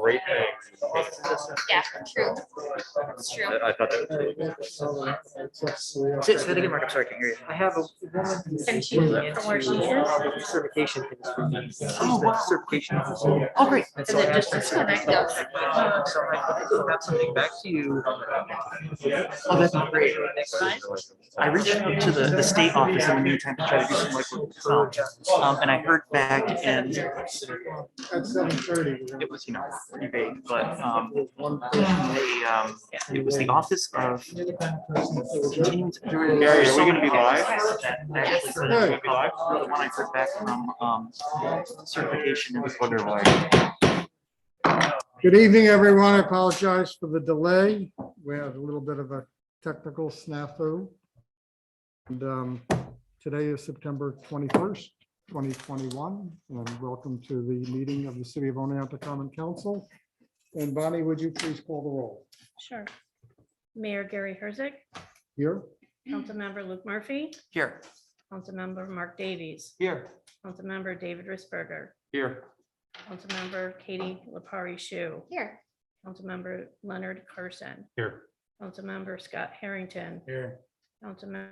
great thing. Yeah, true. It's true. I thought that was really good. Say that again, Mark. I'm sorry, I can't hear you. I have a woman who's Can she looking do it from where she is? certification things for me. Oh, wow. Certification. Oh, great. And Is it just disconnect us? So I can have something back to you. Oh, that'd be great. I reached out to the state office in the meantime to try to do some like and I heard back, and At 7:30. it was, pretty vague, but it was the office of continuing to. Gary, are we gonna be live? The one I heard back from certification. I was wondering why. Good evening, everyone. I apologize for the delay. We had a little bit of a technical snafu. And today is September 21st, 2021, and welcome to the meeting of the City of Oneonta Common Council. And Bonnie, would you please call the roll? Sure. Mayor Gary Herzig, Here? Councilmember Luke Murphy, Here. Councilmember Mark Davies, Here. Councilmember David Risberger, Here. Councilmember Katie Lepari Shu, Here. Councilmember Leonard Carson, Here. Councilmember Scott Harrington, Here. Councilmember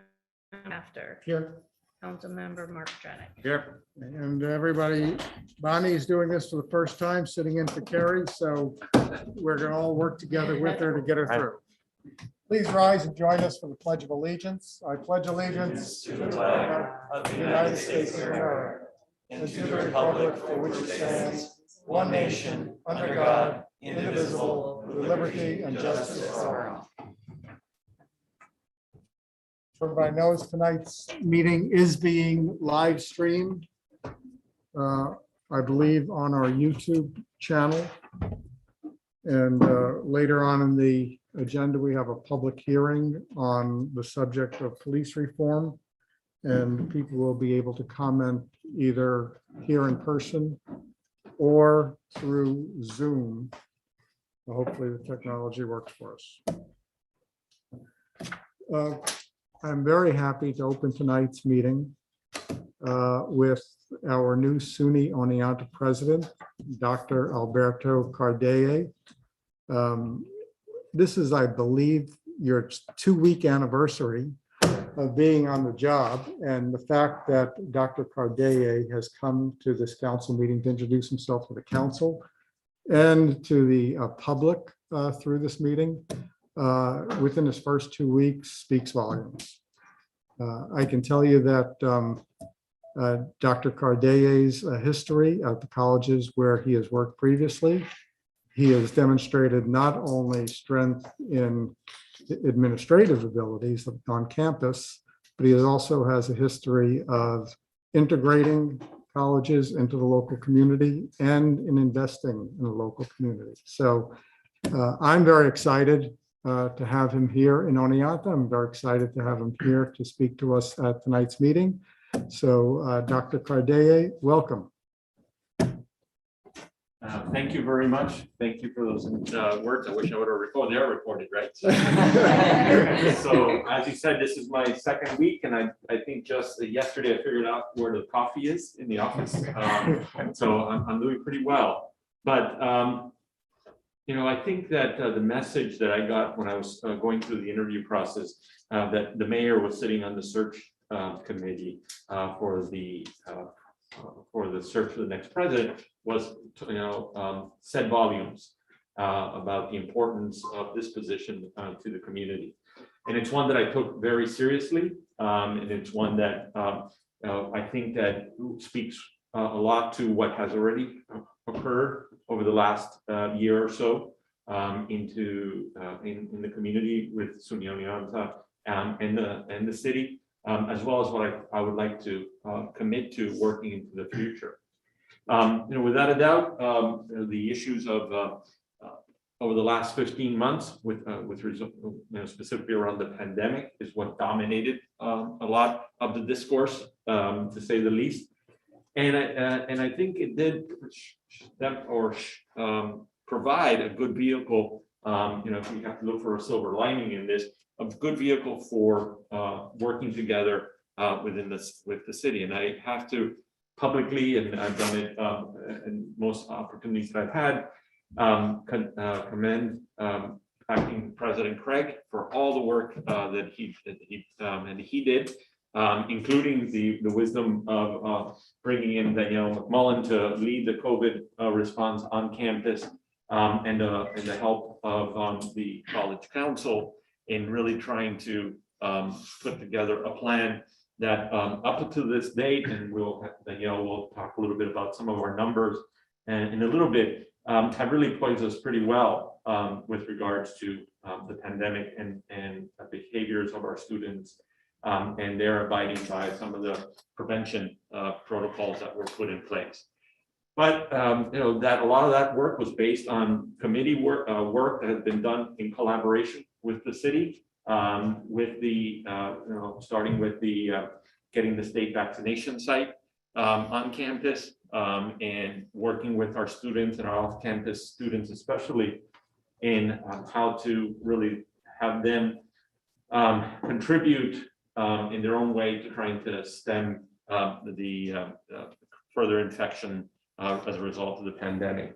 After, Here. Councilmember Mark Drenick. Here. And everybody, Bonnie's doing this for the first time, sitting in for Carrie, so we're gonna all work together with her to get her through. Please rise and join us for the Pledge of Allegiance. I pledge allegiance to the flag of the United States of America and to the republic for which it stands, one nation, under God, indivisible, with liberty and justice for all. Everybody knows tonight's meeting is being live streamed, I believe, on our YouTube channel. And later on in the agenda, we have a public hearing on the subject of police reform. And people will be able to comment either here in person or through Zoom. Hopefully the technology works for us. I'm very happy to open tonight's meeting with our new SUNY Oneonta president, Dr. Alberto Cardeye. This is, I believe, your 2-week anniversary of being on the job, and the fact that Dr. Cardeye has come to this council meeting to introduce himself to the council and to the public through this meeting within his first 2 weeks speaks volumes. I can tell you that Dr. Cardeye's history at the colleges where he has worked previously, he has demonstrated not only strength in administrative abilities on campus, but he also has a history of integrating colleges into the local community and in investing in the local community. So I'm very excited to have him here in Oneonta. I'm very excited to have him here to speak to us at tonight's meeting. So Dr. Cardeye, welcome. Thank you very much. Thank you for those words. I wish I would have recorded. They are recorded, right? So as you said, this is my second week, and I think just yesterday I figured out where the coffee is in the office. So I'm doing pretty well. But I think that the message that I got when I was going through the interview process, that the mayor was sitting on the search committee for the search for the next president, was said volumes about the importance of this position to the community. And it's one that I took very seriously, and it's one that I think that speaks a lot to what has already occurred over the last year or so in the community with SUNY Oneonta and the city, as well as what I would like to commit to working into the future. Without a doubt, the issues of over the last 15 months with specifically around the pandemic is what dominated a lot of the discourse, to say the least. And I think it did provide a good vehicle. If we have to look for a silver lining in this, a good vehicle for working together with the city. And I have to publicly, and I've done it in most opportunities that I've had, commend acting President Craig for all the work that he did, including the wisdom of bringing in Danielle McMullen to lead the COVID response on campus, and the help of the College Council in really trying to put together a plan that up to this date, and Danielle will talk a little bit about some of our numbers and in a little bit, have really poised us pretty well with regards to the pandemic and the behaviors of our students, and they're abiding by some of the prevention protocols that were put in place. But that a lot of that work was based on committee work that has been done in collaboration with the city, with the starting with the getting the state vaccination site on campus, and working with our students and our off-campus students, especially in how to really have them contribute in their own way to trying to stem the further infection as a result of the pandemic.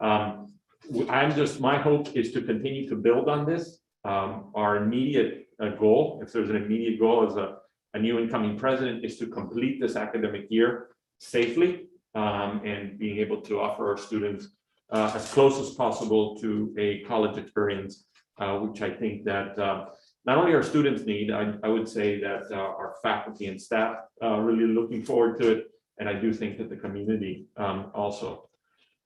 My hope is to continue to build on this. Our immediate goal, if there's an immediate goal as a new incoming president, is to complete this academic year safely, and being able to offer our students as close as possible to a college experience, which I think that not only our students need, I would say that our faculty and staff really looking forward to it, and I do think that the community also.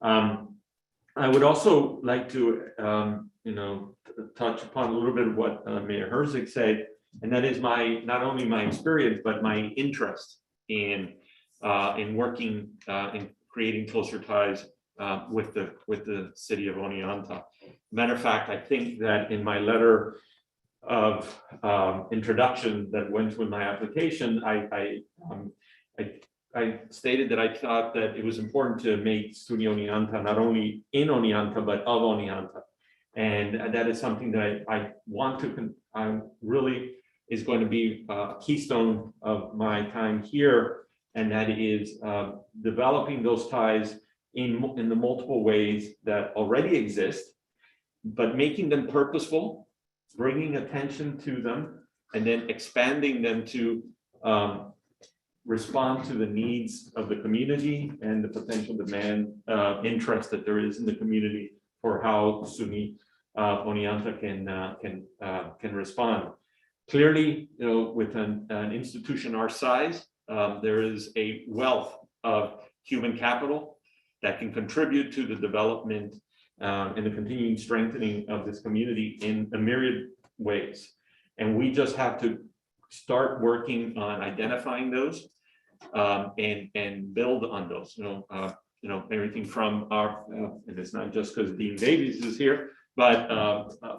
I would also like to touch upon a little bit of what Mayor Herzig said, and that is not only my experience, but my interest in working in creating closer ties with the city of Oneonta. Matter of fact, I think that in my letter of introduction that went with my application, I stated that I thought that it was important to make SUNY Oneonta not only in Oneonta, but of Oneonta. And that is something that I want to, really is going to be a keystone of my time here. And that is developing those ties in the multiple ways that already exist, but making them purposeful, bringing attention to them, and then expanding them to respond to the needs of the community and the potential demand, interest that there is in the community for how SUNY Oneonta can respond. Clearly, with an institution our size, there is a wealth of human capital that can contribute to the development and the continuing strengthening of this community in a myriad ways. And we just have to start working on identifying those and build on those. Everything from our, and it's not just because Dean Davies is here, but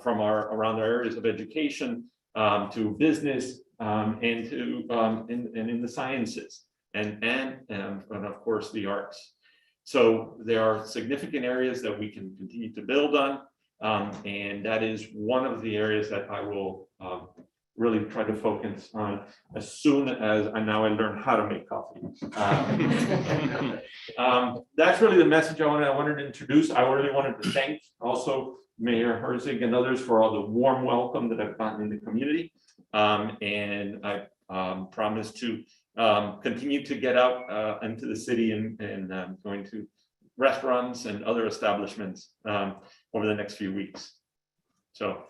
from around our areas of education to business and to and in the sciences and of course the arts. So there are significant areas that we can continue to build on, and that is one of the areas that I will really try to focus on as soon as I learn how to make coffee. That's really the message I wanted to introduce. I really wanted to thank also Mayor Herzig and others for all the warm welcome that I've gotten in the community. And I promise to continue to get out into the city and going to restaurants and other establishments over the next few weeks. So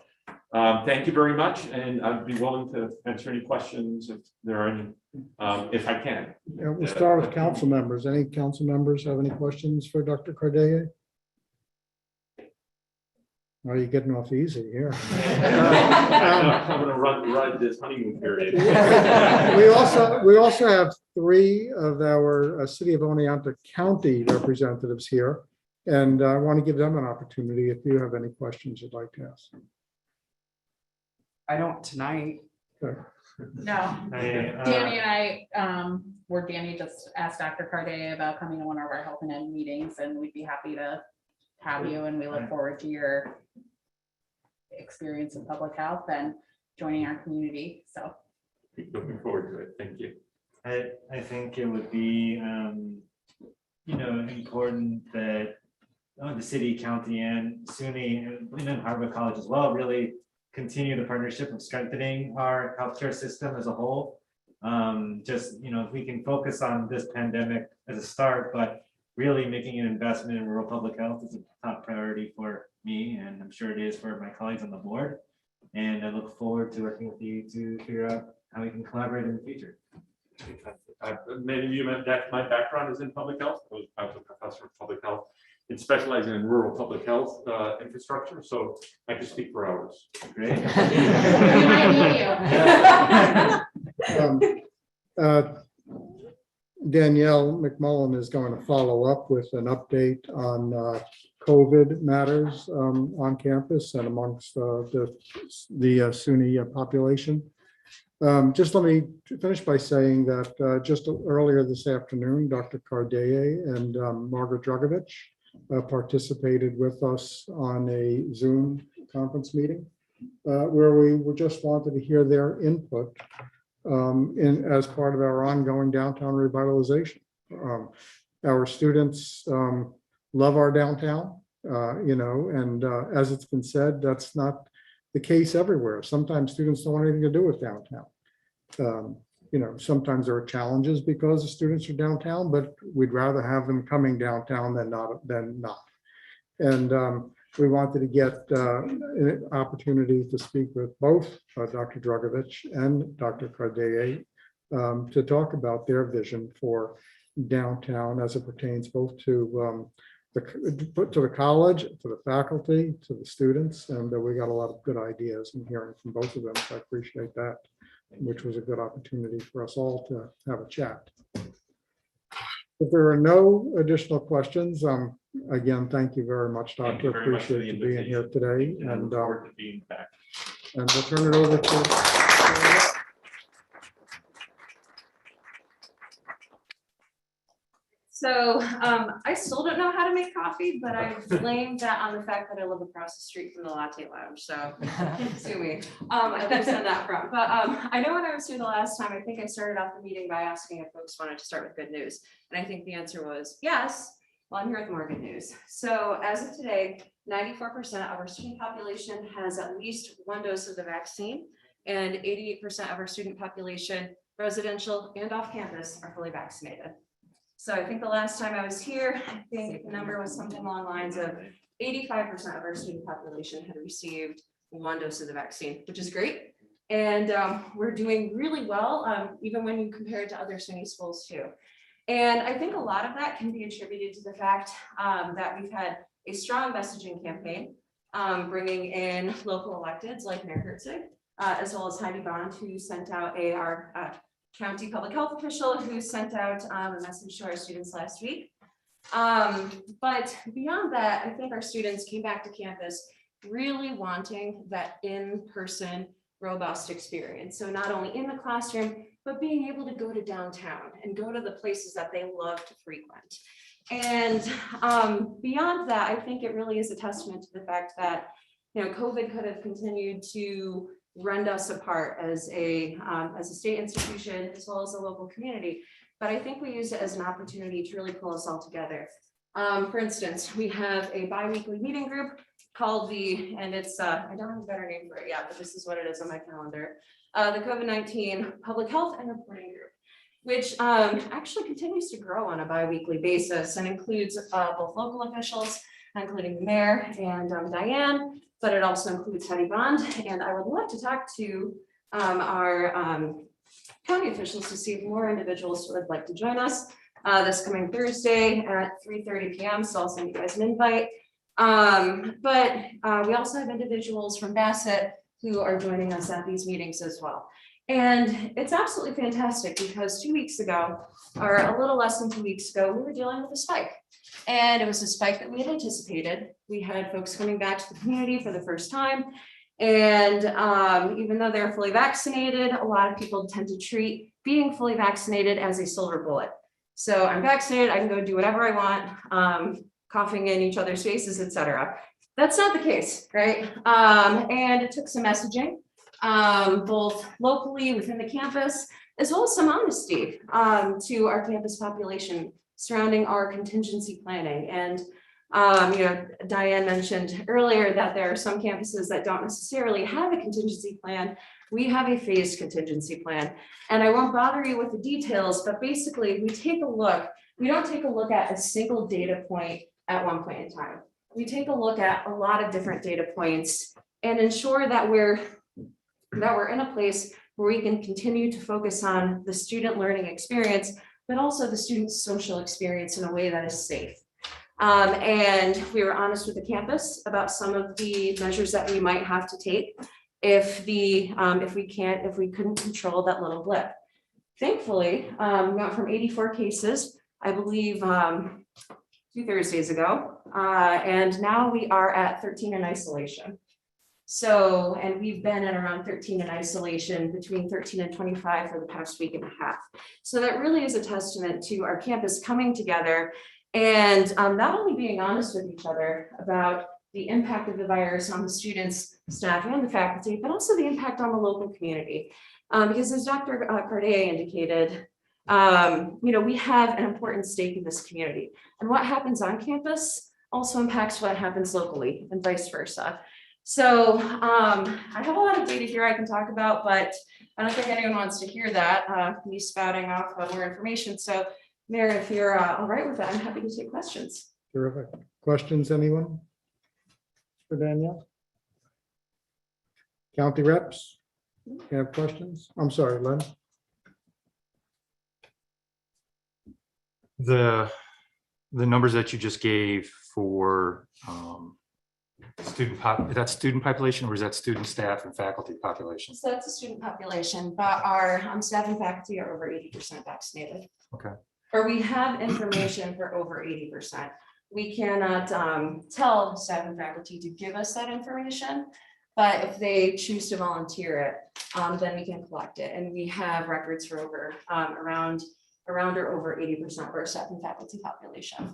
thank you very much, and I'd be willing to answer any questions if there are any, if I can. Yeah, we'll start with council members. Any council members have any questions for Dr. Cardea? Are you getting off easy here? I'm going to run this honeymoon period. We also have 3 of our City of Oneonta County representatives here, and I want to give them an opportunity if you have any questions you'd like to ask. I don't tonight. Okay. No, Danny and I, where Danny just asked Dr. Cardea about coming to one of our health and ed meetings, and we'd be happy to have you, and we look forward to your experience in public health and joining our community. So Looking forward to it. Thank you. I think it would be, important that the city, county, and SUNY, and then Harvard College as well, really continue the partnership of strengthening our healthcare system as a whole. Just, if we can focus on this pandemic as a start, but really making an investment in rural public health is a top priority for me, and I'm sure it is for my colleagues on the board. And I look forward to working with you to figure out how we can collaborate in the future. Many of you meant that my background is in public health. I was a professor of public health and specializing in rural public health infrastructure, so I could speak for hours. Great. We might need you. Danielle McMullen is going to follow up with an update on COVID matters on campus and amongst the SUNY population. Just let me finish by saying that just earlier this afternoon, Dr. Cardeye and Margaret Dragovich participated with us on a Zoom conference meeting where we just wanted to hear their input as part of our ongoing downtown revitalization. Our students love our downtown, and as it's been said, that's not the case everywhere. Sometimes students don't want anything to do with downtown. Sometimes there are challenges because the students are downtown, but we'd rather have them coming downtown than not. And we wanted to get an opportunity to speak with both Dr. Dragovich and Dr. Cardeye to talk about their vision for downtown as it pertains both to the college, to the faculty, to the students, and we got a lot of good ideas in hearing from both of them. So I appreciate that, which was a good opportunity for us all to have a chat. If there are no additional questions, again, thank you very much, Thank you Doctor. very much for Appreciate the you being here today, And I and look forward to being back. we'll turn it over to. So I still don't know how to make coffee, but I blamed that on the fact that I live across the street from the latte lounge. So sue me. I think I've said that from. But I know when I was here the last time, I think I started off the meeting by asking if folks wanted to start with good news. And I think the answer was yes. Well, I'm here with more good news. So as of today, 94% of our student population has at least one dose of the vaccine, and 88% of our student population, residential and off campus, are fully vaccinated. So I think the last time I was here, I think the number was something along the lines of 85% of our student population had received one dose of the vaccine, which is great. And we're doing really well, even when you compare it to other SUNY schools too. And I think a lot of that can be attributed to the fact that we've had a strong messaging campaign, bringing in local electeds like Mayor Herzig, as well as Heidi Bond, who sent out our county public health official who sent out a message to our students last week. But beyond that, I think our students came back to campus really wanting that in-person robust experience. So not only in the classroom, but being able to go to downtown and go to the places that they love to frequent. And beyond that, I think it really is a testament to the fact that, COVID could have continued to rend us apart as a state institution, as well as a local community. But I think we used it as an opportunity to really pull us all together. For instance, we have a bi-weekly meeting group called and it's, I don't have a better name for it yet, but this is what it is on my calendar. The COVID-19 Public Health and Reporting Group, which actually continues to grow on a bi-weekly basis and includes both local officials, including the mayor and Diane, but it also includes Heidi Bond. And I would love to talk to our county officials to see if more individuals would like to join us this coming Thursday at 3:30 p.m. So I'll send you guys an invite. But we also have individuals from Bassett who are joining us at these meetings as well. And it's absolutely fantastic because 2 weeks ago, or a little less than 2 weeks ago, we were dealing with a spike. And it was a spike that we had anticipated. We had folks coming back to the community for the first time. And even though they're fully vaccinated, a lot of people tend to treat being fully vaccinated as a silver bullet. So I'm vaccinated, I can go do whatever I want, coughing in each other's faces, etc. That's not the case, right? And it took some messaging, both locally within the campus, as well as some honesty to our campus population surrounding our contingency planning. And Diane mentioned earlier that there are some campuses that don't necessarily have a contingency plan. We have a phased contingency plan, and I won't bother you with the details, but basically we don't take a look at a single data point at one point in time. We take a look at a lot of different data points and ensure that we're in a place where we can continue to focus on the student learning experience, but also the student's social experience in a way that is safe. And we were honest with the campus about some of the measures that we might have to take if we couldn't control that little blip. Thankfully, we went from 84 cases, I believe, 2 Thursdays ago, and now we are at 13 in isolation. So, and we've been at around 13 in isolation, between 13 and 25 for the past week and a half. So that really is a testament to our campus coming together and not only being honest with each other about the impact of the virus on the students, staff, and the faculty, but also the impact on the local community. Because as Dr. Cardet indicated, we have an important stake in this community. And what happens on campus also impacts what happens locally and vice versa. So I have a lot of data here I can talk about, but I don't think anyone wants to hear that, me spouting off more information. So Mayor, if you're all right with that, I'm happy to take questions. Terrific. Questions, anyone? For Danielle? County reps, you have questions? I'm sorry, Len. The numbers that you just gave for student population, or is that student, staff, and faculty population? So that's a student population, but our staff and faculty are over 80% vaccinated. Okay. Or we have information for over 80%. We cannot tell staff and faculty to give us that information, but if they choose to volunteer it, then we can collect it. And we have records for over around or over 80% of our staff and faculty population.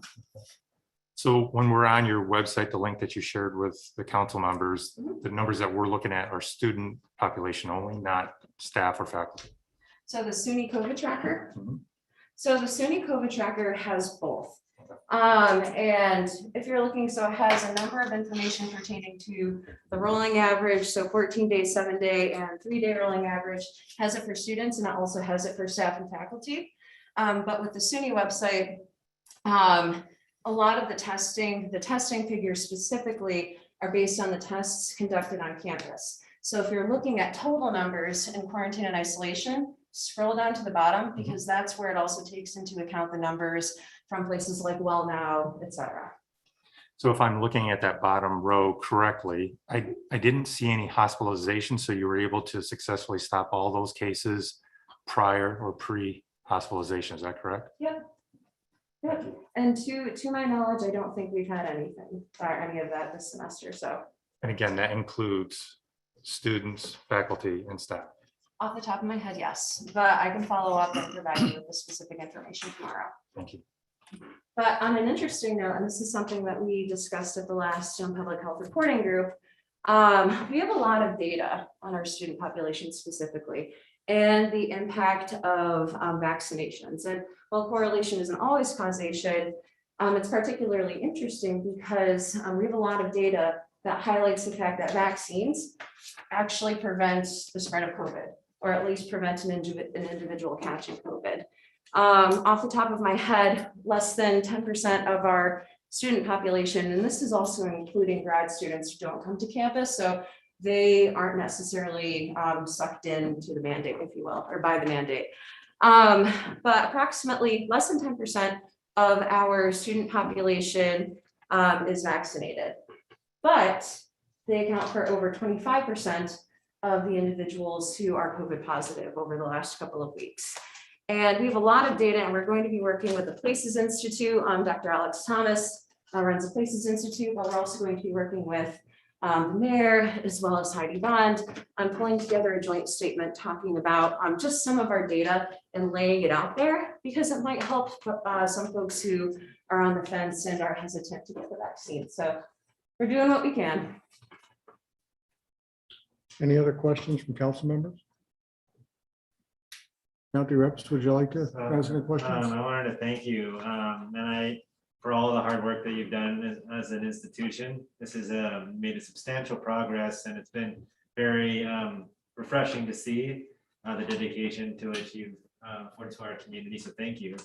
So when we're on your website, the link that you shared with the council members, Mhm. the numbers that we're looking at are student population only, not staff or faculty. So the SUNY COVID tracker. Mhm. So the SUNY COVID tracker has both. And if you're looking, so it has a number of information pertaining to the rolling average, so 14-day, 7-day, and 3-day rolling average, has it for students, and it also has it for staff and faculty. But with the SUNY website, a lot of the testing figures specifically are based on the tests conducted on campus. So if you're looking at total numbers in quarantine and isolation, scroll down to the bottom, because that's where it also takes into account the numbers from places like Well Now, et cetera. So if I'm looking at that bottom row correctly, I didn't see any hospitalization, so you were able to successfully stop all those cases prior or pre-hospitalization, is that correct? Yep. Yep. And to my knowledge, I don't think we've had anything or any of that this semester. So. And again, that includes students, faculty, and staff. Off the top of my head, yes, but I can follow up and provide you with the specific information tomorrow. Thank you. But on an interesting note, and this is something that we discussed at the last public health reporting group, we have a lot of data on our student population specifically and the impact of vaccinations. And while correlation isn't always causation, it's particularly interesting because we have a lot of data that highlights the fact that vaccines actually prevent the spread of COVID, or at least prevent an individual catching COVID. Off the top of my head, less than 10% of our student population, and this is also including grad students who don't come to campus, so they aren't necessarily sucked into the mandate, if you will, or by the mandate. But approximately less than 10% of our student population is vaccinated, but they account for over 25% of the individuals who are COVID positive over the last couple of weeks. And we have a lot of data, and we're going to be working with the Places Institute. Dr. Alex Thomas runs the Places Institute, but we're also going to be working with the mayor as well as Heidi Bond on pulling together a joint statement talking about just some of our data and laying it out there, because it might help some folks who are on the fence and are hesitant to get the vaccine. So we're doing what we can. Any other questions from council members? County reps, would you like to ask any questions? I wanted to thank you. And for all the hard work that you've done as an institution. This has made a substantial progress, and it's been very refreshing to see the dedication to which you've poured to our community. So thank you.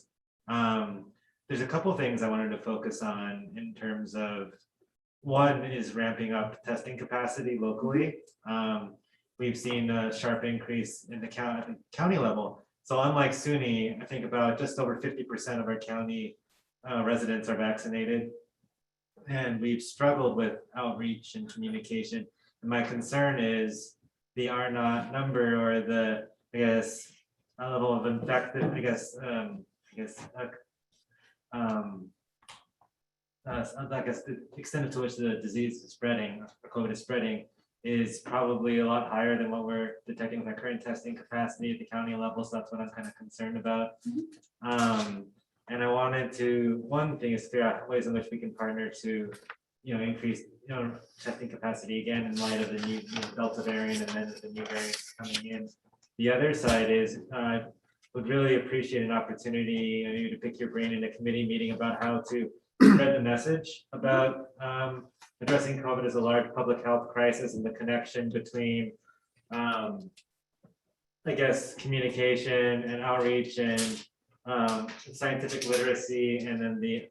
There's a couple things I wanted to focus on in terms of, one is ramping up testing capacity locally. We've seen a sharp increase in the county level. So unlike SUNY, I think about just over 50% of our county residents are vaccinated. And we've struggled with outreach and communication. And my concern is the R naught number, or the, I guess, a level of infected, the extent to which the disease is spreading, or COVID is spreading, is probably a lot higher than what we're detecting with our current testing capacity at the county level. So that's what I'm kind of concerned about. And I wanted to, one thing is figure out ways in which we can partner to, increase, testing capacity again in light of the new Delta variant and then the new variants coming in. The other side is, would really appreciate an opportunity maybe to pick your brain in a committee meeting about how to spread the message about addressing COVID as a large public health crisis, and the connection between, I guess, communication and outreach and scientific literacy, and then the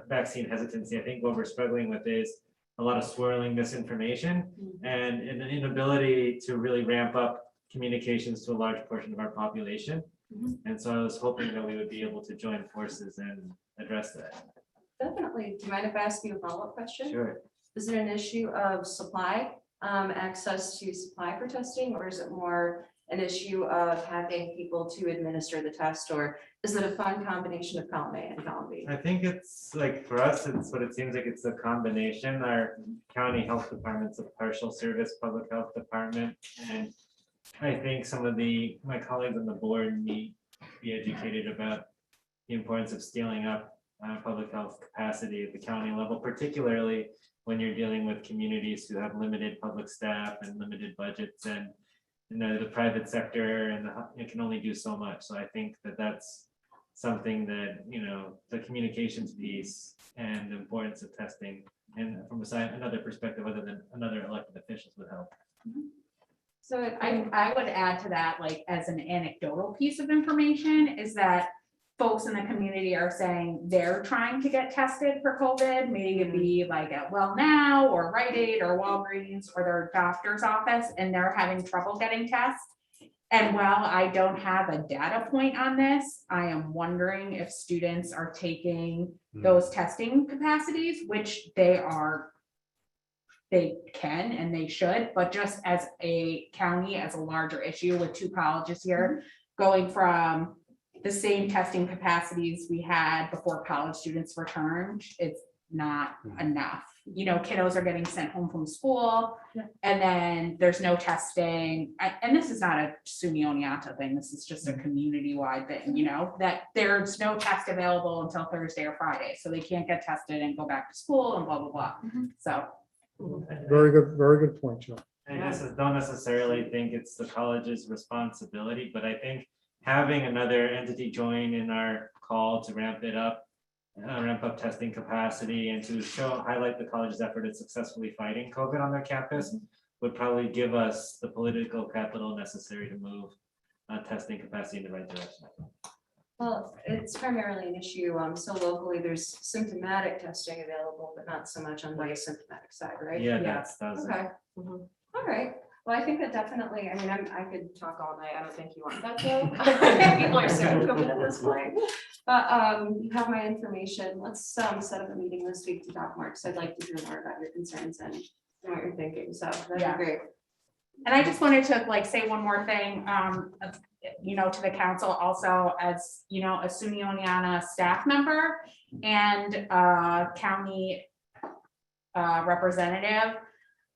vaccine hesitancy. I think what we're struggling with is a lot of swirling misinformation and an inability to really ramp up communications to a large portion of our population. And so I was hoping that we would be able to join forces and address that. Definitely. Do you mind if I ask you a follow-up question? Sure. Is it an issue of supply, access to supply for testing, or is it more an issue of having people to administer the test, or is it a fun combination of column A and column B? I think it's like, for us, it's what it seems like it's a combination. Our county health department's a partial service public health department. And I think some of my colleagues on the board need to be educated about the importance of scaling up public health capacity at the county level, particularly when you're dealing with communities who have limited public staff and limited budgets, and the private sector and it can only do so much. So I think that that's something that the communications piece and the importance of testing, and from another perspective other than another elected officials, would help. So I would add to that, like, as an anecdotal piece of information, is that folks in the community are saying they're trying to get tested for COVID, maybe it be like at Well Now or Rite Aid or Walgreens or their doctor's office, and they're having trouble getting tests. And while I don't have a data point on this, I am wondering if students are taking those testing capacities, which they can and they should, but just as a county, as a larger issue with 2 colleges here, going from the same testing capacities we had before college students returned, it's not enough. Kiddos are getting sent home from school, and then there's no testing. And this is not a SUNY Oneonta thing. This is just a community-wide thing, that there's no test available until Thursday or Friday. So they can't get tested and go back to school and blah, blah, blah. So. Very good point, Joe. I don't necessarily think it's the college's responsibility, but I think having another entity join in our call to ramp up testing capacity and to highlight the college's effort at successfully fighting COVID on their campus would probably give us the political capital necessary to move testing capacity in the right direction. Well, it's primarily an issue. So locally, there's symptomatic testing available, but not so much on the asymptomatic side, right? Yeah, that's Okay. All right. Well, I think that definitely, I could talk all night. I don't think you want that though. People are sick of COVID at this point. But you have my information. Let's set up a meeting this week to talk more, because I'd like to hear more about your concerns and what you're thinking. So that'd be great. And I just wanted to say one more thing, to the council also, as a SUNY Oneonta staff member and county representative.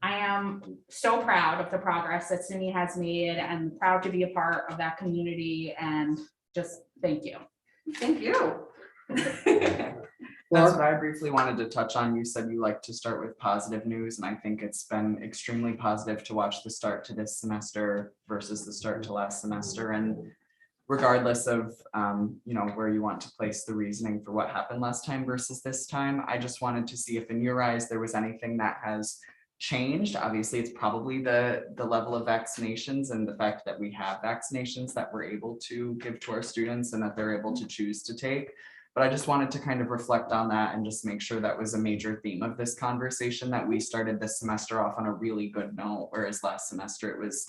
I am so proud of the progress that SUNY has made, and proud to be a part of that community, and just thank you. Thank you. That's what I briefly wanted to touch on. You said you like to start with positive news, and I think it's been extremely positive to watch the start to this semester versus the start to last semester. And regardless of, you know, where you want to place the reasoning for what happened last time versus this time, I just wanted to see if in your eyes there was anything that has changed. Obviously, it's probably the level of vaccinations and the fact that we have vaccinations that we're able to give to our students and that they're able to choose to take. But I just wanted to kind of reflect on that and just make sure that was a major theme of this conversation, that we started this semester off on a really good note, whereas last semester it was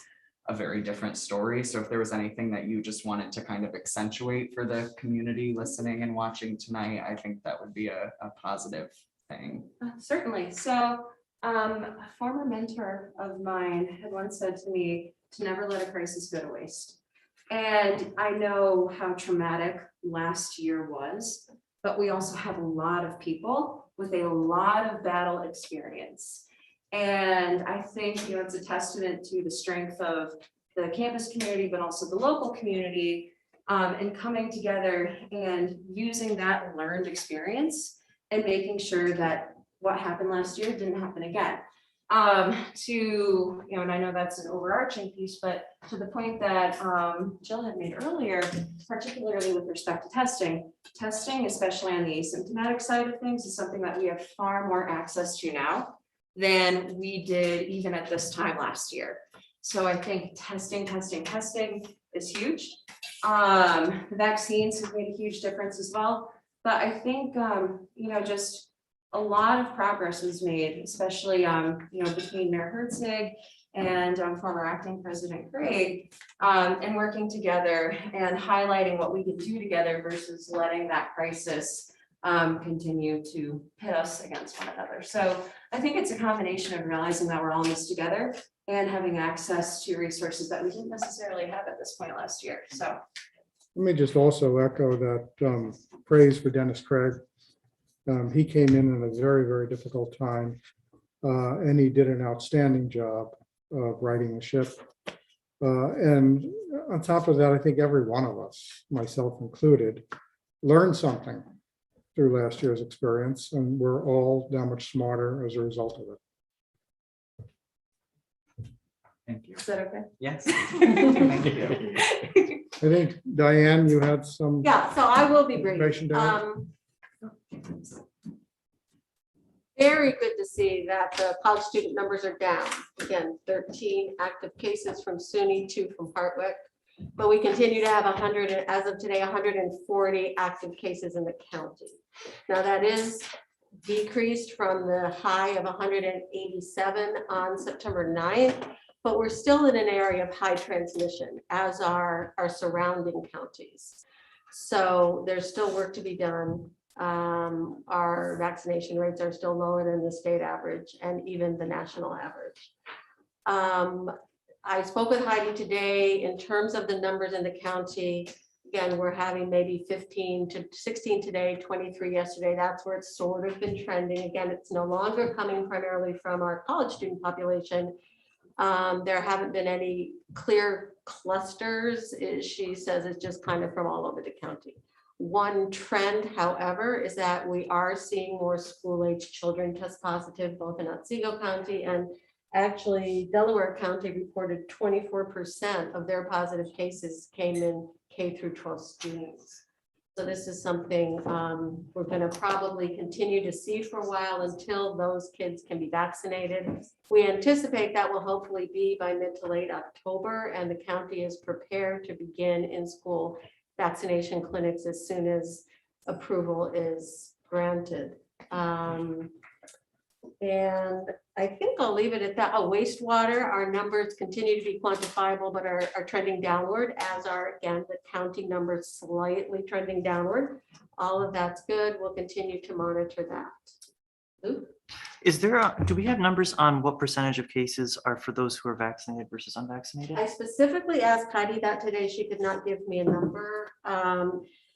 a very different story. So if there was anything that you just wanted to kind of accentuate for the community listening and watching tonight, I think that would be a positive thing. Certainly. So a former mentor of mine had once said to me to never let a crisis go to waste. And I know how traumatic last year was, but we also have a lot of people with a lot of battle experience. And I think, you know, it's a testament to the strength of the campus community, but also the local community, and coming together and using that learned experience and making sure that what happened last year didn't happen again. To, you know, and I know that's an overarching piece, but to the point that Jill had made earlier, particularly with respect to testing, especially on the asymptomatic side of things, is something that we have far more access to now than we did even at this time last year. So I think testing is huge. Vaccines have made a huge difference as well. But I think, you know, just a lot of progress was made, especially, you know, between Mayor Herzig and former acting President Craig, and working together and highlighting what we could do together versus letting that crisis continue to pit us against one another. So I think it's a combination of realizing that we're all in this together and having access to resources that we didn't necessarily have at this point last year. So Let me just also echo that praise for Dennis Craig. He came in at a very, very difficult time, and he did an outstanding job of righting the ship. And on top of that, I think every one of us, myself included, learned something through last year's experience, and we're all that much smarter as a result of it. Thank you. is that okay? Yes. Thank you. I think, Diane, you had some Yeah, so I will be brief. information down. Very good to see that the college student numbers are down. Again, 13 active cases from SUNY, 2 from Hartwick. But we continue to have 100, as of today, 140 active cases in the county. Now that is decreased from the high of 187 on September 9th, but we're still in an area of high transmission, as are our surrounding counties. So there's still work to be done. Our vaccination rates are still lower than the state average and even the national average. I spoke with Heidi today in terms of the numbers in the county. Again, we're having maybe 15 to 16 today, 23 yesterday. That's where it's sort of been trending. Again, it's no longer coming primarily from our college student population. There haven't been any clear clusters. She says it's just kind of from all over the county. One trend, however, is that we are seeing more school-age children test positive, both in Otsego County and actually Delaware County reported 24% of their positive cases came in K through 12 students. So this is something we're going to probably continue to see for a while until those kids can be vaccinated. We anticipate that will hopefully be by mid to late October, and the county is prepared to begin in-school vaccination clinics as soon as approval is granted. And I think I'll leave it at that. Oh, wastewater, our numbers continue to be quantifiable, but are trending downward, as are, again, the county numbers slightly trending downward. All of that's good. We'll continue to monitor that. Luke? Is there, do we have numbers on what percentage of cases are for those who are vaccinated versus unvaccinated? I specifically asked Heidi that today. She could not give me a number.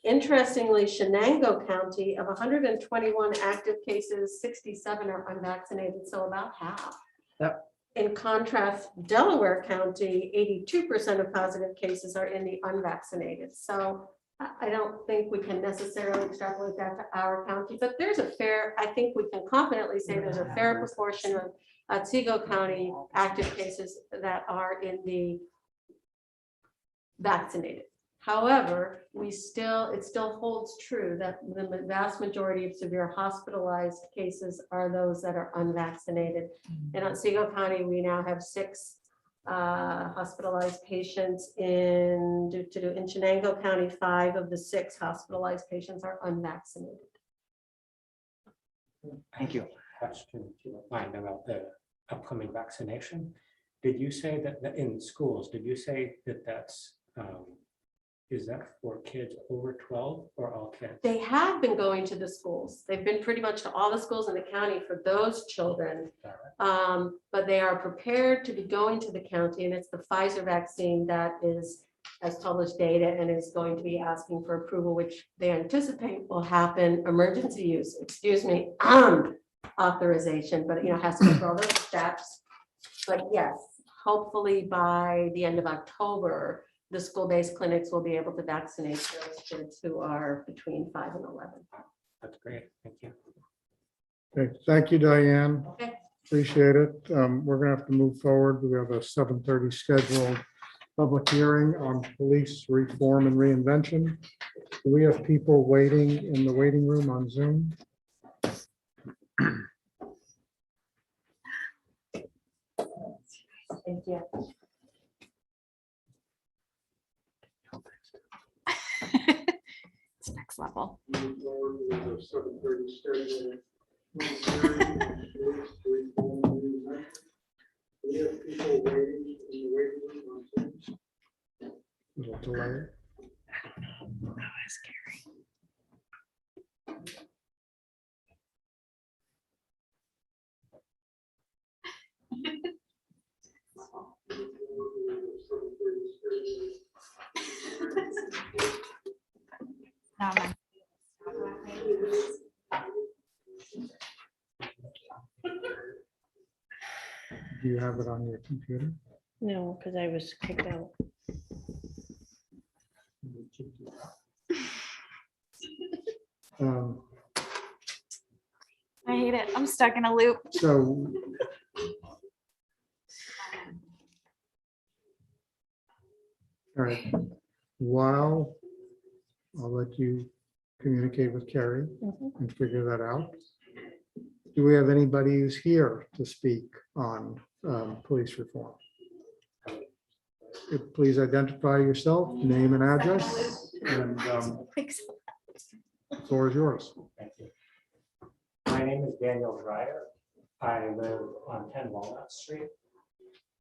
Interestingly, Shenango County, of 121 active cases, 67 are unvaccinated, so about half. Yep. In contrast, Delaware County, 82% of positive cases are in the unvaccinated. So I don't think we can necessarily extrapolate that to our county, but there's a fair, I think we can confidently say there's a fair proportion of Otsego County active cases that are in the vaccinated. However, it still holds true that the vast majority of severe hospitalized cases are those that are unvaccinated. In Otsego County, we now have 6 hospitalized patients. In Chenango County, 5 of the 6 hospitalized patients are unvaccinated. Thank you. Question, if you don't mind, about the upcoming vaccination. Did you say that in schools, did you say that that's, is that for kids over 12 or all kids? They have been going to the schools. They've been pretty much to all the schools in the county for those children. But they are prepared to be going to the county, and it's the Pfizer vaccine that has published data and is going to be asking for approval, which they anticipate will happen, emergency use, authorization, but has to go through all those steps. But yes, hopefully by the end of October, the school-based clinics will be able to vaccinate those kids who are between 5 and 11. That's great. Thank you. Okay, thank you, Diane. Okay. Appreciate it. We're gonna have to move forward. We have a 7:30 scheduled public hearing on police reform and reinvention. Do we have people waiting in the waiting room on Zoom? Thank you. It's next level. Little delay. Now I'm Do you have it on your computer? No, because I was kicked out. Um, I hate it. I'm stuck in a loop. So all right, while I'll let you communicate with Carrie and figure that out. Do we have anybody who's here to speak on police reform? Please identify yourself, name and address, and the floor is yours. Thank you. My name is Daniel Dreyer. I live on 10 Walnut Street.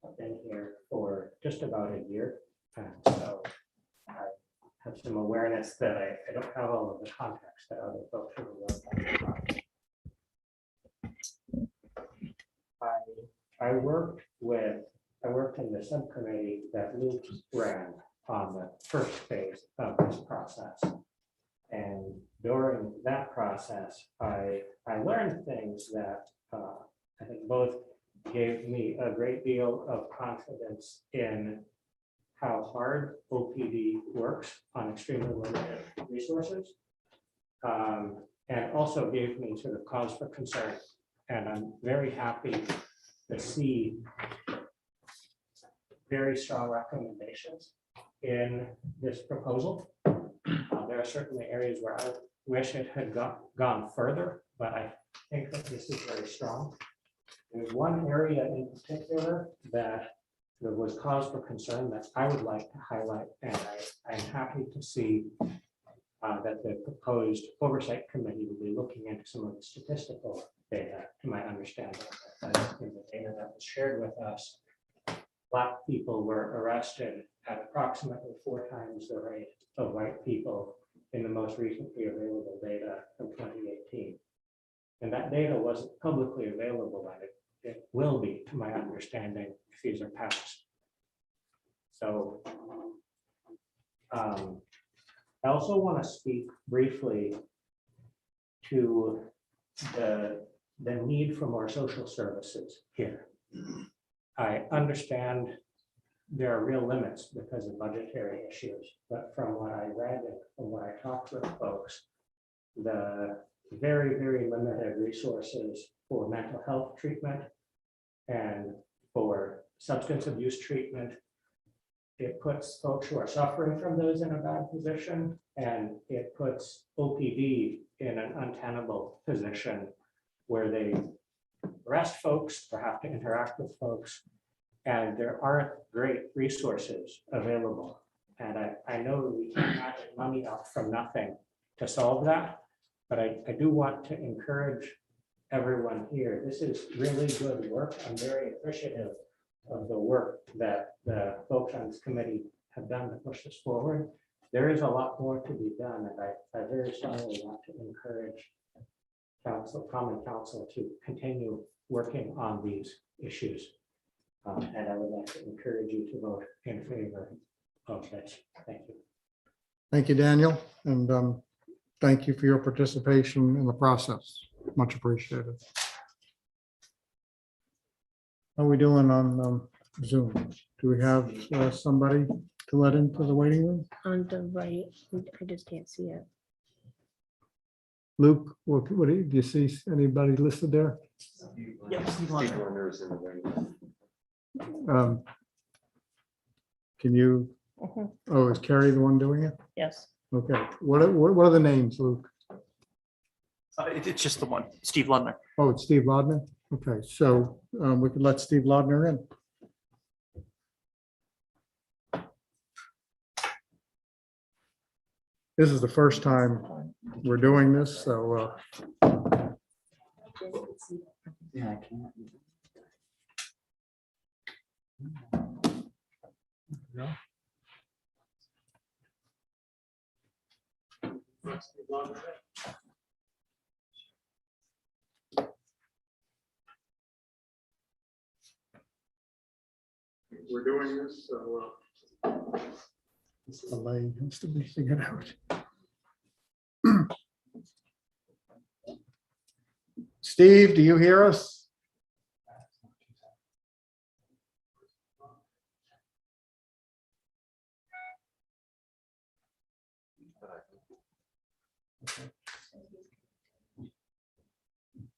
I've been here for just about a year. And so I have some awareness that I don't have all of the context that other folks who work on. I worked in the subcommittee that Luke ran on the first phase of this process. And during that process, I learned things that I think both gave me a great deal of confidence in how hard OPD works on extremely limited resources, and also gave me sort of cause for concern. And I'm very happy to see very strong recommendations in this proposal. There are certainly areas where I wish it had gone further, but I think that this is very strong. There's one area in particular that there was cause for concern that I would like to highlight, and I'm happy to see that the proposed oversight committee will be looking into some of the statistical data. To my understanding, in the data that was shared with us, Black people were arrested at approximately 4 times the rate of white people in the most recently available data from 2018. And that data wasn't publicly available, and it will be, to my understanding, if these are passed. So I also want to speak briefly to the need for more social services here. I understand there are real limits because of budgetary issues, but from what I read and from what I talked with folks, the very, very limited resources for mental health treatment and for substance abuse treatment it puts folks who are suffering from those in a bad position, and it puts OPD in an untenable position where they arrest folks or have to interact with folks, and there aren't great resources available. And I know we can't magic money up from nothing to solve that, but I do want to encourage everyone here. This is really good work. I'm very appreciative of the work that the folks on this committee have done to push this forward. There is a lot more to be done, and I very strongly want to encourage common council to continue working on these issues. And I would like to encourage you to vote in favor of this. Thank you. Thank you, Daniel, and thank you for your participation in the process. Much appreciated. How are we doing on Zoom? Do we have somebody to let into the waiting room? On the right, I just can't see it. Luke, what do you see anybody listed there? Yep, Steve Lunden. Can you, Mhm. oh, is Carrie the one doing it? Yes. Okay, what are the names, Luke? It's just the one, Steve Ludner. Oh, it's Steve Lodner? Okay, so we could let Steve Lodner in. This is the first time we're doing this, so Yeah, I can't. we're doing this, so this delay has to be figured out. Steve, do you hear us?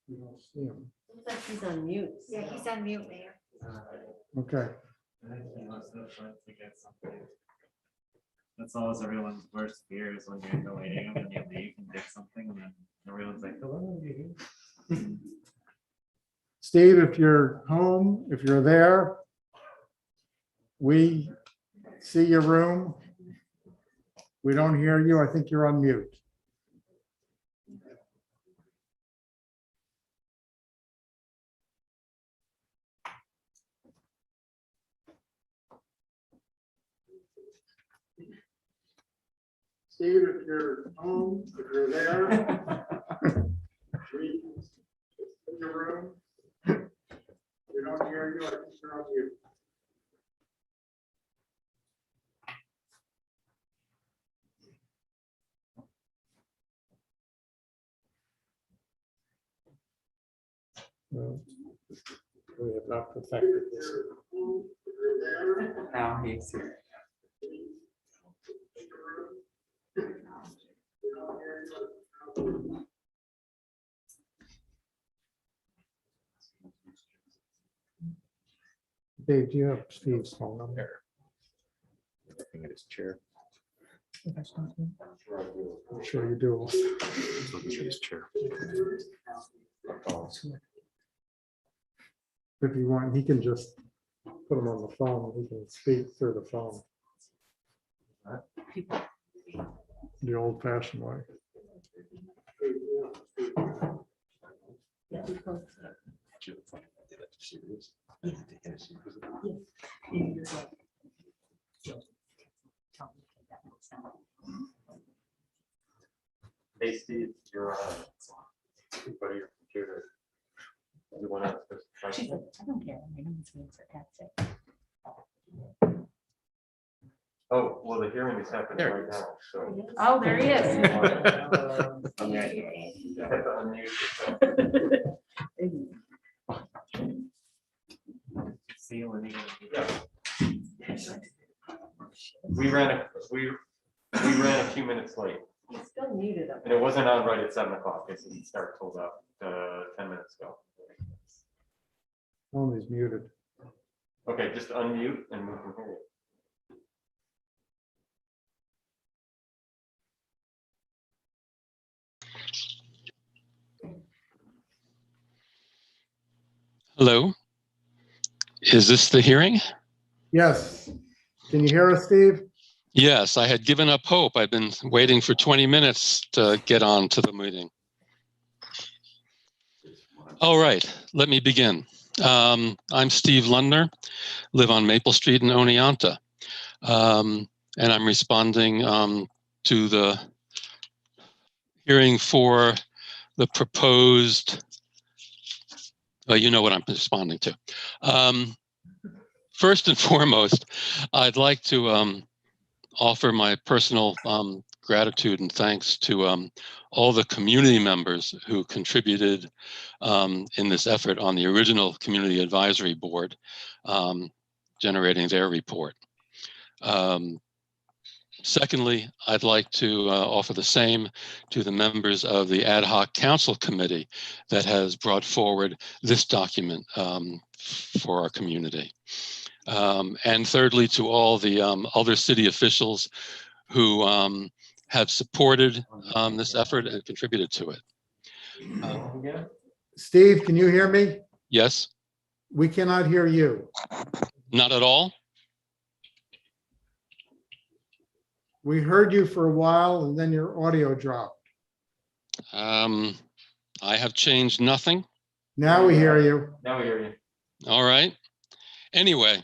We don't see him. Looks like he's on mute. Yeah, he's on mute, Mayor. Okay, I think he must have tried to get something. That's always everyone's worst fear is when you're in the waiting room and you leave and get something and then everyone's like, hello. Steve, if you're home, if you're there, we see your room. We don't hear you. I think you're on mute. Steve, if you're home, if you're there, we in your room. We don't hear you. I think you're on mute. No, we have not perfected this. Now he's here. Dave, do you have Steve's phone number? Looking at his chair. I'm sure you do. Looking at his chair. If you want, he can just put him on the phone. He can speak through the phone. The old fashioned way. Hey, Steve, you're on. Go to your computer. You want to? She's like, I don't care. I know it's being sarcastic. Oh, well, the hearing is happening right now, so. Oh, there he is. See you when you We ran a few minutes late, He's still muted up. and it wasn't on right at 7 o'clock. It didn't start till about 10 minutes ago. Phone is muted. Okay, just unmute and we can hear you. Hello, is this the hearing? Yes. Can you hear us, Steve? Yes, I had given up hope. I've been waiting for 20 minutes to get on to the meeting. All right, let me begin. I'm Steve Lundner, live on Maple Street in Oneonta, and I'm responding to the hearing for the proposed, you know what I'm responding to. First and foremost, I'd like to offer my personal gratitude and thanks to all the community members who contributed in this effort on the original Community Advisory Board, generating their report. Secondly, I'd like to offer the same to the members of the Ad Hoc Council Committee that has brought forward this document for our community. And thirdly, to all the other city officials who have supported this effort and contributed to it. Steve, can you hear me? Yes? We cannot hear you. Not at all? We heard you for a while and then your audio dropped. I have changed nothing. Now we hear you. Now we hear you. All right. Anyway,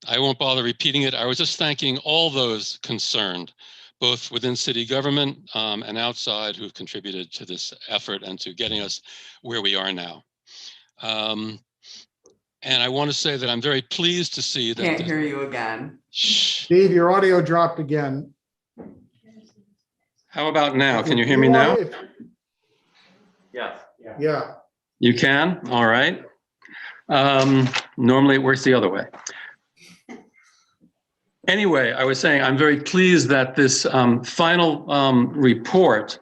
I won't bother repeating it. I was just thanking all those concerned, both within city government and outside, who've contributed to this effort and to getting us where we are now. And I want to say that I'm very pleased to see that. Can't hear you again. Steve, your audio dropped again. How about now? Can you hear me now? Yes. Yeah. You can? All right. Normally it works the other way. Anyway, I was saying I'm very pleased that this final report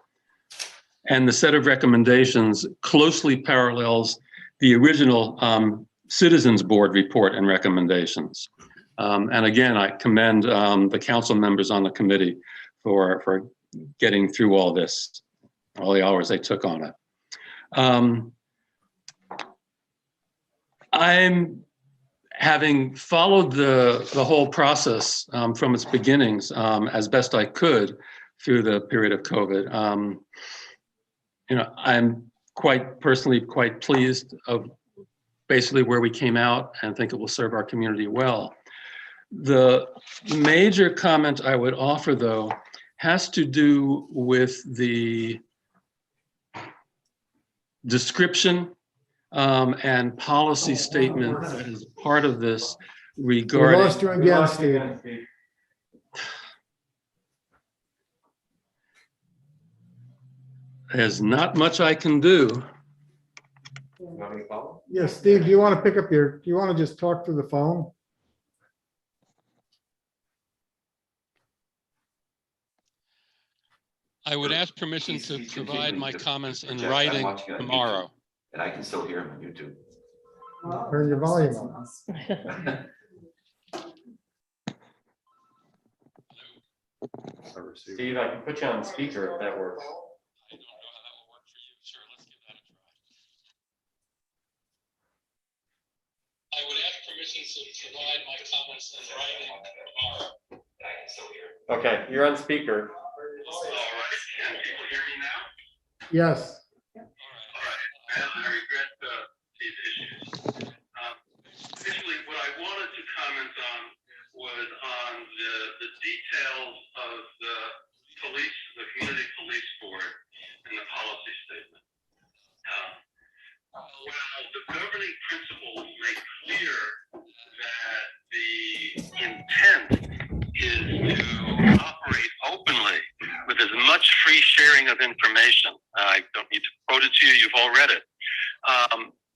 and the set of recommendations closely parallels the original Citizens Board report and recommendations. And again, I commend the council members on the committee for getting through all this, all the hours they took on it. I'm having followed the whole process from its beginnings as best I could through the period of COVID. You know, I'm personally quite pleased of basically where we came out and think it will serve our community well. The major comment I would offer, though, has to do with the description and policy statement that is part of this regarding. We lost you again, Steve. There's not much I can do. Yeah, Steve, do you want to pick up do you want to just talk through the phone? I would ask permission to provide my comments in writing tomorrow. And I can still hear him on YouTube. Turn your volume on. Steve, I can put you on speaker if that works. I don't know how that will work for you. Sure, let's give that a try. I would ask permission to provide my comments in writing tomorrow. I can still hear him. Okay, you're on speaker. All right, can people hear me now? Yes. All right, I regret these issues. Initially, what I wanted to comment on was on the details of the community police board and the policy statement. While the governing principles make clear that the intent is to operate openly with as much free sharing of information. I don't need to quote it to you, you've all read it.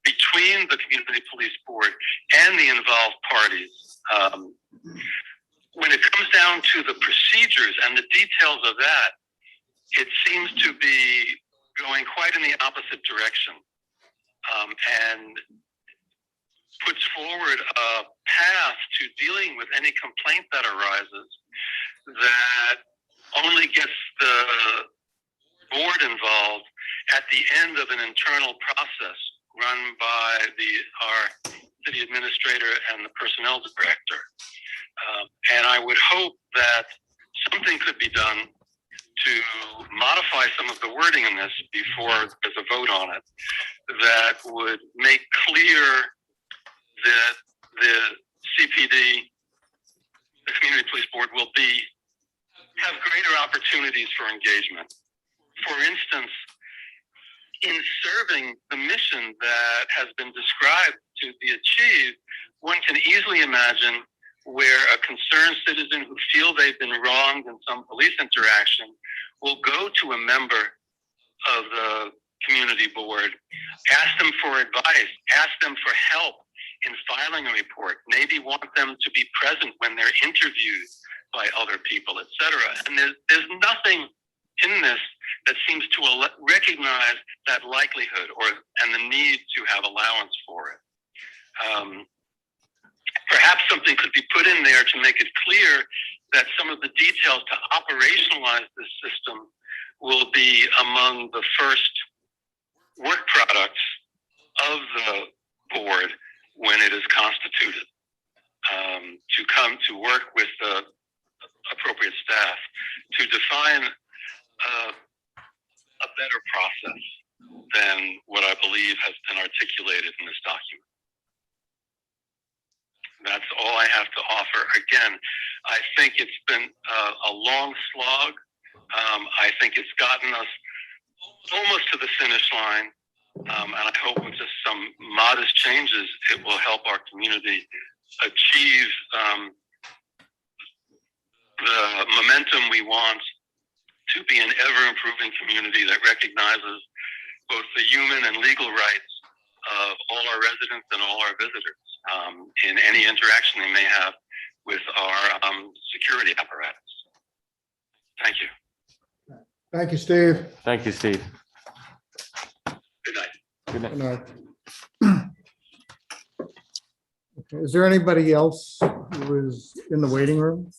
Between the community police board and the involved parties. When it comes down to the procedures and the details of that, it seems to be going quite in the opposite direction. And puts forward a path to dealing with any complaint that arises that only gets the board involved at the end of an internal process run by our city administrator and the personnel director. And I would hope that something could be done to modify some of the wording in this before there's a vote on it, that would make clear that the CPD, the Community Police Board, will have greater opportunities for engagement. For instance, in serving the mission that has been described to be achieved, one can easily imagine where a concerned citizen who feel they've been wronged in some police interaction will go to a member of the community board, ask them for advice, ask them for help in filing a report, maybe want them to be present when they're interviewed by other people, etc. And there's nothing in this that seems to recognize that likelihood and the need to have allowance for it. Perhaps something could be put in there to make it clear that some of the details to operationalize this system will be among the first work products of the board when it is constituted, to come to work with the appropriate staff to define a better process than what I believe has been articulated in this document. That's all I have to offer. Again, I think it's been a long slog. I think it's gotten us almost to the finish line. And I hope with just some modest changes, it will help our community achieve the momentum we want to be an ever-improving community that recognizes both the human and legal rights of all our residents and all our visitors in any interaction they may have with our security apparatus. Thank you. Thank you, Steve. Thank you, Steve. Good night. Good night. Good night. Okay, is there anybody else who is in the waiting room?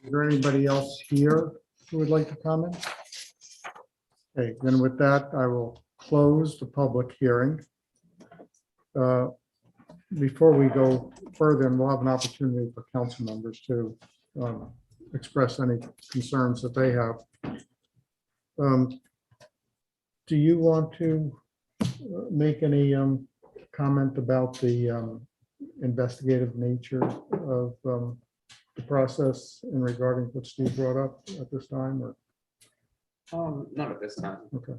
Is there anybody else here who would like to comment? Okay, then with that, I will close the public hearing. Before we go further, and we'll have an opportunity for council members to express any concerns that they have. Do you want to make any comment about the investigative nature of the process in regarding what Steve brought up at this time, or? Not at this time. Okay.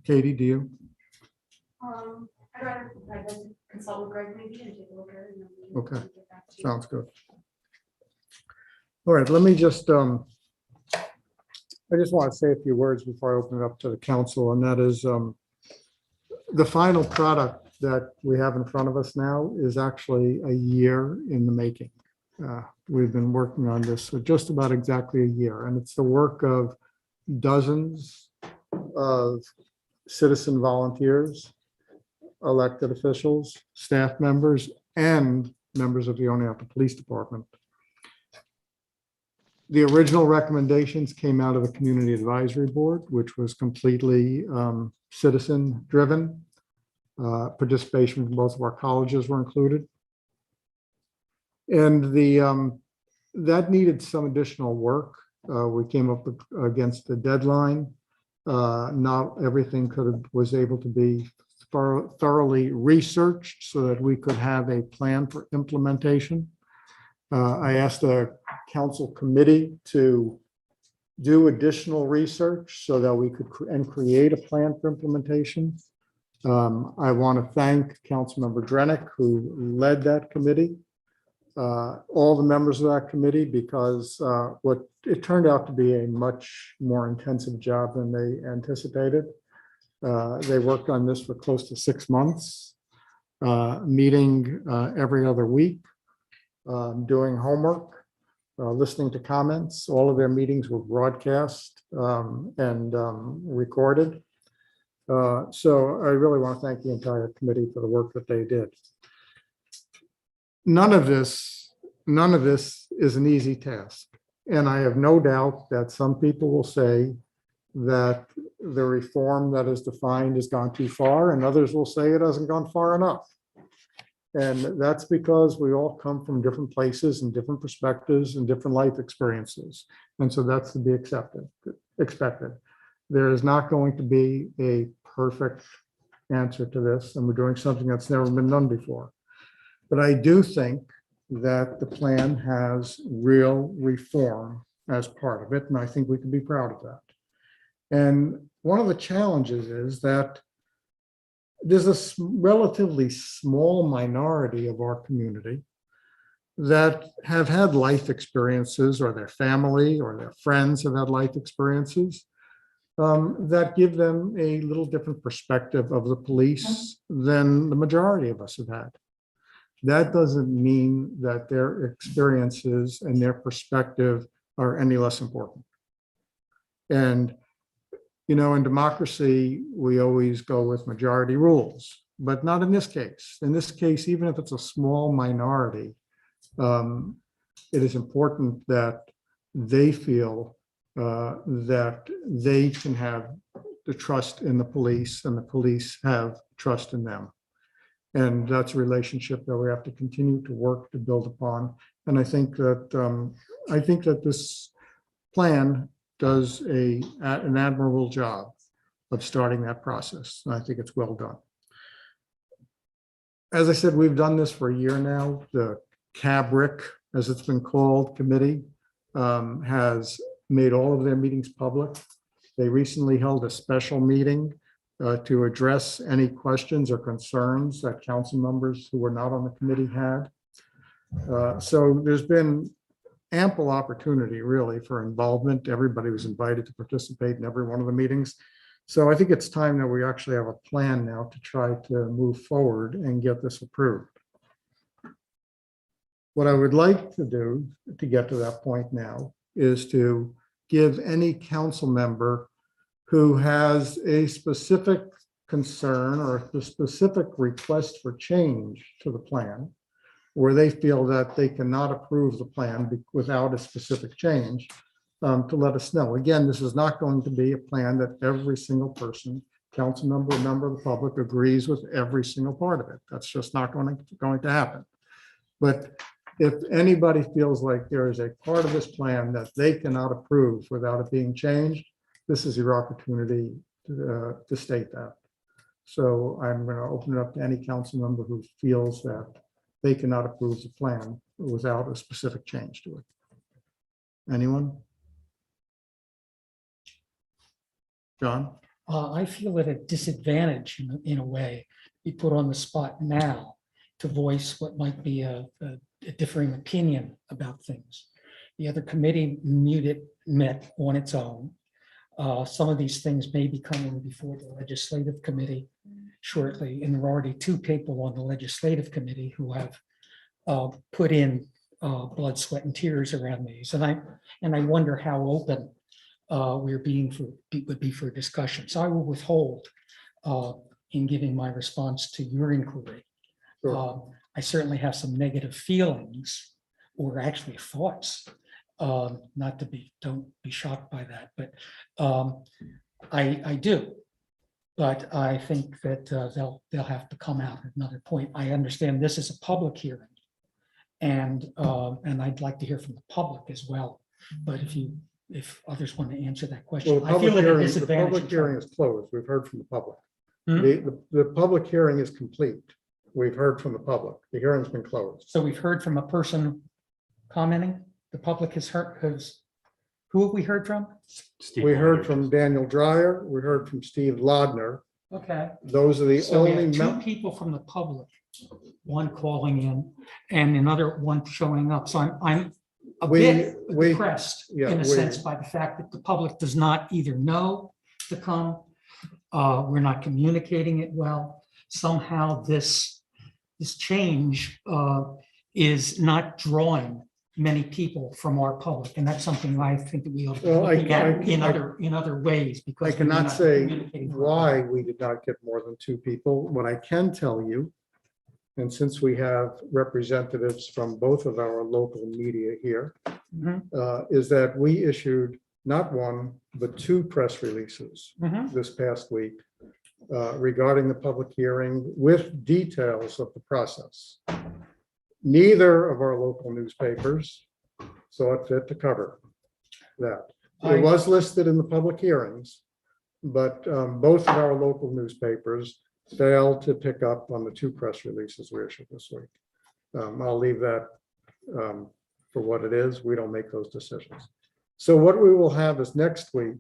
Katie, do you? I'd rather consult with Greg maybe and take a look at it. Okay, sounds good. All right, let me just, I just want to say a few words before I open it up to the council, and that is the final product that we have in front of us now is actually a year in the making. We've been working on this for just about exactly a year, and it's the work of dozens of citizen volunteers, elected officials, staff members, and members of the Oneonta Police Department. The original recommendations came out of the Community Advisory Board, which was completely citizen-driven. Participation from both of our colleges were included. And that needed some additional work. We came up against the deadline. Not everything was able to be thoroughly researched so that we could have a plan for implementation. I asked the council committee to do additional research so that we could create a plan for implementation. I want to thank Councilmember Drenick, who led that committee, all the members of that committee, because what it turned out to be a much more intensive job than they anticipated. They worked on this for close to 6 months, meeting every other week, doing homework, listening to comments. All of their meetings were broadcast and recorded. So I really want to thank the entire committee for the work that they did. None of this is an easy task. And I have no doubt that some people will say that the reform that is defined has gone too far, and others will say it hasn't gone far enough. And that's because we all come from different places and different perspectives and different life experiences. And so that's to be expected. There is not going to be a perfect answer to this, and we're doing something that's never been done before. But I do think that the plan has real reform as part of it, and I think we can be proud of that. And one of the challenges is that there's a relatively small minority of our community that have had life experiences, or their family or their friends have had life experiences that give them a little different perspective of the police than the majority of us have had. That doesn't mean that their experiences and their perspective are any less important. And you know, in democracy, we always go with majority rules, but not in this case. In this case, even if it's a small minority, it is important that they feel that they can have the trust in the police and the police have trust in them. And that's a relationship that we have to continue to work to build upon. And I think that this plan does an admirable job of starting that process. And I think it's well done. As I said, we've done this for a year now. The CABRIC, as it's been called, committee has made all of their meetings public. They recently held a special meeting to address any questions or concerns that council members who were not on the committee had. So there's been ample opportunity really for involvement. Everybody was invited to participate in every one of the meetings. So I think it's time that we actually have a plan now to try to move forward and get this approved. What I would like to do to get to that point now is to give any council member who has a specific concern or a specific request for change to the plan, where they feel that they cannot approve the plan without a specific change, to let us know. Again, this is not going to be a plan that every single person, council member, member of the public, agrees with every single part of it. That's just not going to happen. But if anybody feels like there is a part of this plan that they cannot approve without it being changed, this is your opportunity to state that. So I'm going to open it up to any council member who feels that they cannot approve the plan without a specific change to it. Anyone? John? I feel at a disadvantage in a way, be put on the spot now to voice what might be a differing opinion about things. The other committee met on its own. Some of these things may be coming before the legislative committee shortly, and there are already two people on the legislative committee who have put in blood, sweat, and tears around these, and I wonder how open would be for discussion. So I will withhold in giving my response to your inquiry. Sure. I certainly have some negative feelings, or actually thoughts. Not to be, don't be shocked by that, but I do. But I think that they'll have to come out at another point. I understand this is a public hearing, and I'd like to hear from the public as well. But if others want to answer that question, Well, I feel at a the disadvantage. public hearing is closed. We've heard from the public. Hmm? The public hearing is complete. We've heard from the public. The hearing's been closed. So we've heard from a person commenting. The public has heard. Who have we heard from? We heard from Daniel Dreyer. We heard from Steve Lodner. Okay. Those are the So we only. have two people from the public, one calling in and another one showing up. So I'm a bit depressed in a sense by the fact that the public does not either know to come. We're not communicating it well. Somehow this change is not drawing many people from our public, and that's something I think that we ought to be looking at in other ways. Because I cannot say why we did not get more than two people. What I can tell you, and since we have representatives from both of our local media here, is that we issued not one, but two press releases Mhm. this past week regarding the public hearing with details of the process. Neither of our local newspapers saw it fit to cover that. It was listed in the public hearings, but both of our local newspapers failed to pick up on the two press releases we issued this week. I'll leave that for what it is. We don't make those decisions. So what we will have is next week,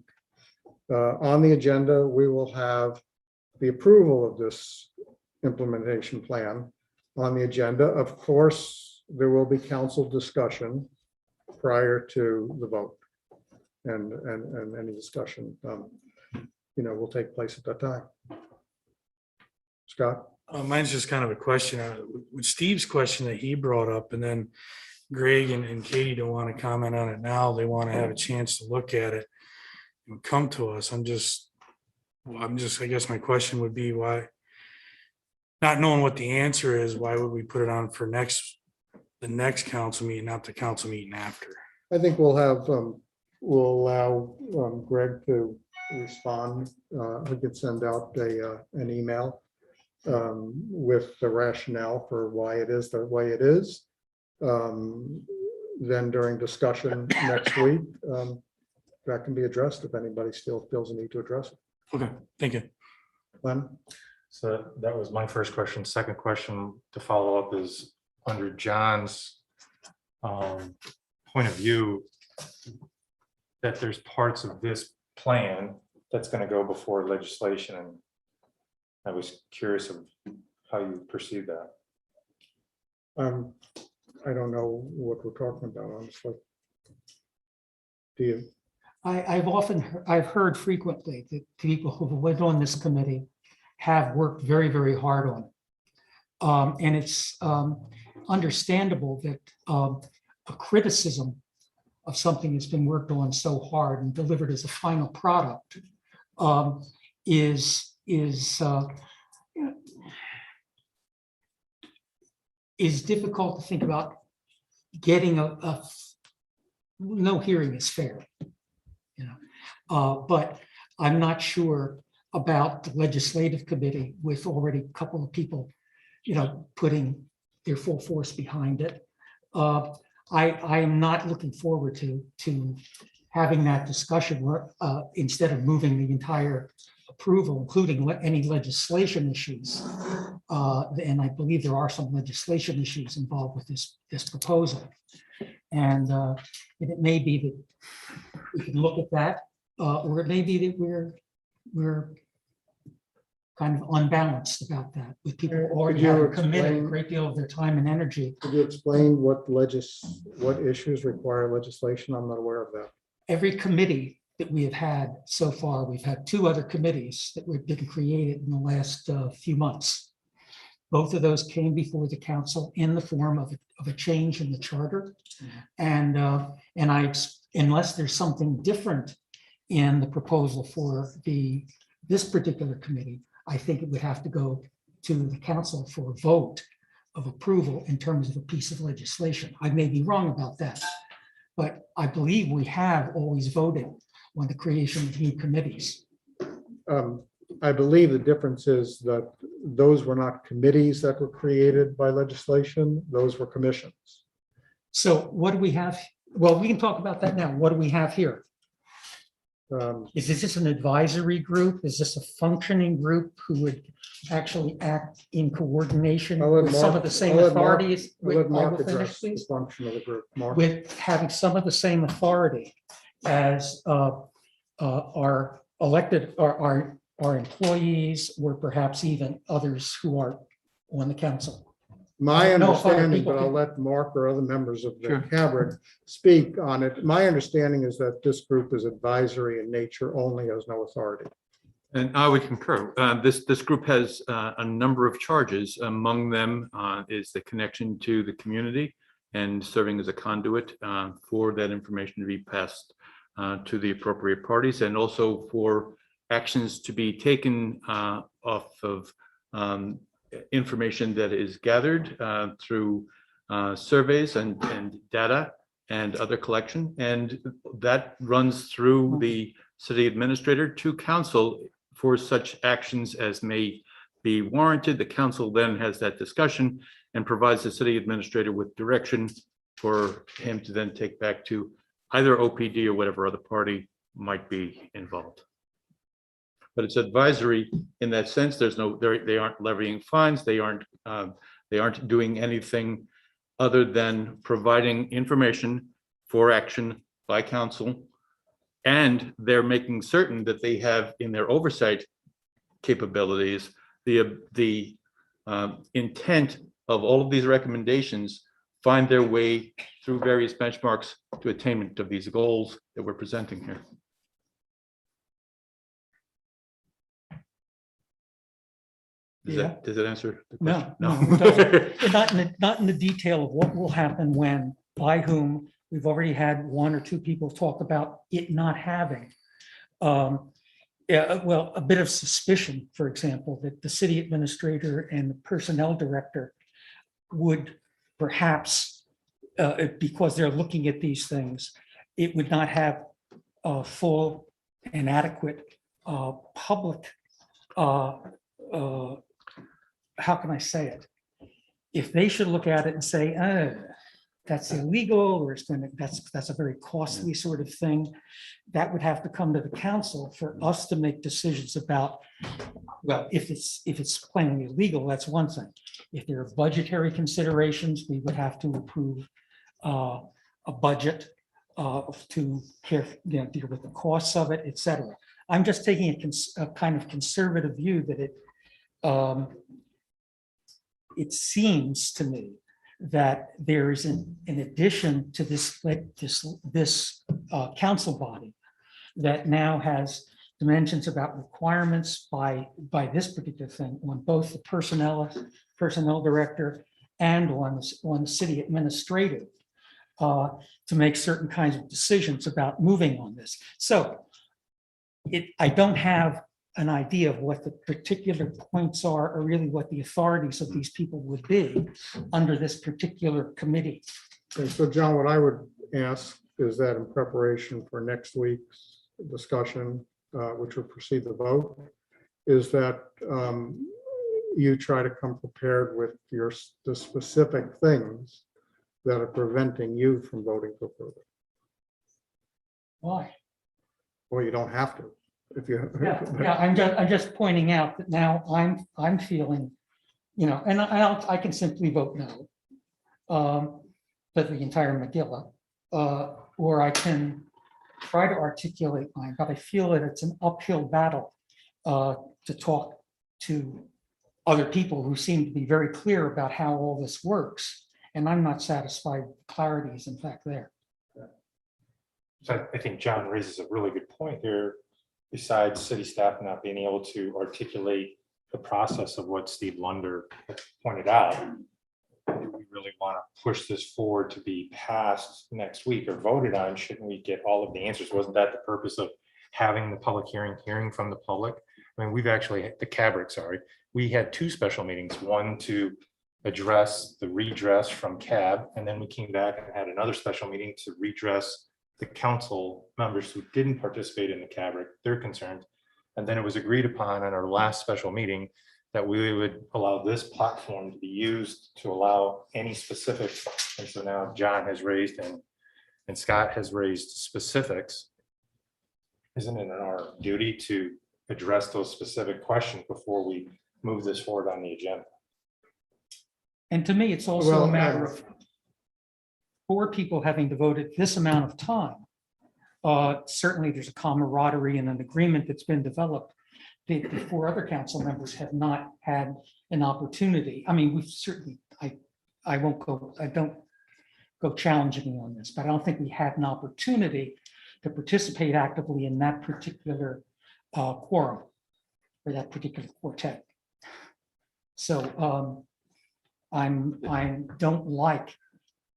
on the agenda, we will have the approval of this implementation plan on the agenda. Of course, there will be council discussion prior to the vote. And any discussion, will take place at that time. Scott? Mine's just kind of a question, with Steve's question that he brought up, and then Greg and Katie don't want to comment on it now. They want to have a chance to look at it and come to us. I guess my question would be why, not knowing what the answer is, why would we put it on for the next council meeting, not the council meeting after? I think we'll allow Greg to respond. We could send out an email with the rationale for why it is the way it is. Then during discussion next week, that can be addressed if anybody still feels a need to address it. Okay, thank you. Glenn? So that was my first question. Second question to follow up is under John's point of view, that there's parts of this plan that's going to go before legislation. And I was curious of how you perceive that. I don't know what we're talking about, honestly. Do you? I've heard frequently that people who went on this committee have worked very, very hard on it. And it's understandable that a criticism of something that's been worked on so hard and delivered as a final product is difficult to think about. Getting no hearing is fair, but I'm not sure about the legislative committee with already a couple of people, putting their full force behind it. I am not looking forward to having that discussion instead of moving the entire approval, including any legislation issues. And I believe there are some legislation issues involved with this proposal. And it may be that we can look at that, or it may be that we're kind of unbalanced about that, with people already having committed a great deal of their time and energy. Could you explain what issues require legislation? I'm not aware of that. Every committee that we have had so far, we've had two other committees that were been created in the last few months. Both of those came before the council in the form of a change in the charter. And unless there's something different in the proposal for this particular committee, I think it would have to go to the council for a vote of approval in terms of a piece of legislation. I may be wrong about that, but I believe we have always voted on the creation of new committees. I believe the difference is that those were not committees that were created by legislation, those were commissions. So what do we have? Well, we can talk about that now. What do we have here? Is this an advisory group? Is this a functioning group who would actually act in coordination with some of the same authorities? Let Mark address the function of the group. Mark. With having some of the same authority as our elected, our employees, or perhaps even others who are on the council. My understanding, but I'll let Mark or other members of the cabinet speak on it. My understanding is that this group is advisory in nature only, has no authority. And I would concur. This group has a number of charges. Among them is the connection to the community and serving as a conduit for that information to be passed to the appropriate parties, and also for actions to be taken off of information that is gathered through surveys and data, and other collection. And that runs through the city administrator to council for such actions as may be warranted. The council then has that discussion and provides the city administrator with direction for him to then take back to either OPD or whatever other party might be involved. But it's advisory in that sense. There's no, they aren't levying fines. They aren't doing anything other than providing information for action by council. And they're making certain that they have in their oversight capabilities, the intent of all of these recommendations find their way through various benchmarks to attainment of these goals that we're presenting here. Does that answer the question? No, it doesn't. Not in the detail of what will happen when, by whom. We've already had one or two people talk about it not having. Yeah, well, a bit of suspicion, for example, that the city administrator and the personnel director would perhaps, because they're looking at these things, it would not have a full and adequate public, how can I say it? If they should look at it and say, that's illegal, or it's going to, that's a very costly sort of thing, that would have to come to the council for us to make decisions about, well, if it's plainly illegal, that's one thing. If there are budgetary considerations, we would have to approve a budget to care, deal with the costs of it, etc. I'm just taking a kind of conservative view that it seems to me that there is in addition to this council body that now has dimensions about requirements by this particular thing on both the personnel director and on the city administrator to make certain kinds of decisions about moving on this. So I don't have an idea of what the particular points are or really what the authorities of these people would be under this particular committee. Okay, so John, what I would ask is that in preparation for next week's discussion, which will precede the vote, is that you try to come prepared with the specific things that are preventing you from voting for further. Why? Well, you don't have to. If you, yeah, I'm just pointing out that now I'm feeling, and I can simply vote no for the entire Megillah, or I can try to articulate mine, but I feel that it's an uphill battle to talk to other people who seem to be very clear about how all this works, and I'm not satisfied with clarity is in fact there. So I think John raises a really good point here. Besides city staff not being able to articulate the process of what Steve Lunder pointed out, do we really want to push this forward to be passed next week or voted on? Shouldn't we get all of the answers? Wasn't that the purpose of having the public hearing from the public? I mean, we've actually, the CABRIC, sorry, we had two special meetings, one to address the redress from CAB, and then we came back and had another special meeting to redress the council members who didn't participate in the CABRIC, their concerns. And then it was agreed upon at our last special meeting that we would allow this platform to be used to allow any specific. And so now John has raised and Scott has raised specifics. Isn't it our duty to address those specific questions before we move this forward on the agenda? And to me, it's also a matter of 4 people having devoted this amount of time. Certainly there's a camaraderie and an agreement that's been developed. The 4 other council members have not had an opportunity. I mean, we've certainly, I don't go challenging me on this, but I don't think we had an opportunity to participate actively in that particular quorum or that particular quartet. So I don't like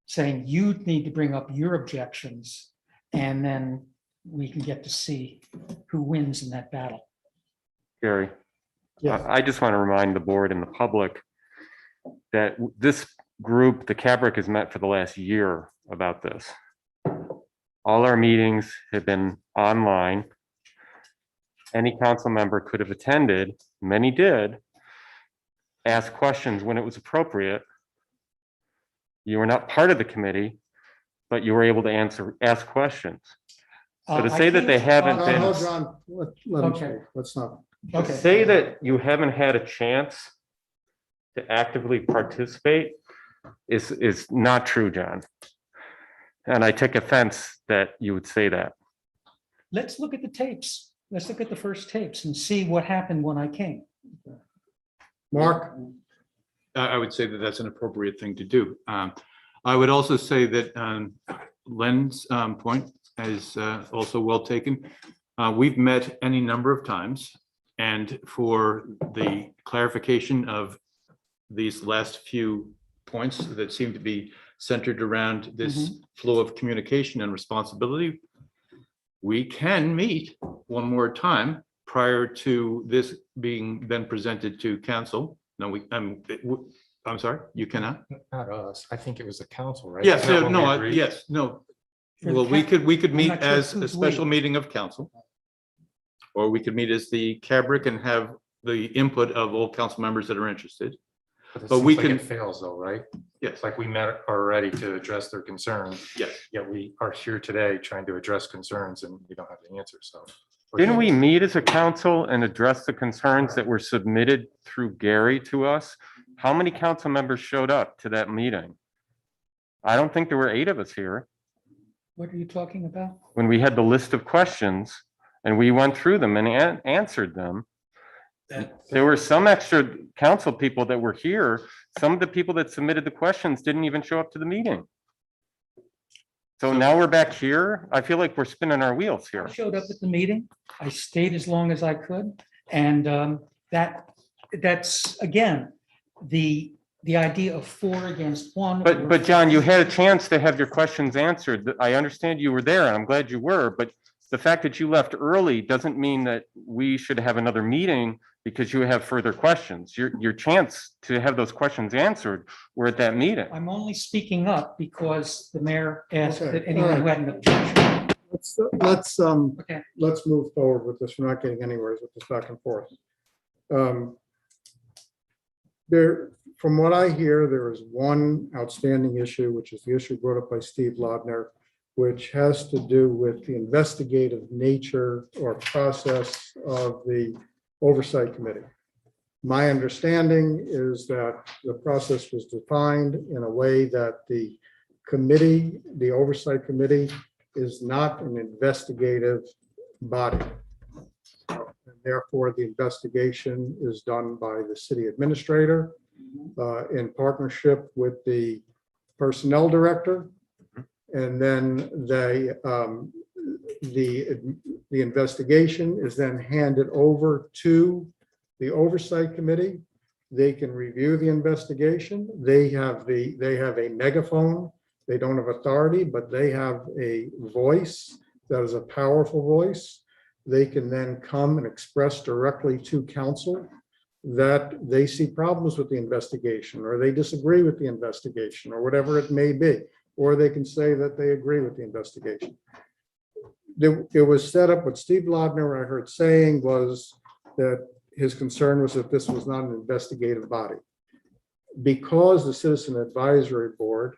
saying you need to bring up your objections and then we can get to see who wins in that battle. Gary, I just want to remind the board and the public that this group, the CABRIC, has met for the last year about this. All our meetings have been online. Any council member could have attended, many did, ask questions when it was appropriate. You were not part of the committee, but you were able to ask questions. So to I say that they can't- haven't been, Hold on, let him Okay. speak. Let's not. to Okay. say that you haven't had a chance to actively participate is not true, John. And I take offense that you would say that. Let's look at the tapes. Let's look at the first tapes and see what happened when I came. Mark? I would say that that's an appropriate thing to do. I would also say that Len's point is also well taken. We've met any number of times, and for the clarification of these last few points that seem to be centered around this flow of communication and responsibility, we can meet one more time prior to this being then presented to council. No, I'm sorry, you cannot? Not us. I think it was the council, right? Yes, Isn't that no, what we no, agreed? yes, no. For the Well, we could I'm meet not sure as a who's special we. meeting of council. Or we could meet as the CABRIC and have the input of all council members that are interested. But But we it can, fails though, right? yes, Like we met already to address their concerns, yes. yet we are here today trying to address concerns and we don't have the answer, so. Didn't we meet as a council and address the concerns that were submitted through Gary to us? How many council members showed up to that meeting? I don't think there were 8 of us here What are you talking about? when we had the list of questions and we went through them and answered them. There were some extra council people that were here. Some of the people that submitted the questions didn't even show up to the meeting. So now we're back here. I feel like we're spinning our wheels here. I showed up at the meeting. I stayed as long as I could. And that's, again, the idea of 4 against 1. But John, you had a chance to have your questions answered. I understand you were there and I'm glad you were, but the fact that you left early doesn't mean that we should have another meeting because you have further questions. Your chance to have those questions answered were at that meeting. I'm only speaking up because the mayor asked Okay, that anyone who all right. had an objection. Let's move forward with this. We're not getting anywhere with this back and forth. From what I hear, there is one outstanding issue, which is the issue brought up by Steve Laudner, which has to do with the investigative nature or process of the oversight committee. My understanding is that the process was defined in a way that the committee, the oversight committee, is not an investigative body. And therefore, the investigation is done by the city administrator in partnership with the personnel director. And then the investigation is then handed over to the oversight committee. They can review the investigation. They have a megaphone. They don't have authority, but they have a voice that is a powerful voice. They can then come and express directly to council that they see problems with the investigation, or they disagree with the investigation, or whatever it may be. Or they can say that they agree with the investigation. It was set up, what Steve Laudner, I heard saying, was that his concern was that this was not an investigative body. Because the Citizen Advisory Board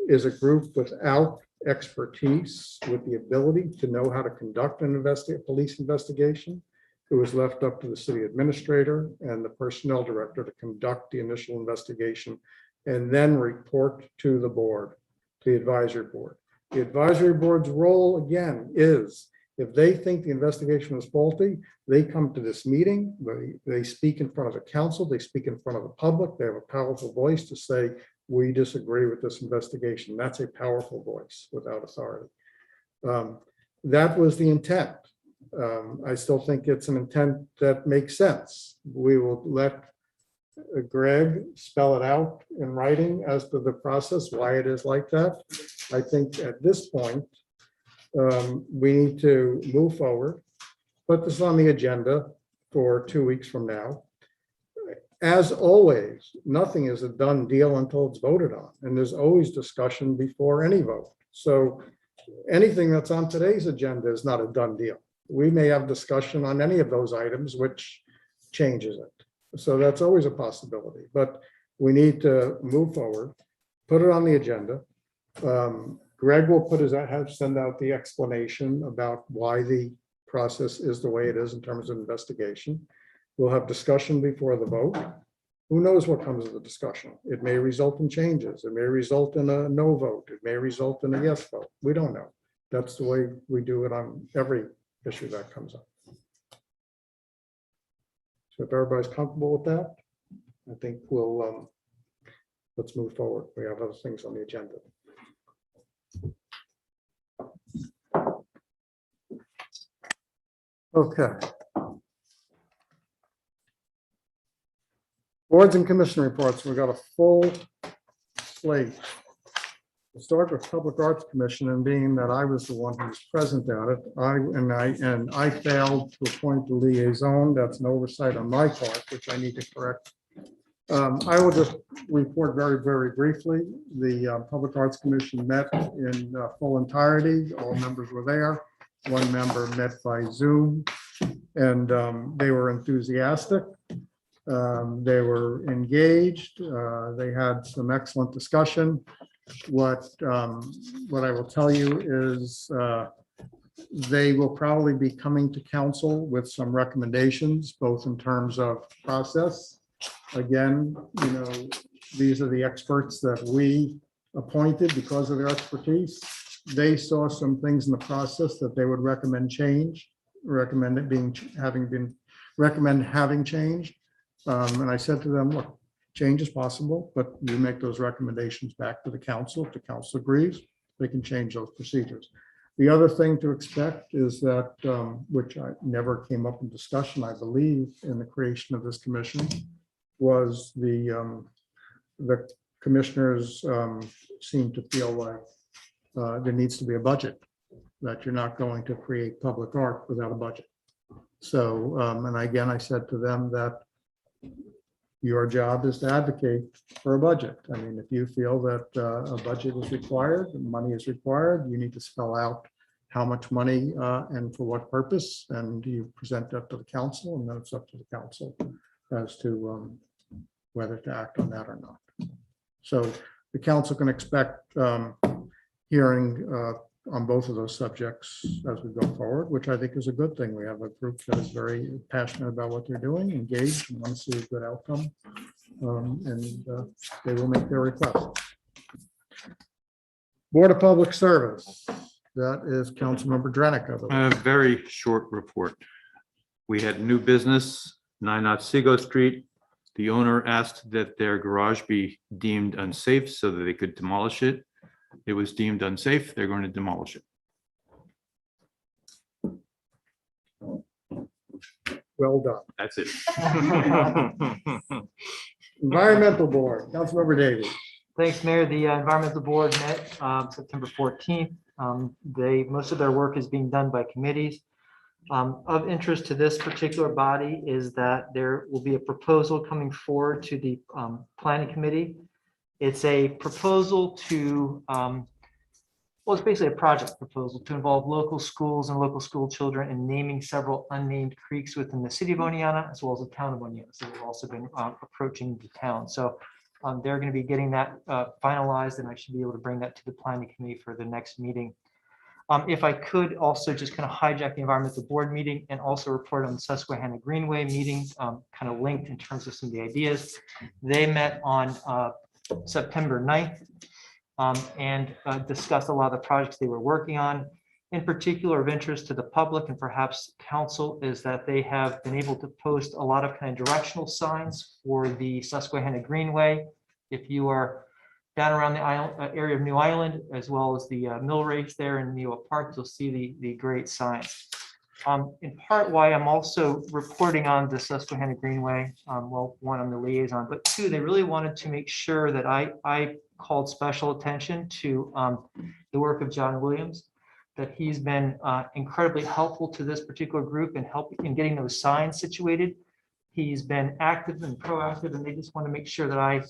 is a group without expertise, with the ability to know how to conduct an police investigation, it was left up to the city administrator and the personnel director to conduct the initial investigation and then report to the board, to the advisory board. The advisory board's role, again, is if they think the investigation was faulty, they come to this meeting, they speak in front of the council, they speak in front of the public, they have a powerful voice to say, we disagree with this investigation. That's a powerful voice without authority. That was the intent. I still think it's an intent that makes sense. We will let Greg spell it out in writing as to the process, why it is like that. I think at this point, we need to move forward, put this on the agenda for 2 weeks from now. As always, nothing is a done deal until it's voted on, and there's always discussion before any vote. So anything that's on today's agenda is not a done deal. We may have discussion on any of those items, which changes it. So that's always a possibility, but we need to move forward, put it on the agenda. Greg will send out the explanation about why the process is the way it is in terms of investigation. We'll have discussion before the vote. Who knows what comes of the discussion? It may result in changes. It may result in a no vote. It may result in a yes vote. We don't know. That's the way we do it on every issue that comes up. So if everybody's comfortable with that, I think we'll, let's move forward. We have other things on the agenda. Okay. Boards and commission reports. We've got a full slate. We'll start with Public Arts Commission, and being that I was the one who was present at it, I failed to appoint the liaison. That's an oversight on my part, which I need to correct. I will just report very, very briefly. The Public Arts Commission met in full entirety. All members were there. One member met by Zoom, and they were enthusiastic. They were engaged. They had some excellent discussion. What I will tell you is they will probably be coming to council with some recommendations, both in terms of process. Again, you know, these are the experts that we appointed because of their expertise. They saw some things in the process that they would recommend change, recommend having change. And I said to them, look, change is possible, but you make those recommendations back to the council. If the council agrees, they can change those procedures. The other thing to expect is that, which I never came up in discussion, I believe, in the creation of this commission, was the commissioners seem to feel like there needs to be a budget, that you're not going to create public art without a budget. So, and again, I said to them that your job is to advocate for a budget. I mean, if you feel that a budget is required, money is required, you need to spell out how much money and for what purpose, and you present that to the council, and then it's up to the council as to whether to act on that or not. So the council can expect hearing on both of those subjects as we go forward, which I think is a good thing. We have a group that is very passionate about what they're doing, engaged, and want to see a good outcome, and they will make their request. Board of Public Service, that is Councilmember Drenick. A very short report. We had new business, 9 Otsego Street. The owner asked that their garage be deemed unsafe so that they could demolish it. It was deemed unsafe. They're going to demolish it. Well done. That's it. Environmental Board, Councilmember Davies. Thanks, Mayor. The Environmental Board met September 14th. Most of their work is being done by committees. Of interest to this particular body is that there will be a proposal coming forward to the Planning Committee. It's a proposal to, well, it's basically a project proposal to involve local schools and local school children in naming several unnamed creeks within the city of Oneonta, as well as the town of Oneonta. So they've also been approaching the town. So they're going to be getting that finalized, and I should be able to bring that to the Planning Committee for the next meeting. If I could also just kind of hijack the Environmental Board meeting and also report on the Susquehanna Greenway meeting, kind of linked in terms of some of the ideas. They met on September 9th and discussed a lot of the projects they were working on. In particular, of interest to the public and perhaps council is that they have been able to post a lot of kind of directional signs for the Susquehanna Greenway. If you are down around the area of New Island, as well as the mill race there in Newa Park, you'll see the great signs. In part why I'm also reporting on the Susquehanna Greenway, well, one, I'm the liaison, but two, they really wanted to make sure that I called special attention to the work of John Williams, that he's been incredibly helpful to this particular group and helping in getting those signs situated. He's been active and proactive, and they just want to make sure that I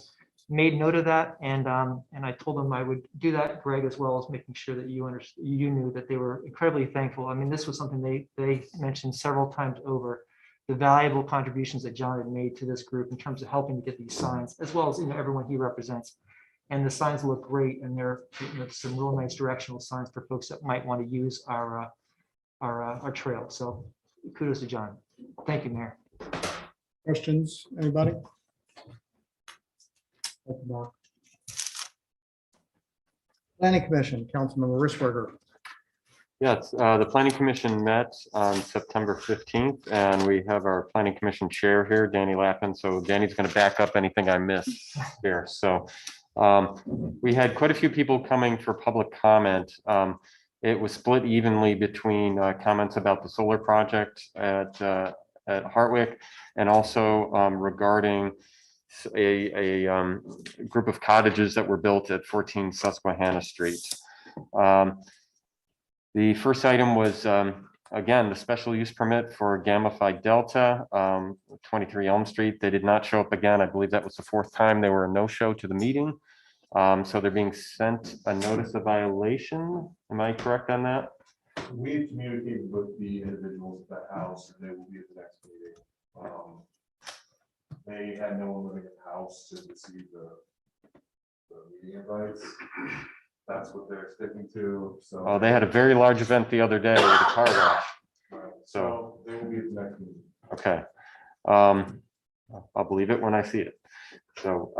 made note of that, and I told them I would do that, Greg, as well as making sure that you knew that they were incredibly thankful. I mean, this was something they mentioned several times over, the valuable contributions that John had made to this group in terms of helping to get these signs, as well as, everyone he represents. And the signs look great, and they're some real nice directional signs for folks that might want to use our trail. So kudos to John. Thank you, Mayor. Questions, anybody? Mark. Planning Commission, Councilmember Risberger. Yes, the planning commission met on September 15th, and we have our planning commission chair here, Danny Lappin. So Danny's going to back up anything I miss here. So we had quite a few people coming for public comment. It was split evenly between comments about the solar project at Hartwick, and also regarding a group of cottages that were built at 14 Susquehanna Street. The first item was, again, the special use permit for Gamma Phi Delta, 23 Elm Street. They did not show up again. I believe that was the fourth time they were a no-show to the meeting. So they're being sent a notice of violation. Am I correct on that? We've communicated with the individuals at the house, and they will be at the next meeting. They had no one living in the house to receive the meeting invites. That's what they're sticking to. So Oh, they had a very large event the other day with a car wash. so they will be at the next meeting. Okay. I'll believe it when I see it. So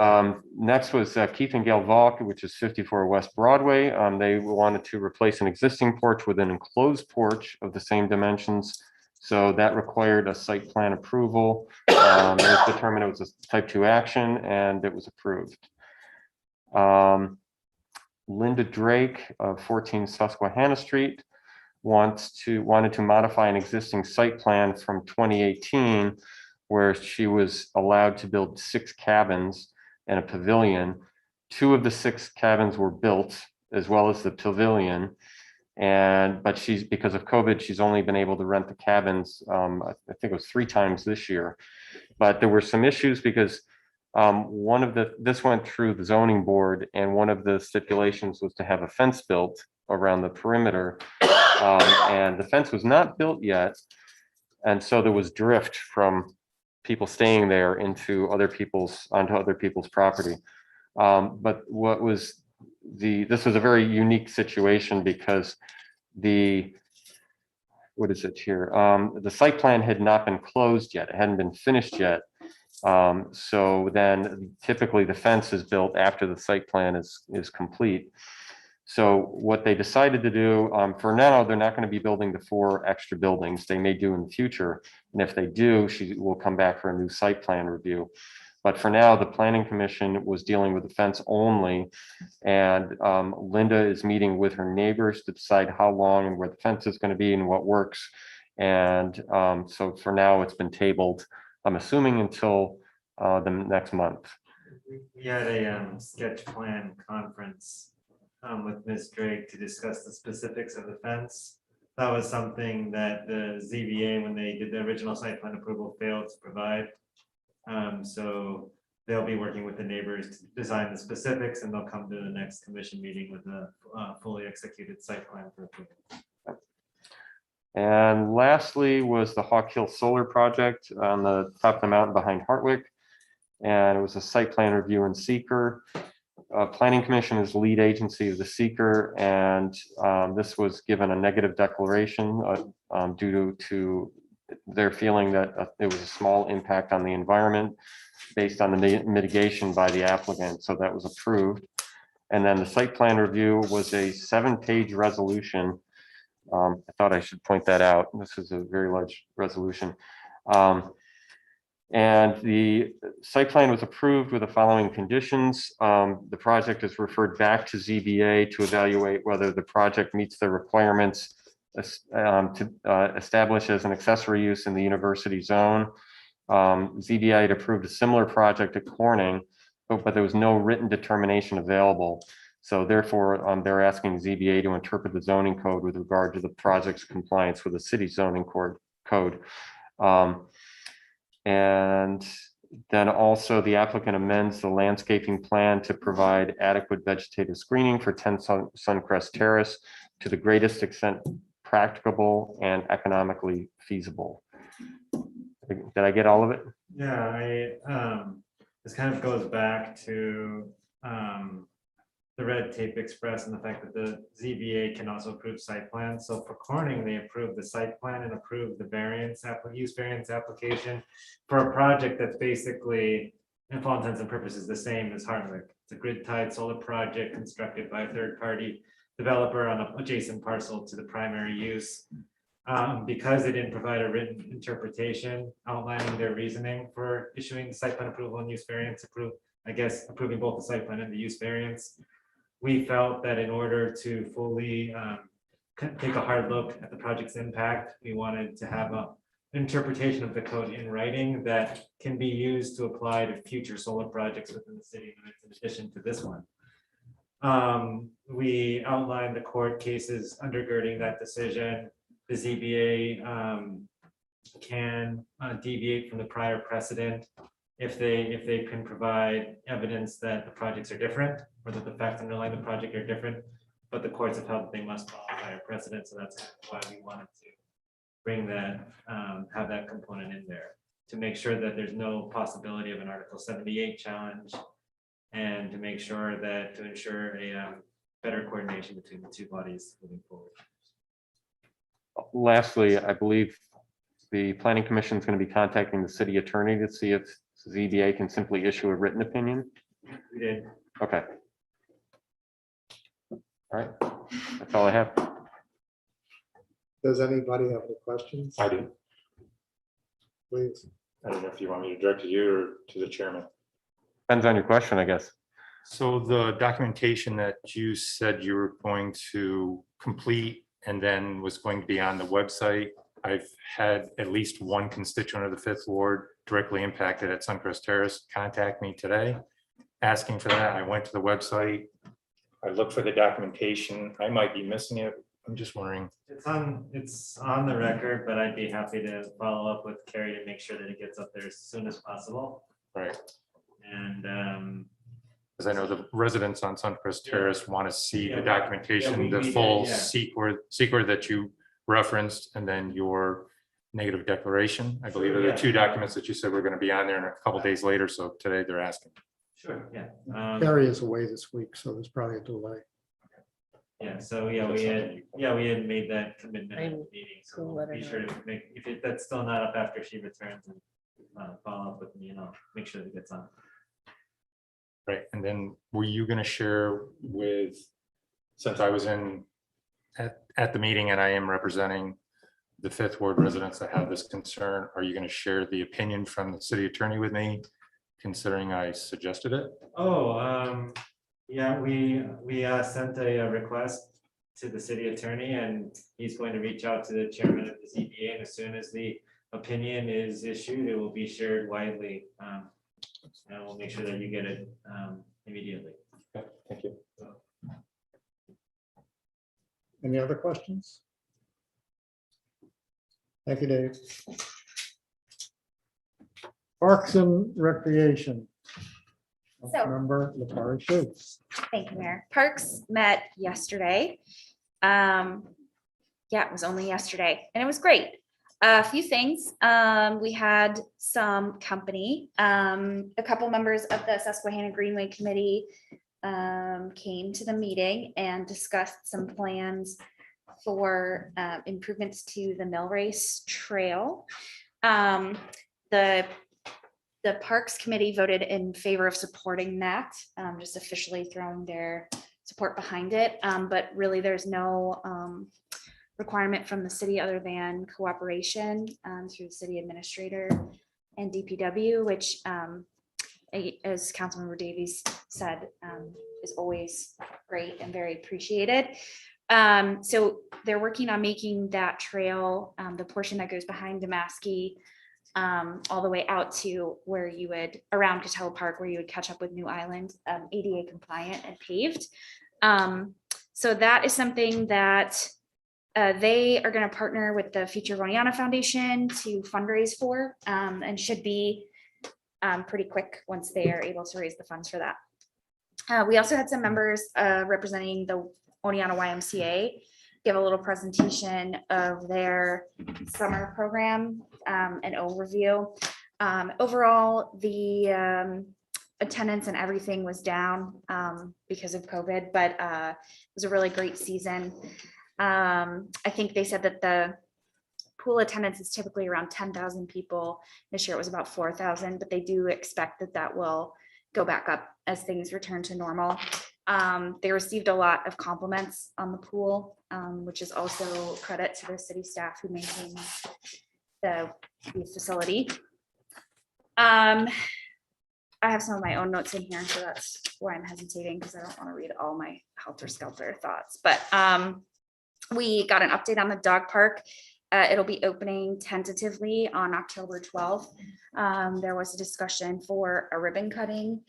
next was Keith and Gail Valk, which is 54 West Broadway. They wanted to replace an existing porch with an enclosed porch of the same dimensions. So that required a site plan approval. It was determined it was a type 2 action, and it was approved. Linda Drake of 14 Susquehanna Street wanted to modify an existing site plan from 2018, where she was allowed to build 6 cabins and a pavilion. 2 of the 6 cabins were built, as well as the pavilion. But because of COVID, she's only been able to rent the cabins, I think it was 3 times this year. But there were some issues because this went through the zoning board, and one of the stipulations was to have a fence built around the perimeter. And the fence was not built yet. And so there was drift from people staying there onto other people's property. But this was a very unique situation because what is it here? The site plan had not been closed yet. It hadn't been finished yet. So then typically the fence is built after the site plan is complete. So what they decided to do, for now, they're not going to be building the 4 extra buildings. They may do in the future. And if they do, she will come back for a new site plan review. But for now, the planning commission was dealing with the fence only. And Linda is meeting with her neighbors to decide how long and where the fence is going to be and what works. And so for now, it's been tabled, I'm assuming, until the next month. We had a sketch plan conference with Ms. Drake to discuss the specifics of the fence. That was something that the ZBA, when they did the original site plan approval, failed to provide. So they'll be working with the neighbors to design the specifics, and they'll come to the next commission meeting with a fully executed site plan for approval. And lastly was the Hawk Hill Solar Project on the top of the mountain behind Hartwick. And it was a site plan review in seeker. Planning Commission is lead agency of the seeker, and this was given a negative declaration due to their feeling that it was a small impact on the environment based on the mitigation by the applicant. So that was approved. And then the site plan review was a 7-page resolution. I thought I should point that out. This is a very large resolution. And the site plan was approved with the following conditions. The project is referred back to ZBA to evaluate whether the project meets the requirements to establish as an accessory use in the university zone. ZBA had approved a similar project at Corning, but there was no written determination available. So therefore, they're asking ZBA to interpret the zoning code with regard to the project's compliance with the city zoning code. And Then also the applicant amends the landscaping plan to provide adequate vegetative screening for 10 Suncrest Terrace to the greatest extent practicable and economically feasible. Did I get all of it? Yeah, this kind of goes back to the red tape express and the fact that the ZBA can also approve site plans. So for Corning, they approved the site plan and approved the use variance application for a project that's basically, in all intents and purposes, the same as Hardwick. It's a grid-tied solar project constructed by a third-party developer on an adjacent parcel to the primary use. Because they didn't provide a written interpretation outlining their reasoning for issuing the site plan approval and use variance approving both the site plan and the use variance. We felt that in order to fully take a hard look at the project's impact, we wanted to have an interpretation of the code in writing that can be used to apply to future solar projects within the city limits in addition to this one. We outlined the court cases undergirding that decision. The ZBA can deviate from the prior precedent if they can provide evidence that the projects are different or that the facts underlying the project are different, but the courts have held that they must follow prior precedent. So that's why we wanted to bring that, have that component in there to make sure that there's no possibility of an Article 78 challenge and to make sure that to ensure a better coordination between the two bodies moving forward. Lastly, I believe the planning commission is going to be contacting the city attorney to see if ZBA can simply issue a written opinion. We did. Okay. All right, that's all I have. Does anybody have any questions? I do. Please. I don't know if you want me to direct to you or to the chairman. Depends on your question, I guess. So the documentation that you said you were going to complete and then was going to be on the website, I've had at least one constituent of the Fifth Ward directly impacted at Suncrest Terrace contact me today asking for that. I went to the website. I looked for the documentation. I might be missing it. I'm just wondering. It's on the record, but I'd be happy to follow up with Carrie to make sure that it gets up there as soon as possible. Right. And because I know the residents on Suncrest Terrace want to see the Yeah, documentation, we the did, full yeah. secret that you referenced, and then your negative declaration. I believe are the Yeah. two documents that you said were going to be on there, and a couple days later. So today they're asking. Sure, yeah. Carrie is away this week, so there's probably a delay. Yeah, so yeah, we had made that commitment at I'm the meeting, so cool, we'll let her be sure to make, that's still not up after she returns and follow up with me, and I'll make sure that it gets on. Right, and then were you going to share with, since I was at the meeting and I am representing the Fifth Ward residents that have this concern, are you going to share the opinion from the city attorney with me, considering I suggested it? Oh, yeah, we sent a request to the city attorney, and he's going to reach out to the chairman of the ZBA, and as soon as the opinion is issued, it will be shared widely. And we'll make sure that you get it immediately. Okay, thank you. Any other questions? Thank you, Dave. Parks and Recreation. So- Member Latari Schultz. Thank you, Mayor. Parks met yesterday. Yeah, it was only yesterday and it was great. A few things. We had some company. A couple members of the Susquehanna Greenway Committee came to the meeting and discussed some plans for improvements to the Mill Race Trail. The Parks Committee voted in favor of supporting that, just officially throwing their support behind it. But really, there's no requirement from the city other than cooperation through the city administrator and DPW, which, as Councilmember Davies said, is always great and very appreciated. So they're working on making that trail, the portion that goes behind Damaski, all the way out to where you would, around Catella Park, where you would catch up with New Island, ADA compliant and paved. So that is something that they are going to partner with the Future Voniana Foundation to fundraise for, and should be pretty quick once they are able to raise the funds for that. We also had some members representing the Oneonta YMCA give a little presentation of their summer program, an overview. Overall, the attendance and everything was down because of COVID, but it was a really great season. I think they said that the pool attendance is typically around 10,000 people. This year it was about 4,000, but they do expect that that will go back up as things return to normal. They received a lot of compliments on the pool, which is also credit to the city staff who maintains the facility. I have some of my own notes in here, so that's why I'm hesitating, because I don't want to read all my helter-skelter thoughts. But we got an update on the dog park. It'll be opening tentatively on October 12th. There was a discussion for a ribbon cutting,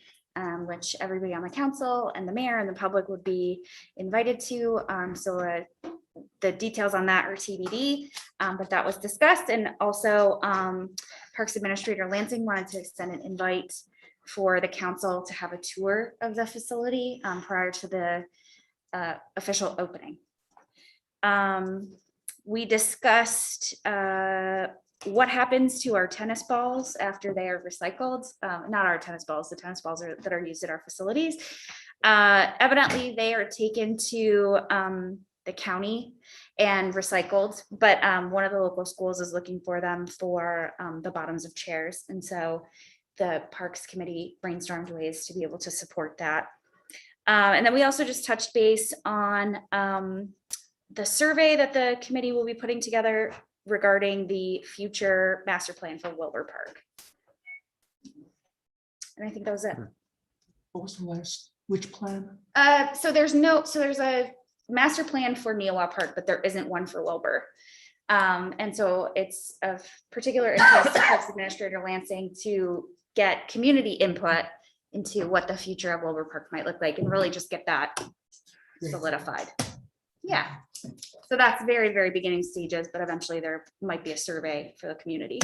which everybody on the council and the mayor and the public would be invited to. So the details on that are TBD, but that was discussed. And also Parks Administrator Lansing wanted to extend an invite for the council to have a tour of the facility prior to the official opening. We discussed what happens to our tennis balls after they are recycled. Not our tennis balls, the tennis balls that are used at our facilities. Evidently, they are taken to the county and recycled, but one of the local schools is looking for them for the bottoms of chairs. And so the Parks Committee brainstormed ways to be able to support that. And then we also just touched base on the survey that the committee will be putting together regarding the future master plan for Wilbur Park. And I think that was it. What was the last, which plan? So there's a master plan for Neowa Park, but there isn't one for Wilbur. And so it's of particular interest to Parks Administrator Lansing to get community input into what the future of Wilbur Park might look like and really just get that solidified. Yeah, so that's very, very beginning stages, but eventually there might be a survey for the community.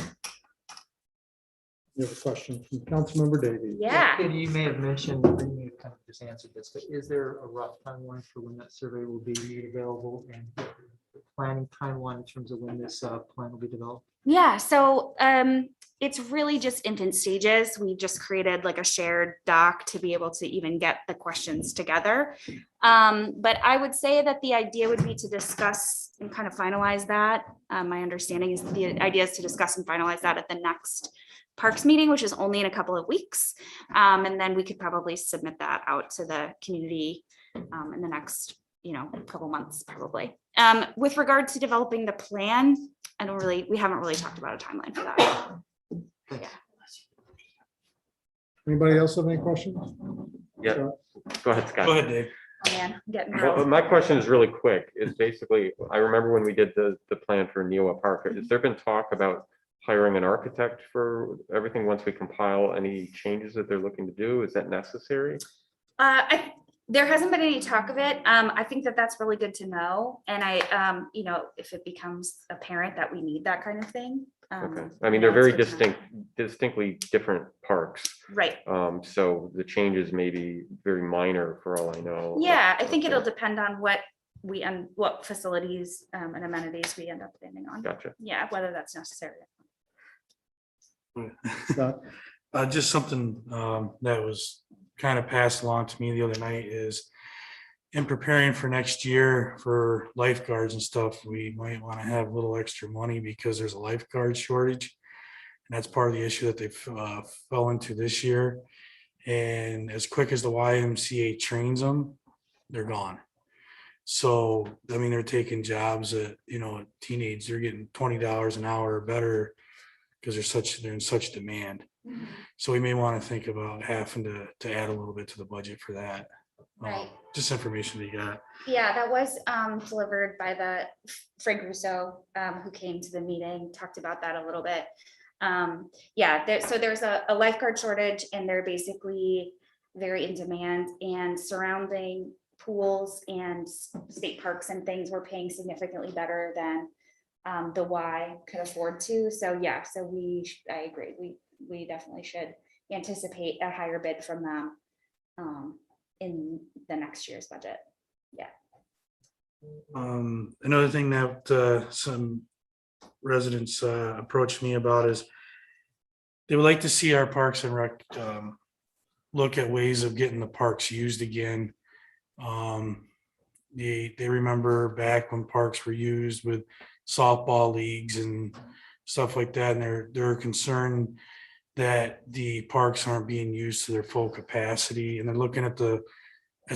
You have a question from Councilmember Davies. Yeah. Katie, you may have mentioned, you may have kind of just answered this, but is there a rough timeline for when that survey will be made available, and the planning timeline in terms of when this plan will be developed? Yeah, so it's really just infant stages. We just created like a shared doc to be able to even get the questions together. But I would say that the idea would be to discuss and kind of finalize that. My understanding is the idea is to discuss and finalize that at the next Parks meeting, which is only in a couple of weeks. And then we could probably submit that out to the community in the next, couple months, probably. With regard to developing the plan, we haven't really talked about a timeline for that. Yeah. Anybody else have any questions? Yeah, go ahead, Scott. Go ahead, Dave. Oh, man, I'm getting Well, grilled. my question is really quick. Is basically, I remember when we did the plan for Neowa Park, has there been talk about hiring an architect for everything once we compile any changes that they're looking to do? Is that necessary? There hasn't been any talk of it. I think that that's really good to know. And if it becomes apparent that we need that kind of thing. Okay. I mean, they're very distinctly different parks. Right. So the changes may be very minor for all I know. Yeah, I think it'll depend on what facilities and amenities we end up landing on. Gotcha. Yeah, whether that's necessary. Just something that was kind of passed along to me the other night is in preparing for next year for lifeguards and stuff, we might want to have a little extra money because there's a lifeguard shortage. And that's part of the issue that they fell into this year. And as quick as the YMCA trains them, they're gone. So, I mean, they're taking jobs at, teenage, they're getting $20 an hour or better because they're in such demand. So we may want to think about having to add a little bit to the budget for that. Right. Just information that you got. Yeah, that was delivered by the Frank Russo, who came to the meeting, talked about that a little bit. So there's a lifeguard shortage and they're basically very in demand, and surrounding pools and state parks and things were paying significantly better than the Y could afford to. So yeah, I agree. We definitely should anticipate a higher bid from them in the next year's budget. Yeah. Another thing that some residents approached me about is they would like to see our Parks and Rec look at ways of getting the parks used again. They remember back when parks were used with softball leagues and stuff like that, and they're concerned that the parks aren't being used to their full capacity, and they're looking at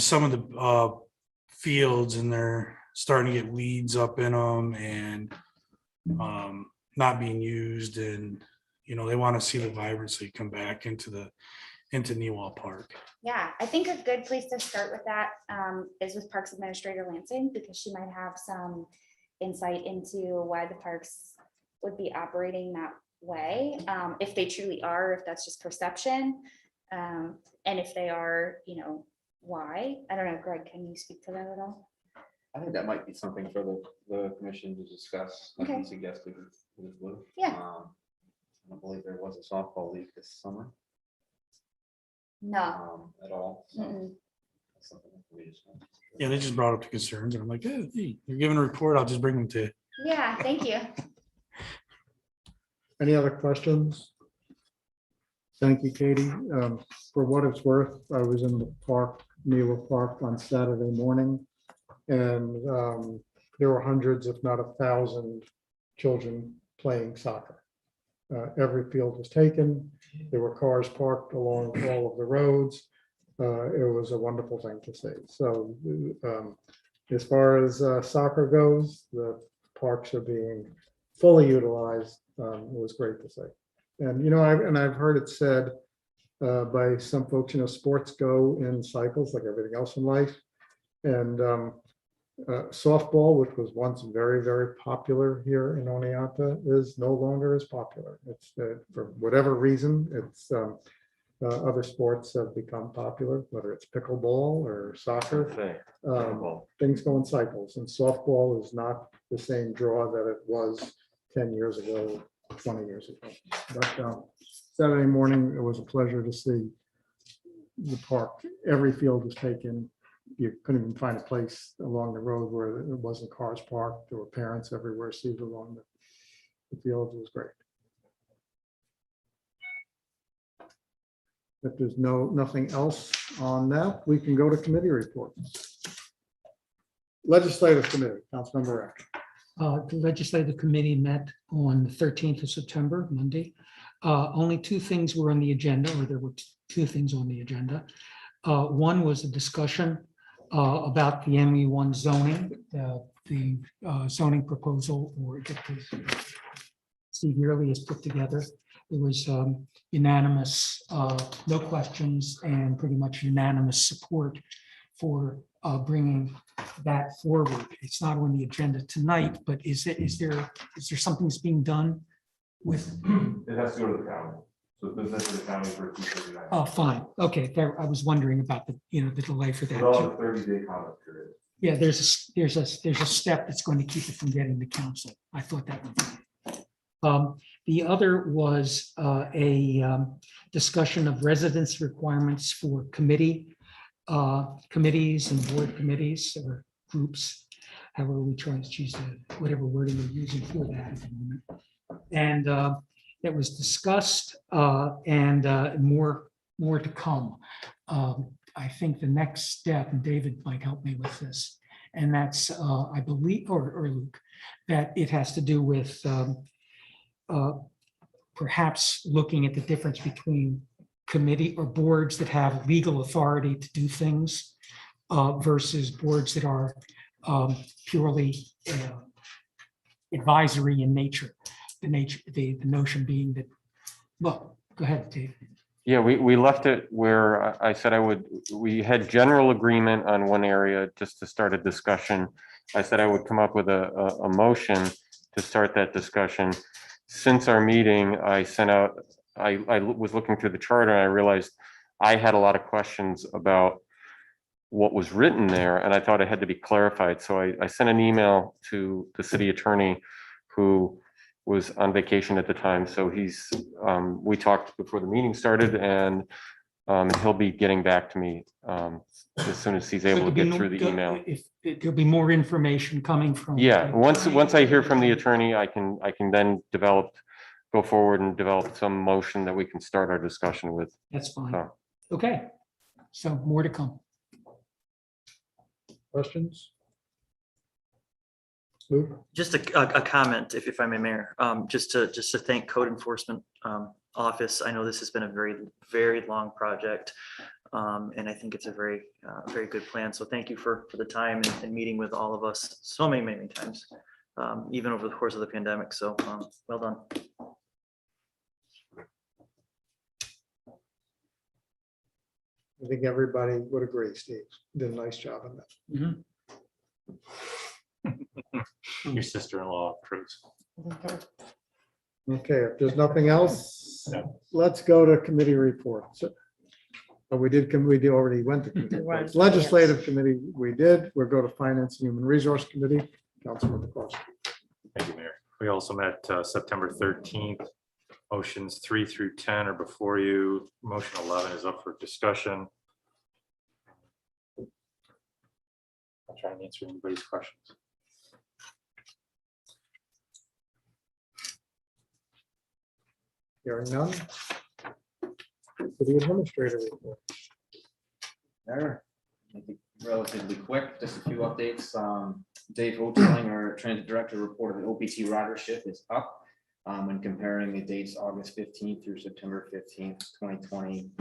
some of the fields, and they're starting to get weeds up in them and not being used, and they want to see the vibrancy come back into Newall Park. Yeah, I think a good place to start with that is with Parks Administrator Lansing, because she might have some insight into why the parks would be operating that way, if they truly are, if that's just perception, and if they are, why. I don't know, Greg, can you speak to that at all? I think that might be something for the commission to discuss, like Okay. you suggested with Lou. Yeah. I don't believe there was a softball league this summer No. at all. So Mm-mm. that's something that we just want to- Yeah, they just brought up the concerns, and I'm like, hey, you're giving a report, I'll just bring them to you. Yeah, thank you. Any other questions? Thank you, Katie. For what it's worth, I was in the park, Newa Park, on Saturday morning, and there were hundreds, if not 1,000 children playing soccer. Every field was taken. There were cars parked along all of the roads. It was a wonderful thing to see. So as far as soccer goes, the parks are being fully utilized. It was great to see. And, I've heard it said by some folks, sports go in cycles like everything else in life. And softball, which was once very, very popular here in Oneonta, is no longer as popular. It's for whatever reason, it's other sports have become popular, whether it's pickleball or soccer. Things go in cycles, and softball is not the same draw that it was 10 years ago, 20 years ago. But Saturday morning, it was a pleasure to see the park. Every field was taken. You couldn't even find a place along the road where it wasn't cars parked. There were parents everywhere seated along the field. It was great. If there's nothing else on that, we can go to committee reports. Legislative Committee, Councilmember Rack. The Legislative Committee met on the 13th of September, Monday. Only two things were on the agenda, or there were two things on the agenda. One was a discussion about the ME1 zoning, the zoning proposal, or Steve Yearly has put together. It was unanimous, no questions, and pretty much unanimous support for bringing that forward. It's not on the agenda tonight, but is there something that's being done with? It has to go to the county. So this is the county for 239. Oh, fine. Okay, there, I was wondering about the delay for that. With all too. the 30-day comment period. Yeah, there's a step that's going to keep it from getting to council. I thought that would be. The other was a discussion of residence requirements for committees and board committees or groups, however we try to choose whatever wording we're using for that at the moment. And that was discussed and more to come. I think the next step, and David might help me with this, and that's I believe, or Luke, that it has to do with perhaps looking at the difference between committee or boards that have legal authority to do things versus boards that are purely advisory in nature. The notion being that, well, go ahead, Dave. Yeah, we left it where I said we had general agreement on one area just to start a discussion. I said I would come up with a motion to start that discussion. Since our meeting, I sent out, I was looking through the charter and I realized I had a lot of questions about what was written there, and I thought it had to be clarified. So I sent an email to the city attorney, who was on vacation at the time, so we talked before the meeting started, and he'll be getting back to me as soon as he's able to get through the email. If there'll be more information coming from. Yeah, once I hear from the attorney, I can then go forward and develop some motion that we can start our discussion with. That's fine. So, Okay, so more to come. Questions? Luke? Just a comment, if I may, Mayor, just to thank Code Enforcement Office. I know this has been a very long project. And I think it's a very good plan. So thank you for the time and meeting with all of us so many times, even over the course of the pandemic. So well done. I think everybody would agree, Steve did a nice job on that. Your sister-in-law approves. Okay, if there's nothing else, let's go to committee reports. But we already went to committee reports. Legislative committee, we did. We'll go to Finance and Human Resource Committee. Councilman DeCosta. Thank you, Mayor. We also met September 13th. Motions 3 through 10 are before you. Motion 11 is up for discussion. I'll try and answer anybody's questions. Hearing none. City Administrator report. There, make it relatively quick, just a few updates. Dave Hoteling, our transit director, reported that OPT ridership is up. When comparing the dates August 15th through September 15th, 2020,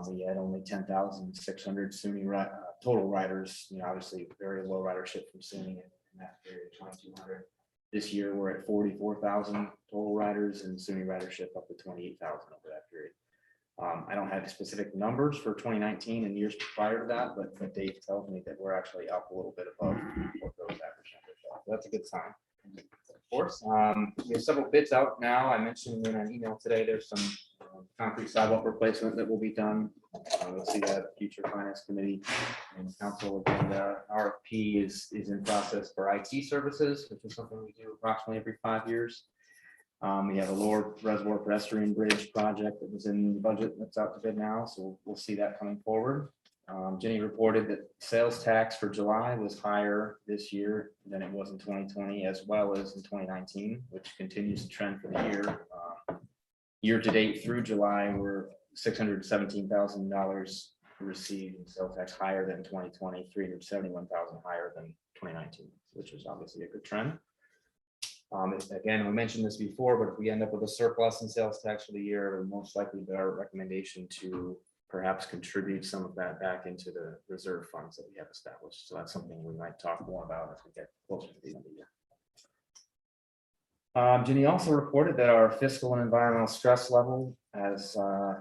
we had only 10,600 SUNY total riders. Obviously very low ridership from SUNY in that period, 2,200. This year we're at 44,000 total riders, and SUNY ridership up to 28,000 over that period. I don't have specific numbers for 2019 and years prior to that, but Dave tells me that we're actually up a little bit above what those average numbers are. So that's a good sign. Of course, we have several bids out now. I mentioned in an email today, there's some concrete sidewalk replacement that will be done. We'll see that at the future finance committee and council agenda. RFP is in process for IT services, which is something we do approximately every 5 years. We have a lower reservoir pedestrian bridge project that was in the budget that's out to bid now, so we'll see that coming forward. Jenny reported that sales tax for July was higher this year than it was in 2020 as well as in 2019, which continues to trend for the year. Year to date through July, we're $617,000 received in sales tax, higher than 2020, $371,000 higher than 2019, which is obviously a good trend. Again, we mentioned this before, but if we end up with a surplus in sales tax for the year, it would most likely be our recommendation to perhaps contribute some of that back into the reserve funds that we have established. So that's something we might talk more about as we get closer to the end of the year. Jenny also reported that our fiscal and environmental stress level, as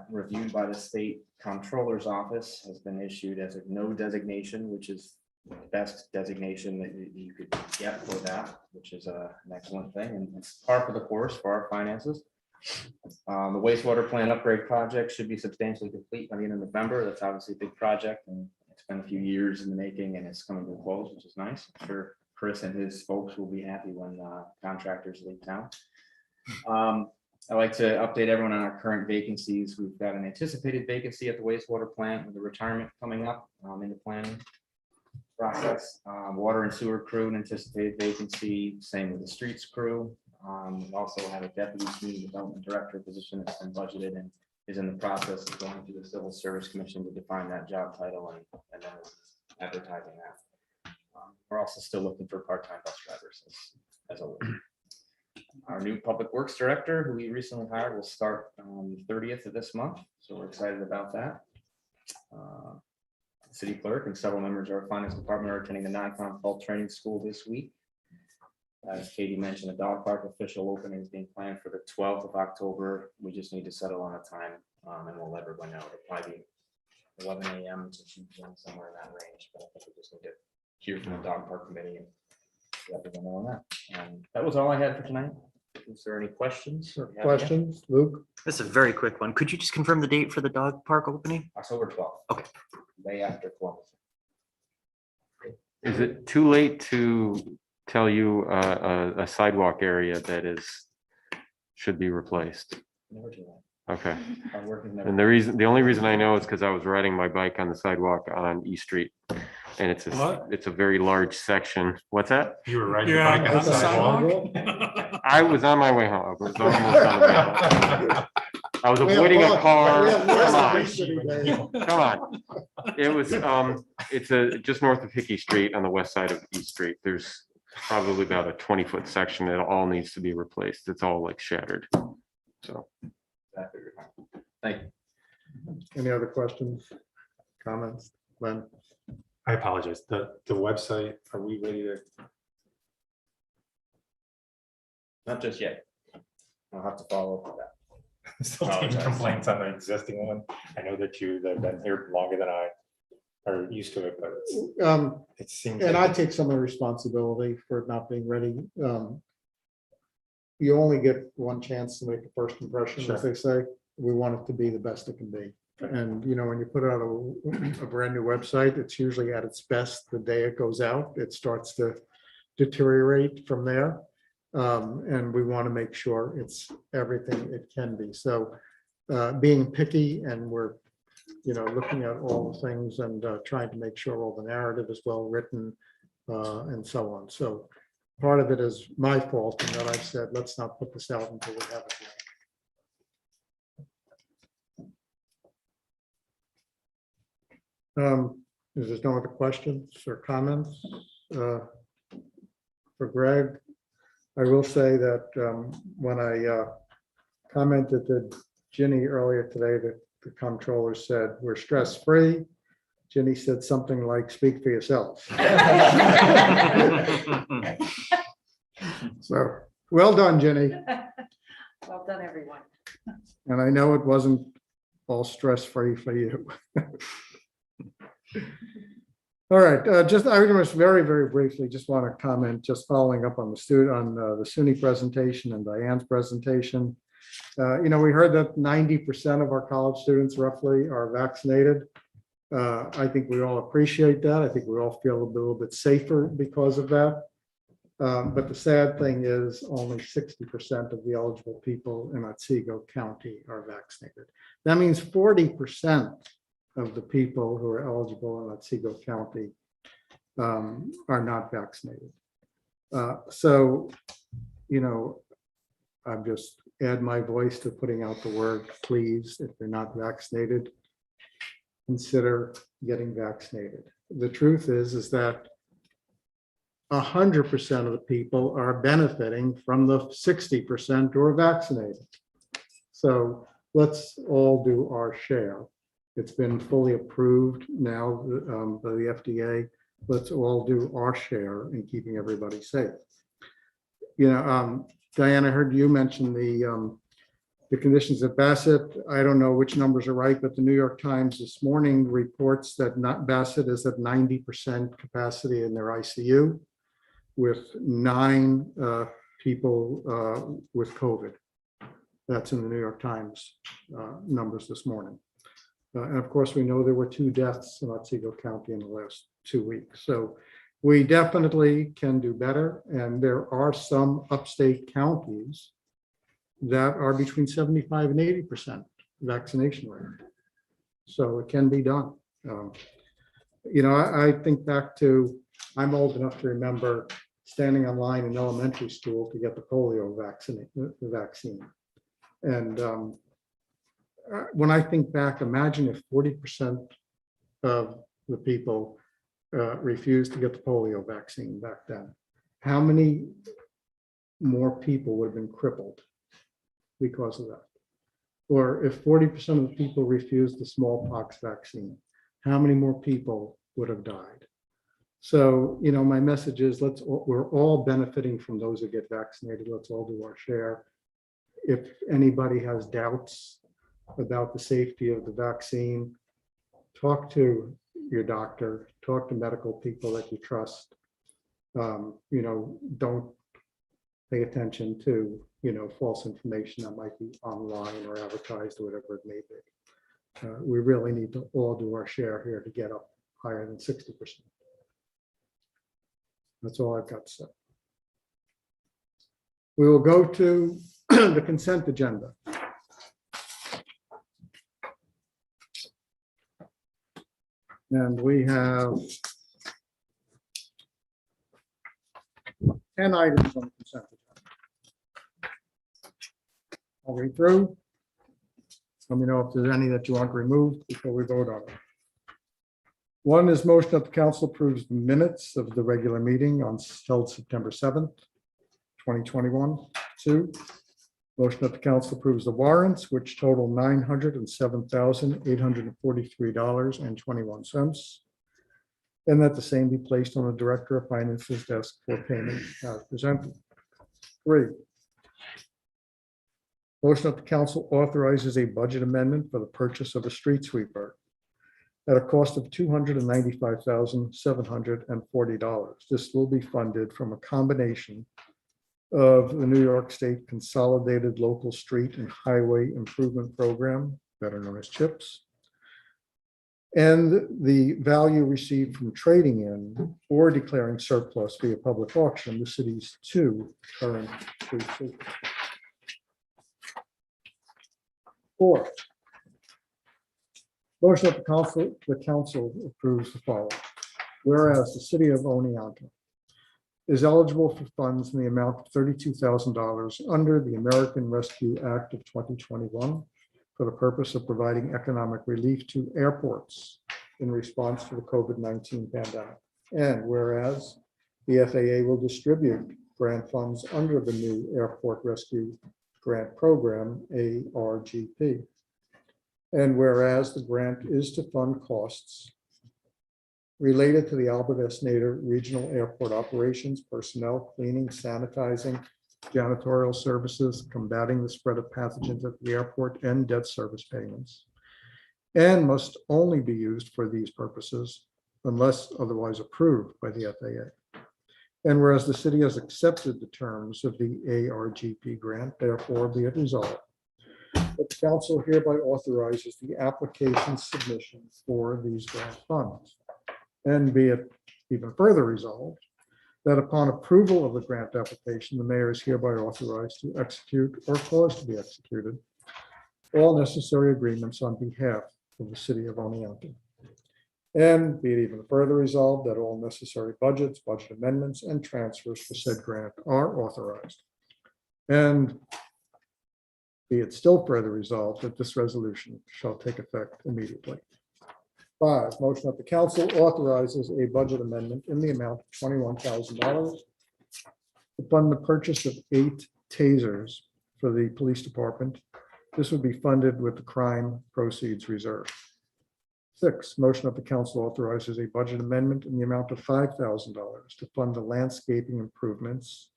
reviewed by the state comptroller's office, has been issued as a no designation, which is the best designation that you could get for that, which is an excellent thing, and it's par for the course for our finances. The wastewater plant upgrade project should be substantially complete by the end of November. That's obviously a big project, and it's been a few years in the making, and it's coming to a close, which is nice. I'm sure Chris and his folks will be happy when contractors leave town. I'd like to update everyone on our current vacancies. We've got an anticipated vacancy at the wastewater plant with a retirement coming up in the planning process. Water and sewer crew, an anticipated vacancy, same with the streets crew. We also have a deputy community development director position that's been budgeted and is in the process of going through the Civil Service Commission to define that job title and then advertising that. We're also still looking for part-time bus drivers as always. Our new public works director, who we recently hired, will start on the 30th of this month, so we're excited about that. City clerk and several members of our finance department are attending the non-conform training school this week. As Katie mentioned, the dog park official opening is being planned for the 12th of October. We just need to settle on a time and we'll let everyone know. It'll probably be 11 a.m. to 2 p.m. somewhere in that range, but I think we just need to hear from the dog park committee and let everyone know on that. And that was all I had for tonight. Is there any questions? Questions, Luke? This is a very quick one. Could you just confirm the date for the dog park opening? October 12th. Okay. Day after Columbus. Is it too late to tell you a sidewalk area that should be replaced. Never do that. Okay. Our work is never. And the only reason I know is because I was riding my bike on the sidewalk on East Street. And it's a very large section. What's that? You were riding your bike on the sidewalk? I was on my way home. I was almost on the way home. I was avoiding a car. Come on. It was, it's just north of Hickey Street on the west side of East Street. There's probably about a 20-foot section that all needs to be replaced. It's all like shattered. So. Thank you. Any other questions, comments? Glenn? I apologize. The website, are we ready to? Not just yet. I'll have to follow up with that. Still taking complaints on the existing one. I know that you've been here longer than I are used to it, but it seems. And like I take some of the responsibility for it not being ready. You only get one chance to make a first impression, as they say. We want it to be the best it can be. And, you know, when you put out a brand new website, it's usually at its best the day it goes out. It starts to deteriorate from there. And we want to make sure it's everything it can be. So being picky, and we're, you know, looking at all the things and trying to make sure all the narrative is well written and so on. So part of it is my fault, and that I've said, let's not put this out until we have it ready. If there's no other questions or comments for Greg, I will say that when I commented to Ginny earlier today that the comptroller said we're stress-free, Ginny said something like, speak for yourself. So, well done, Ginny. Well done, everyone. And I know it wasn't all stress-free for you. All right, I just very, very briefly just want to comment, just following up on the SUNY presentation and Diane's presentation. You know, we heard that 90% of our college students roughly are vaccinated. I think we all appreciate that. I think we all feel a little bit safer because of that. But the sad thing is only 60% of the eligible people in Otsego County are vaccinated. That means 40% of the people who are eligible in Otsego County are not vaccinated. So, you know, I'm just add my voice to putting out the word, please, if you're not vaccinated, consider getting vaccinated. The truth is that 100% of the people are benefiting from the 60% who are vaccinated. So let's all do our share. It's been fully approved now by the FDA. Let's all do our share in keeping everybody safe. You know, Diane, I heard you mention the conditions at Bassett. I don't know which numbers are right, but the New York Times this morning reports that Bassett is at 90% capacity in their ICU with 9 people with COVID. That's in the New York Times numbers this morning. And of course, we know there were 2 deaths in Otsego County in the last 2 weeks. So we definitely can do better. And there are some upstate counties that are between 75 and 80% vaccination rate. So it can be done. You know, I think back to, I'm old enough to remember standing in line in elementary school to get the polio vaccine. And when I think back, imagine if 40% of the people refused to get the polio vaccine back then. How many more people would have been crippled because of that? Or if 40% of the people refused the smallpox vaccine, how many more people would have died? So, you know, my message is we're all benefiting from those who get vaccinated. Let's all do our share. If anybody has doubts about the safety of the vaccine, talk to your doctor, talk to medical people that you trust. You know, don't pay attention to, you know, false information that might be online or advertised or whatever it may be. We really need to all do our share here to get up higher than 60%. That's all I've got to say. We will go to the consent agenda. And we have 10 items on the consent agenda. I'll read through. Let me know if there's any that you want removed before we vote on it. One is motion that the council approves the minutes of the regular meeting on held September 7th, 2021. Two, motion that the council approves the warrants, which total $907,843.21. And that the same be placed on the Director of Finance's desk for payment as presented. Three, motion that the council authorizes a budget amendment for the purchase of a street sweeper at a cost of $295,740. This will be funded from a combination of the New York State Consolidated Local Street and Highway Improvement Program, better known as CHIPS, and the value received from trading in or declaring surplus via public auction the city's two current street sweepers. Four, motion that the council approves the following. Whereas the city of Oneonta is eligible for funds in the amount of $32,000 under the American Rescue Act of 2021 for the purpose of providing economic relief to airports in response to the COVID-19 pandemic. And whereas the FAA will distribute grant funds under the new Airport Rescue Grant Program, ARGP. And whereas the grant is to fund costs related to the Albert S. Nader Regional Airport operations, personnel, cleaning, sanitizing, janitorial services, combating the spread of pathogens at the airport, and debt service payments, and must only be used for these purposes unless otherwise approved by the FAA. And whereas the city has accepted the terms of the ARGP grant, therefore be it resolved that the council hereby authorizes the application submission for these grant funds. And be it even further resolved that upon approval of the grant application, the mayor is hereby authorized to execute or cause to be executed all necessary agreements on behalf of the city of Oneonta. And be it even further resolved that all necessary budgets, budget amendments, and transfers for said grant are authorized. And be it still further resolved that this resolution shall take effect immediately. Five, motion that the council authorizes a budget amendment in the amount of $21,000 to fund the purchase of 8 tasers for the police department. This would be funded with the crime proceeds reserve. 6, motion that the council authorizes a budget amendment in the amount of $5,000 to fund the landscaping improvements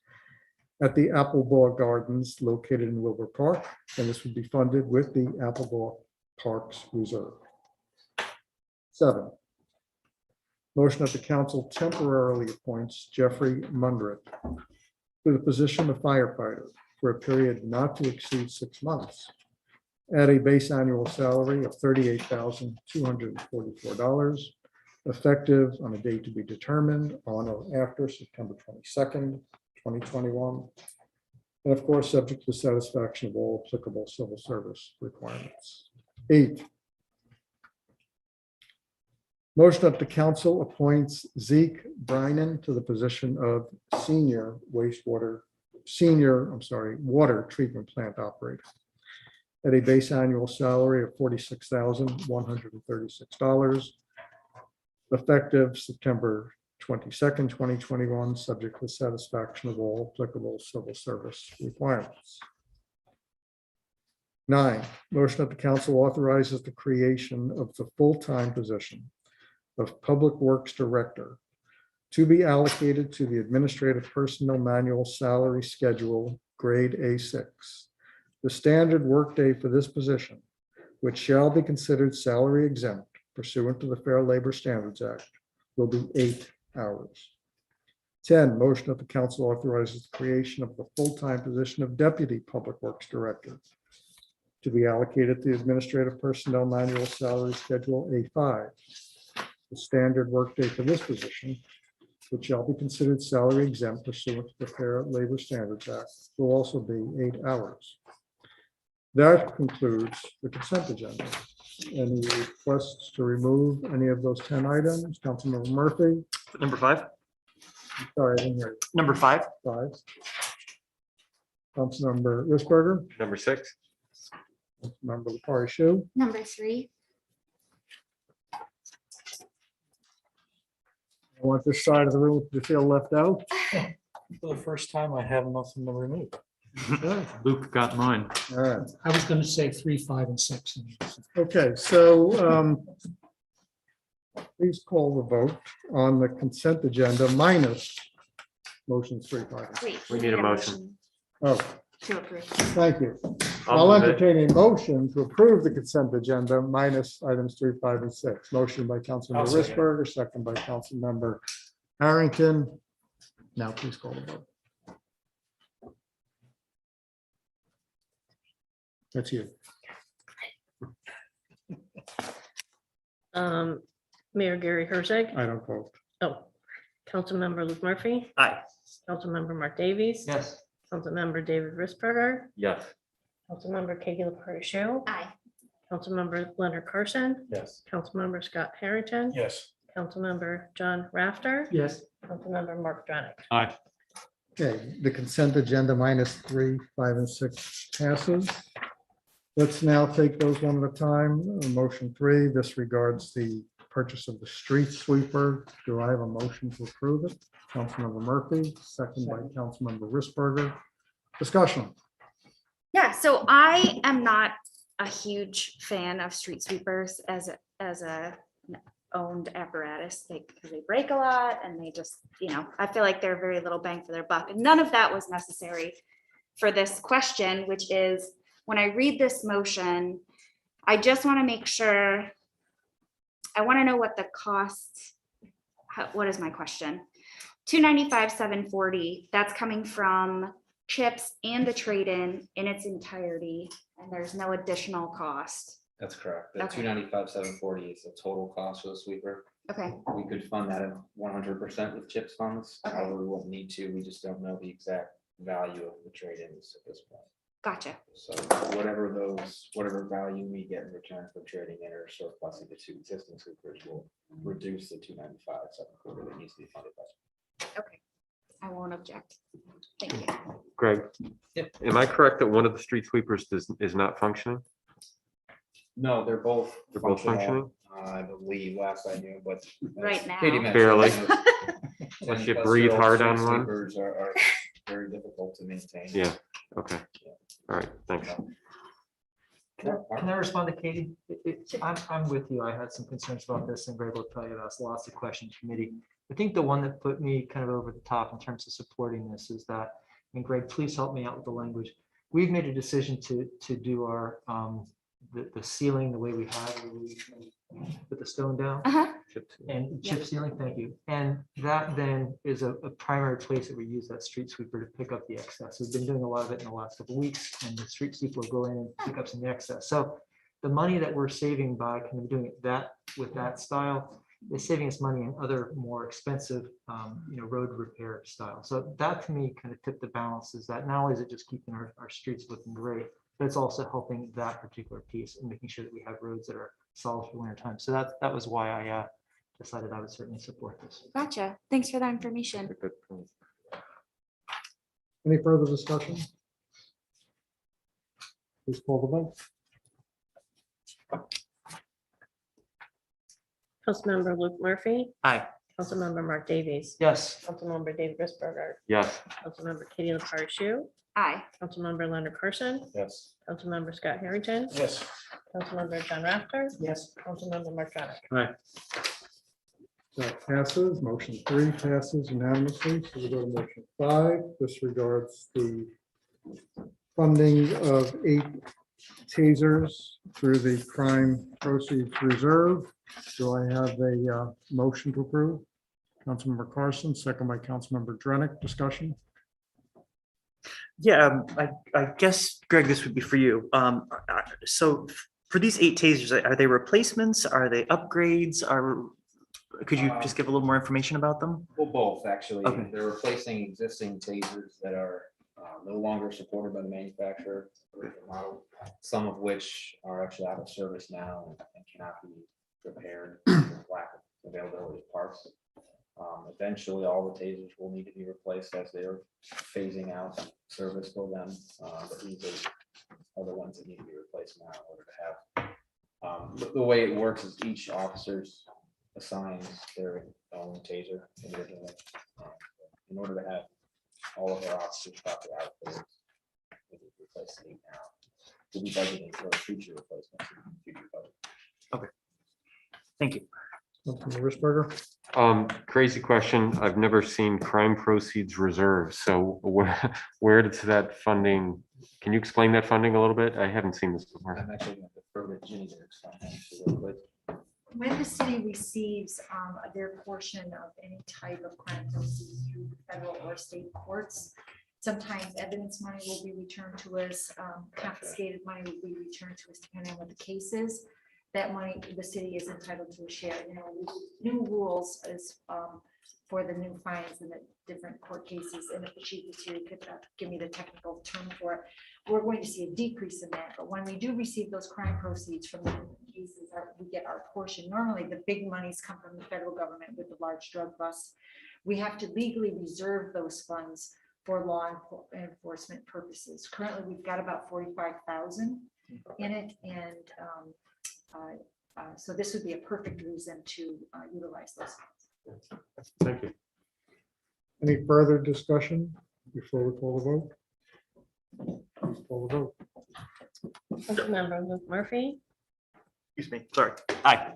at the Appleball Gardens located in Wilbur Park, and this would be funded with the Appleball Parks Reserve. 7, motion that the council temporarily appoints Jeffrey Mundrit to the position of firefighter for a period not to exceed 6 months at a base annual salary of $38,244, effective on a date to be determined on or after September 22nd, 2021. And of course, subject to the satisfaction of all applicable civil service requirements. 8, motion that the council appoints Zeke Brynan to the position of water treatment plant operator at a base annual salary of $46,136, effective September 22nd, 2021, subject to satisfaction of all applicable civil service requirements. 9, motion that the council authorizes the creation of the full-time position of Public Works Director to be allocated to the Administrative Personnel Manual Salary Schedule, grade A6. The standard workday for this position, which shall be considered salary exempt pursuant to the Fair Labor Standards Act, will be 8 hours. 10, motion that the council authorizes the creation of the full-time position of Deputy Public Works Director to be allocated to the Administrative Personnel Manual Salary Schedule A5. The standard workday for this position, which shall be considered salary exempt pursuant to the Fair Labor Standards Act, will also be 8 hours. That concludes the consent agenda. Any requests to remove any of those 10 items? Councilmember Murphy? Number 5. Sorry, I didn't hear you. Number 5. 5. Councilmember Risberger? Number 6. Member Lepari Shu? Number 3. I want this side of the room to feel left out. For the first time, I have nothing to remove. Luke got mine. All right. I was going to say 3, 5, and 6. Okay, so please call the vote on the consent agenda minus motions 3, 5, and 6. Wait, We need a motion. Oh, to approve. thank you. I'll I'll move it. entertain a motion to approve the consent agenda minus items 3, 5, and 6. Motion by Councilmember I'll second. Risberger, second by Councilmember Harrington. Now please call the vote. That's you. Mayor Gary Herzig. I don't vote. Oh, Councilmember Luke Murphy, Aye. Councilmember Mark Davies. Yes. Councilmember David Risberger, Yes. Councilmember Katie LaPierre Show, Aye. Councilmember Leonard Carson, Yes. Councilmember Scott Harrington, Yes. Councilmember John Rafter, Yes. Councilmember Mark Dronick. Aye. Okay, the consent agenda minus 3, 5, and 6 passes. Let's now take those one at a time. Motion 3, this regards the purchase of the street sweeper. Do I have a motion to approve it? Councilmember Murphy, second by Councilmember Risberger. Discussion. Yeah, so I am not a huge fan of street sweepers as a owned apparatus. Because they break a lot and they just, I feel like they're very little bang for their buck. And none of that was necessary for this question, which is, when I read this motion, I just want to make sure, I want to know what the cost, what is my question? 295, 740, that's coming from chips and the trade-in in its entirety, and there's no additional cost. That's correct. The Okay. 295, 740 is the total cost for the sweeper. Okay, We could fund that at 100% with CHIPS funds. Okay. However, we won't need to. We just don't know the exact value of the trade-ins at this point. gotcha. So whatever value we get in return for trading in or surplusing the 2 existing sweepers will reduce the 295, 740 that needs to be funded by. Okay, I won't object. Thank you. Greg, am I correct that one of the street sweepers is not functioning? No, they're both. They're both functional, I believe, last I knew, but. as Right now. Katie mentioned, Barely. you know, Unless you 10+ breathe year-old hard street on one. sweepers are very difficult to maintain. Yeah, okay. All right, thanks. Can I respond to Katie? I'm with you. I had some concerns about this, and Greg will tell you that's lots of questions committee. I think the one that put me kind of over the top in terms of supporting this is that, and Greg, please help me out with the language. We've made a decision to do our the ceiling the way we have, where we put the stone down. And chip sealing, thank you. And that then is a primary place that we use that street sweeper to pick up the excess. We've been doing a lot of it in the last couple of weeks, and the street sweeper will go in and pick up some excess. So the money that we're saving by kind of doing it with that style is saving us money in other more expensive, road repair style. So that to me kind of tipped the balance, is that not only is it just keeping our streets looking great, but it's also helping that particular piece and making sure that we have roads that are solid for winter time. So that was why I decided I would certainly support this. Gotcha. Thanks for that information. Any further discussion? Please call the vote. Councilmember Luke Murphy, Aye. Councilmember Mark Davies. Yes. Councilmember David Risberger, Yes. Councilmember Katie LaPierre Shoe, Aye. Councilmember Leonard Carson, Yes. Councilmember Scott Harrington, Yes. Councilmember John Rafter, Yes. Councilmember Mark Dronick. Aye. That passes. Motion 3 passes unanimously. So we go to motion 5. This regards the funding of 8 tasers through the crime proceeds reserve. Do I have a motion to approve? Councilmember Carson, second by Councilmember Dronick. Discussion. Yeah, I guess, Greg, this would be for you. So for these 8 tasers, are they replacements? Are they upgrades? Could you just give a little more information about them? Well, both, actually. Okay. They're replacing existing tasers that are no longer supported by the manufacturer, original model, some of which are actually out of service now and cannot be repaired due to lack of availability of parts. Eventually, all the tasers will need to be replaced as they're phasing out service for them. But these are the ones that need to be replaced now in order to have. The way it works is each officer's assigns their own taser individually. In order to have all of our officers properly outfitted, we need to replace the now. We'll be budgeting for a future replacement. Future budget. Okay. Thank you. Councilman Risberger? Crazy question. I've never seen crime proceeds reserved. So where does that funding, can you explain that funding a little bit? I haven't seen this before. I'm actually going to defer to Ginny to explain. When the city receives their portion of any type of crime proceeds through federal or state courts, sometimes evidence money will be returned to us, confiscated money will be returned to us depending on what the case is. That money, the city is entitled to a share. You know, new rules is for the new fines and the different court cases. And if the chief is here, could give me the technical term for it. We're going to see a decrease in that. But when we do receive those crime proceeds from the cases, we get our portion. Normally, the big monies come from the federal government with the large drug busts. We have to legally reserve those funds for law enforcement purposes. Currently, we've got about 45,000 in it, and so this would be a perfect reason to utilize those funds. Thank you. Any further discussion before we call the vote? Please call the vote. Councilmember Luke Murphy, Excuse me, sorry. Aye.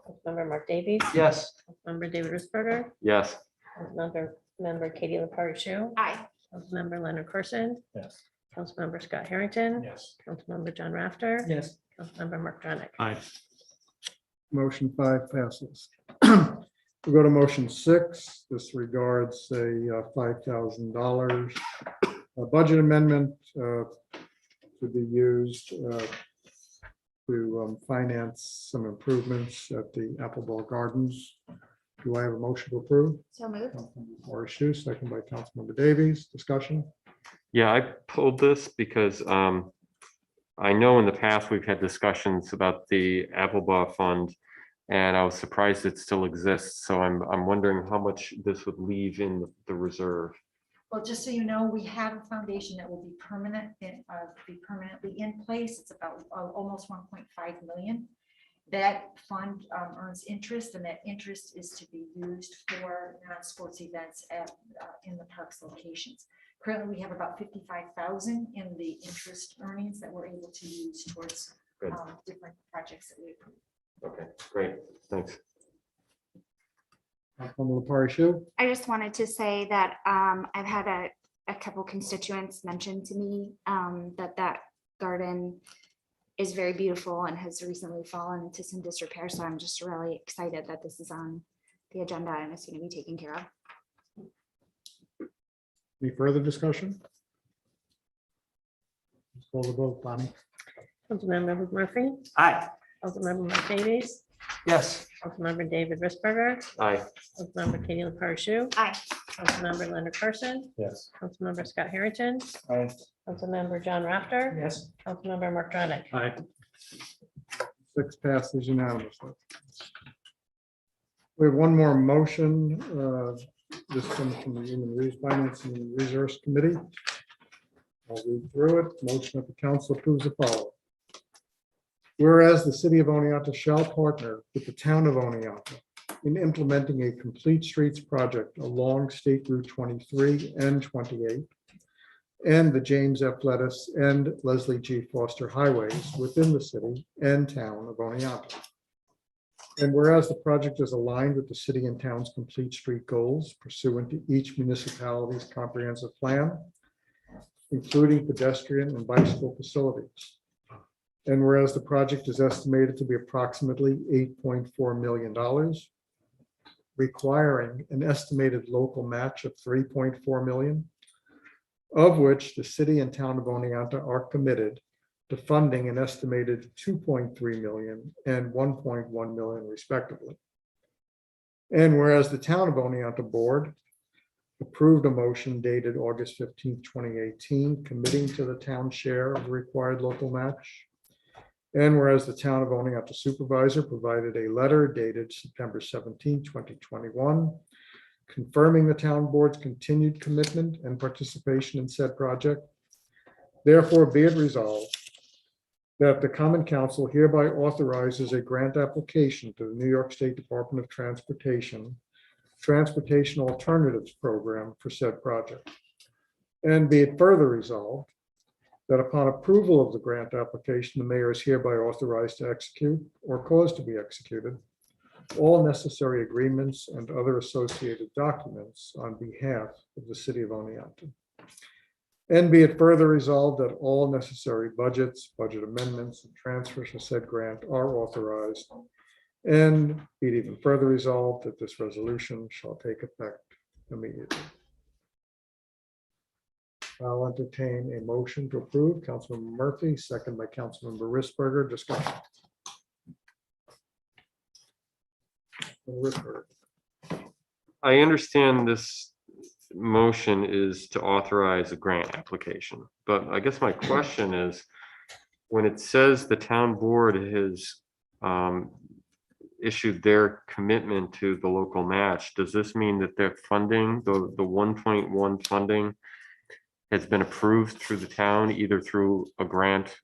Councilmember Mark Davies. Yes. Councilmember David Risberger, Yes. Councilmember Katie LaPartie. Aye. Councilmember Leonard Carson, Yes. Councilmember Scott Harrington. Yes. Councilmember John Rafter. Yes. Councilmember Mark Dronach. Aye. Motion 5 passes. We go to motion 6. This regards a $5,000 budget amendment to be used to finance some improvements at the Appleball Gardens. Do I have a motion to approve? So moved. Or Shu, second by Councilmember Davies. Discussion? Yeah, I pulled this because I know in the past we've had discussions about the Applebaugh Fund, and I was surprised it still exists. So I'm wondering how much this would leave in the reserve. Well, just so you know, we have a foundation that will be permanent and be permanently in place. It's about almost 1.5 million. That fund earns interest, and that interest is to be used for non-sports events in the parks locations. Currently, we have about 55,000 in the interest earnings that we're able to use towards different projects that we approve. Okay, great. Thanks. Councilmember Lepari Shu? I just wanted to say that I've had a couple constituents mention to me that garden is very beautiful and has recently fallen into some disrepair. So I'm just really excited that this is on the agenda and it's going to be taken care of. Any further discussion? Let's call the vote, Bonnie. Councilmember Luke Murphy, Aye. Councilmember Mark Davies, Yes. Councilmember David Risberger, Aye. Councilmember Katie LaPartie. Aye. Councilmember Leonard Carson, Yes. Councilmember Scott Harrington, Aye. Councilmember John Rafter. Yes. Councilmember Mark Dronach. Aye. 6 passes unanimously. We have one more motion. This comes from the Human Finance and Resource Committee. I'll read through it. Motion of the council approves the following. Whereas the city of Oneonta shall partner with the town of Oneonta in implementing a complete streets project along State Route 23 and 28 and the James F. Lettuce and Leslie G. Foster highways within the city and town of Oneonta. And whereas the project is aligned with the city and town's complete street goals pursuant to each municipality's comprehensive plan, including pedestrian and bicycle facilities. And whereas the project is estimated to be approximately $8.4 million, requiring an estimated local match of $3.4 million, of which the city and town of Oneonta are committed to funding an estimated $2.3 million and $1.1 million respectively. And whereas the town of Oneonta Board approved a motion dated August 15th, 2018, committing to the town share of the required local match. And whereas the town of Oneonta supervisor provided a letter dated September 17, 2021, confirming the town board's continued commitment and participation in said project. Therefore, be it resolved that the Common Council hereby authorizes a grant application to the New York State Department of Transportation Alternatives Program for said project. And be it further resolved that upon approval of the grant application, the mayor is hereby authorized to execute or cause to be executed all necessary agreements and other associated documents on behalf of the city of Oneonta. And be it further resolved that all necessary budgets, budget amendments, and transfers to said grant are authorized. And be it even further resolved that this resolution shall take effect immediately. I'll entertain a motion to approve. Councilmember Murphy, second by Councilmember Risberger. Discussion. Risberger. I understand this motion is to authorize a grant application, but I guess my question is, when it says the town board has issued their commitment to the local match, does this mean that their funding, the 1.1 funding has been approved through the town, either through a grant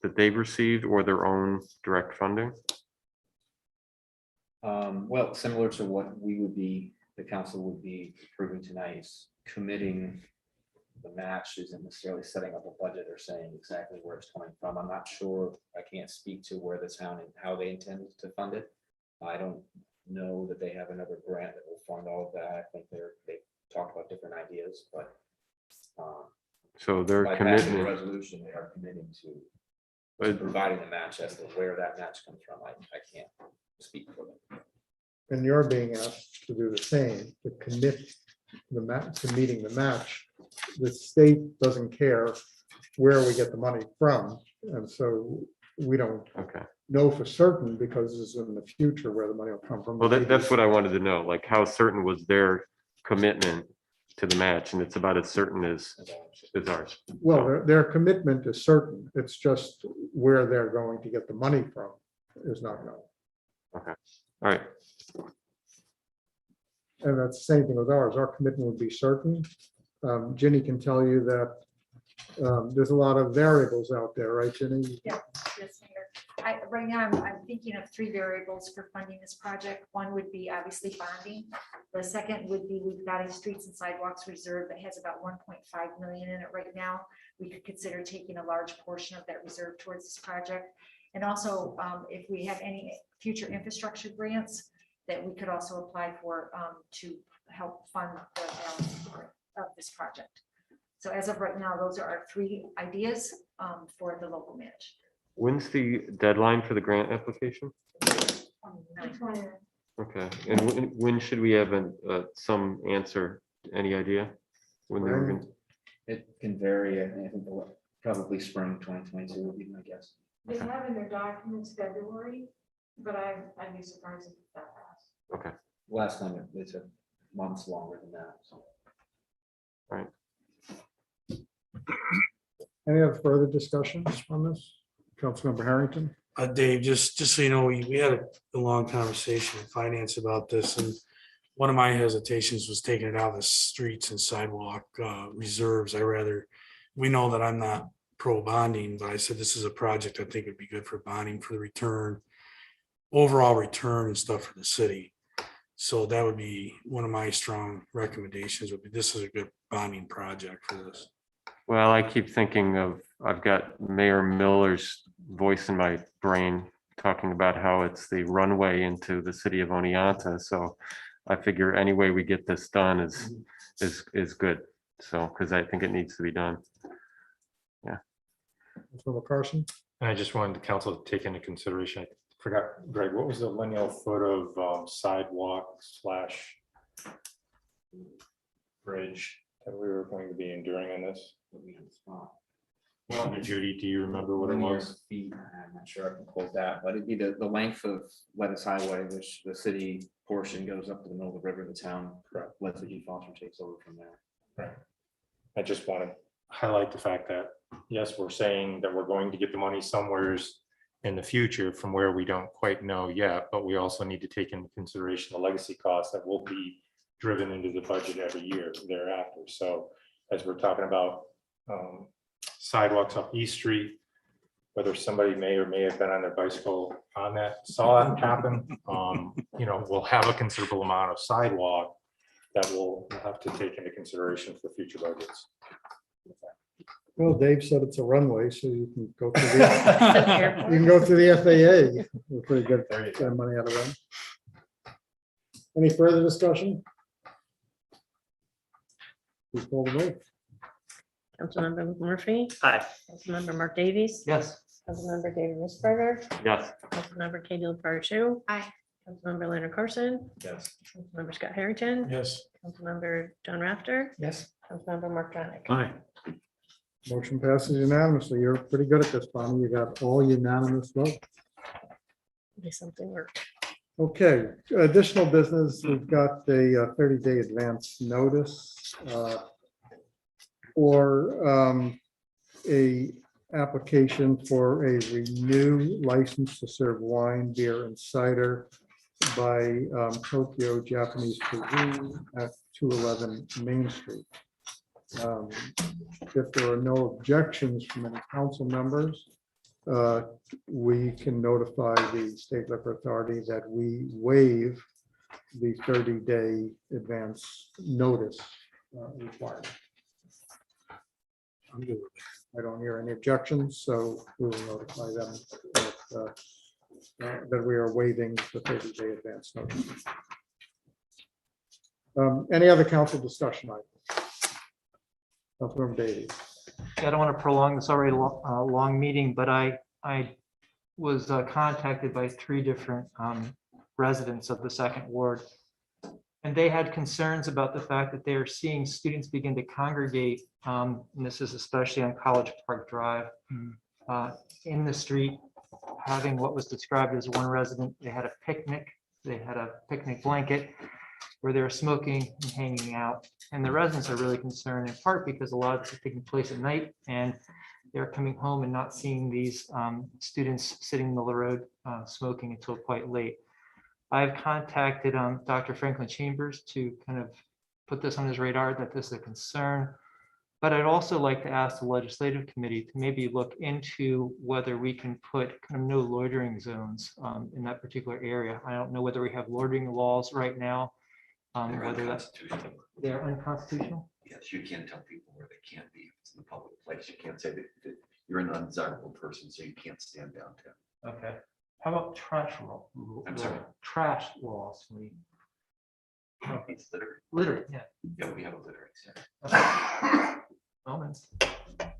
that they've received or their own direct funding? Well, similar to what we would be, the council would be approving tonight, is committing the match isn't necessarily setting up a budget or saying exactly where it's coming from. I'm not sure. I can't speak to where the town and how they intend to fund it. I don't know that they have another grant that will fund all of that. I think they talked about different ideas, but so their by passing the commitment, resolution, they are committing to providing the match. As to where that match comes from, I can't speak for them. And you're being asked to do the same, to commit the match, to meeting the match. The state doesn't care where we get the money from, and so we don't know for certain, because it's in the future where the money will come from. well, that's what I wanted to know, like how certain was their commitment to the match, and it's about as certain as ours. Well, their commitment is certain. It's just where they're going to get the money from is not known. Okay, all right. And that's the same thing with ours. Our commitment would be certain. Ginny can tell you that there's a lot of variables out there, right, Ginny? Yeah, yes, Mayor. Right now, I'm thinking of 3 variables for funding this project. One would be obviously bonding. The second would be we've got a streets and sidewalks reserve that has about 1.5 million in it right now. We could consider taking a large portion of that reserve towards this project. And also, if we have any future infrastructure grants that we could also apply for to help fund the balance of this project. So as of right now, those are our 3 ideas for the local match. When's the deadline for the grant application? Okay, and when should we have some answer? Any idea? When they were going? It can vary. I think probably spring 2022 would be my guess. They have in their documents February, but I'd be surprised if that passed. Okay. Last time they took months longer than that. So. All right. Any other further discussions on this? Councilmember Harrington? Dave, just so you know, we had a long conversation in finance about this, and one of my hesitations was taking it out of the streets and sidewalk reserves. We know that I'm not pro bonding, but I said this is a project I think would be good for bonding for the return, overall return and stuff for the city. So that would be one of my strong recommendations. Would be this is a good bonding project for this. Well, I keep thinking of, I've got Mayor Miller's voice in my brain talking about how it's the runway into the city of Oneonta. So I figure any way we get this done is good. So, because I think it needs to be done. Yeah. Councilmember Carson? I just wanted the council to take into consideration. I forgot, Greg, what was the lineal foot of sidewalk / bridge that we were going to be enduring on this? Judy, do you remember what it Linear was? feet, I'm not sure I can quote that, but it'd be the length of Lettuce Highway, which the city portion goes up to the middle of the river, the town, Leslie G. Foster takes over from there. Right. I just want to highlight the fact that, yes, we're saying that we're going to get the money somewheres in the future from where we don't quite know yet, but we also need to take into consideration the legacy costs that will be driven into the budget every year thereafter. So as we're talking about sidewalks up East Street, whether somebody may or may have been on their bicycle on that, saw it happen, we'll have a considerable amount of sidewalk that we'll have to take into consideration for future budgets. Well, Dave said it's a runway, so you can go through the, you can go through the FAA. We're pretty good at getting money out of them. Any further discussion? Please call the vote. Councilmember Murphy. Aye. Councilmember Mark Davies. Yes. Councilmember David Risberger. Yes. Councilmember Katie LaFarge. Aye. Councilmember Leonard Carson. Yes. Councilmember Scott Harrington. Yes. Councilmember John Rafter. Yes. Councilmember Mark Tronick. Aye. Motion passes unanimously. You're pretty good at this, Bonnie. You got all unanimous vote. Maybe something worked. Okay, additional business. We've got a 30-day advance notice or a application for a renew license to serve wine, beer, and cider by Tokyo Japanese Cuisine at 211 Main Street. If there are no objections from any council members, we can notify the State Liquor Authority that we waive the 30-day advance notice requirement. I'm good with I don't hear any objections, so we will notify them that we are waiving the 30-day advance notice. Any other council discussion items? Councilmember Davies. I don't want to prolong this already long meeting, but I was contacted by 3 different residents of the second ward. And they had concerns about the fact that they are seeing students begin to congregate, and this is especially on College Park Drive, in the street, having what was described as one resident. They had a picnic blanket where they were smoking and hanging out. And the residents are really concerned in part because a lot of this is taking place at night and they're coming home and not seeing these students sitting in the middle of the road smoking until quite late. I've contacted Dr. Franklin Chambers to kind of put this on his radar that this is a concern. But I'd also like to ask the legislative committee to maybe look into whether we can put kind of no loitering zones in that particular area. I don't know whether we have loitering laws right now. Whether that's they're unconstitutional. Yes, you can't tell people where they can't be. It's in the public place. You can't say that you're an undesirable person, so you can't stand downtown. Okay. How about trash law? I'm sorry? Trash laws. It's litter. Litter, yeah. Yeah, we have a littering center. Well, then,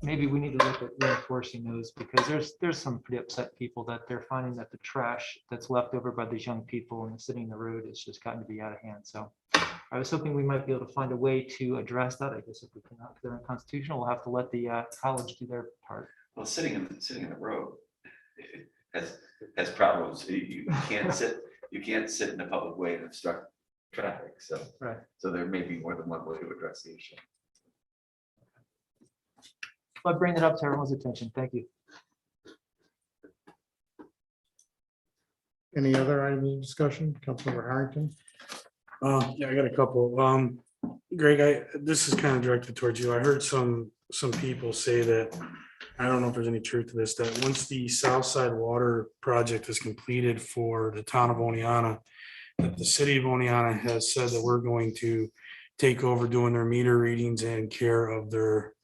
maybe we need to look at reinforcing those because there's some pretty upset people that they're finding that the trash that's left over by these young people and sitting in the road has just gotten to be out of hand. So I was hoping we might be able to find a way to address that. I guess if we cannot, if they're unconstitutional, we'll have to let the college do their part. Well, sitting in the road has problems. You can't sit in a public way and obstruct traffic. So right. So there may be more than one way to address the issue. I'll bring it up to everyone's attention. Thank you. Any other items of discussion? Councilmember Harrington. Yeah, I got a couple. Greg, this is kind of directed towards you. I heard some people say that, I don't know if there's any truth to this, that once the South Side Water project is completed for the town of Oneonta, that the city of Oneonta has said that we're going to take over doing their meter readings and care of their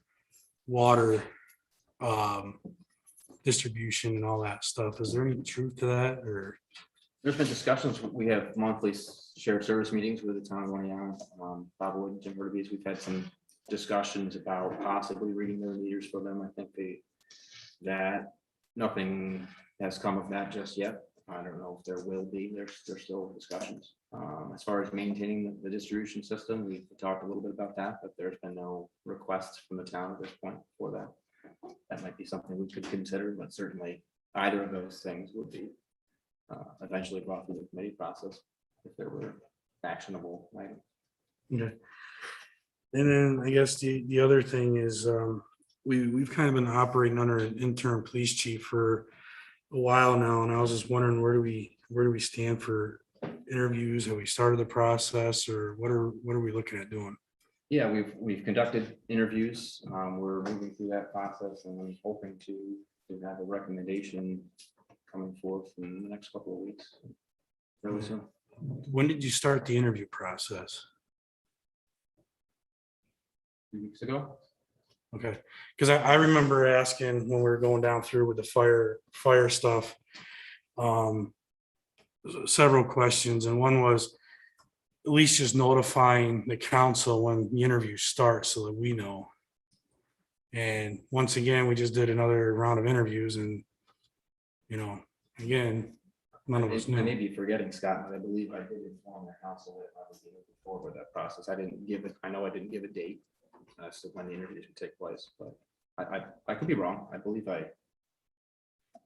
water distribution and all that stuff. Is there any truth to that, or? There's been discussions. We have monthly shared service meetings with the town of Oneonta, Bob Wood and Jim Verdes. We've had some discussions about possibly reading their meters for them. I think that nothing has come of that just yet. I don't know if there will be. There's still discussions. As far as maintaining the distribution system, we talked a little bit about that, but there's been no requests from the town at this point for that. that might be something we could consider, but certainly either of those things would be eventually brought through the committee process if there were actionable items. Okay. And then I guess the other thing is, we've kind of been operating under an interim police chief for a while now, and I was just wondering, where do we stand for interviews? Have we started the process, or what are we looking at doing? Yeah, we've conducted interviews. We're moving through that process, and I'm hoping to have a recommendation coming forth in the next couple of weeks. Fairly soon. When did you start the interview process? 2 weeks ago. Okay, because I remember asking when we were going down through with the fire stuff, several questions, and one was at least just notifying the council when the interview starts so that we know. And once again, we just did another round of interviews, and again, none of us I may knew. be forgetting, Scott, but I believe I did inform the council that I was moving forward with that process. I didn't give it, I know I didn't give a date as to when the interviews would take place, but I could be wrong. I believe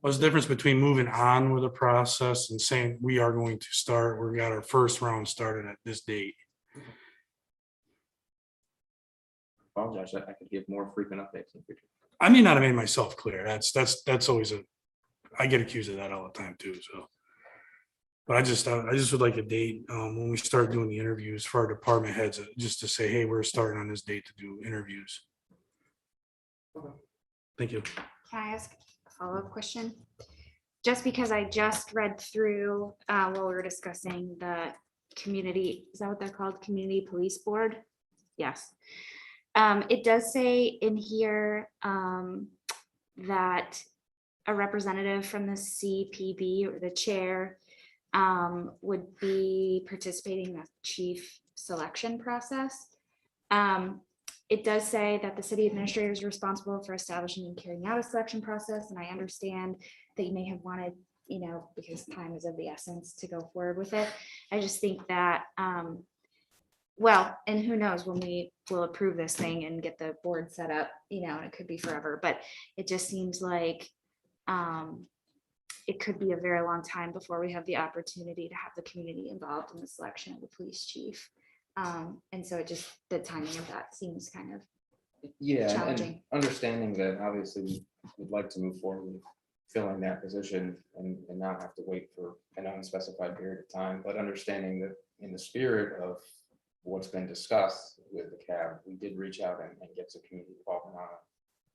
What's the difference between moving on with a process and saying we are going to start, we got our first round started at this date? apologize. I could give more frequent updates in the future. I may not have made myself clear. That's always I get accused of that all the time too, so. But I just would like a date when we start doing the interviews for our department heads, just to say, hey, we're starting on this date to do interviews. Thank you. Can I ask a follow-up question? Just because I just read through while we were discussing the community, is that what they're called? Community Police Board? Yes. It does say in here that a representative from the CPB or the chair would be participating in the chief selection process. It does say that the city administrator is responsible for establishing and carrying out a selection process, and I understand that you may have wanted, because time is of the essence, to go forward with it. I just think that, well, and who knows when we will approve this thing and get the board set up, and it could be forever, but it just seems like it could be a very long time before we have the opportunity to have the community involved in the selection of the police chief. And so the timing of that seems kind of Yeah, and challenging. understanding that obviously we'd like to move forward with filling that position and not have to wait for an unspecified period of time, but understanding that in the spirit of what's been discussed with the CAB, we did reach out and get some community involvement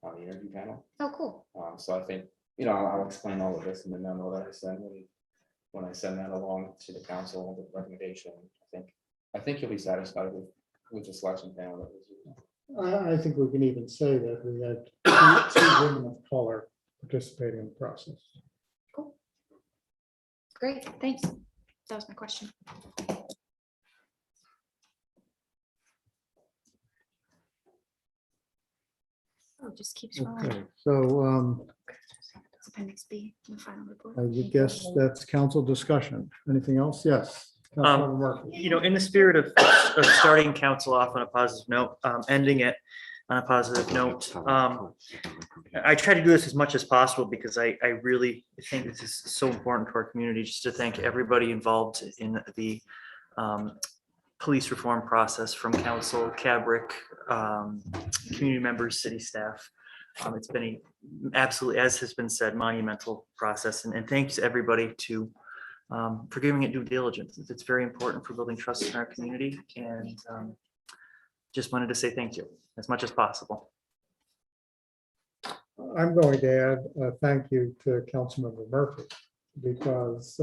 on the interview panel. Oh, cool. So I think, I'll explain all of this in the memo that I send when I send that along to the council, the recommendation. I think you'll be satisfied with the selection panel that was used. I think we can even say that we had two women of color participating in the process. Great, thanks. That was my question. Oh, it just keeps rolling. Okay, so It's Appendix B, the final report. I would guess that's council discussion. Anything else? Yes. Councilmember Murphy. In the spirit of starting council off on a positive note, ending it on a positive note, I try to do this as much as possible because I really think this is so important to our community, just to thank everybody involved in the police reform process, from council, CABRIC, community members, city staff. It's been absolutely, as has been said, monumental process, and thanks everybody for giving it due diligence. It's very important for building trust in our community, and just wanted to say thank you as much as possible. I'm going to add a thank you to Councilmember Murphy because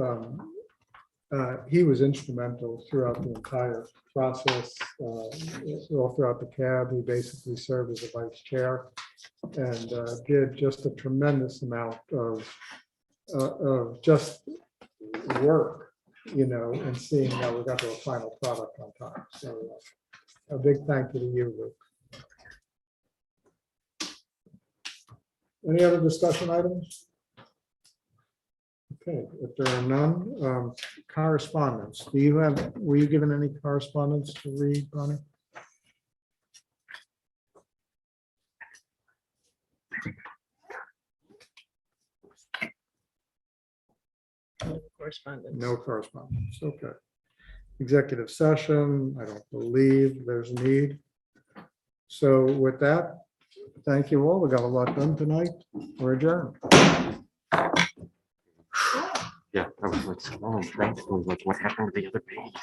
he was instrumental throughout the entire process, all throughout the CAB. He basically served as a vice chair and did just a tremendous amount of just work, and seeing that we got to a final product on time. So a big thank you to you, Luke. Any other discussion items? Okay, if there are none, correspondence. Were you given any correspondence to read, Bonnie? Correspondence. No correspondence, okay. Executive session, I don't believe there's a need. So with that, thank you all. We got a lot done tonight. We're adjourned. Yeah, I was like scrolling frantically, like what happened to the other page?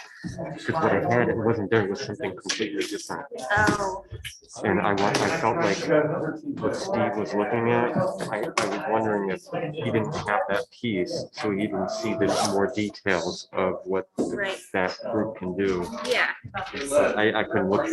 Because what I had, it wasn't there, it was something completely different. Oh. And I felt like what Steve was looking at, I was wondering if he didn't have that piece, so he didn't see the more details of what Right. that group can do. Yeah. I couldn't look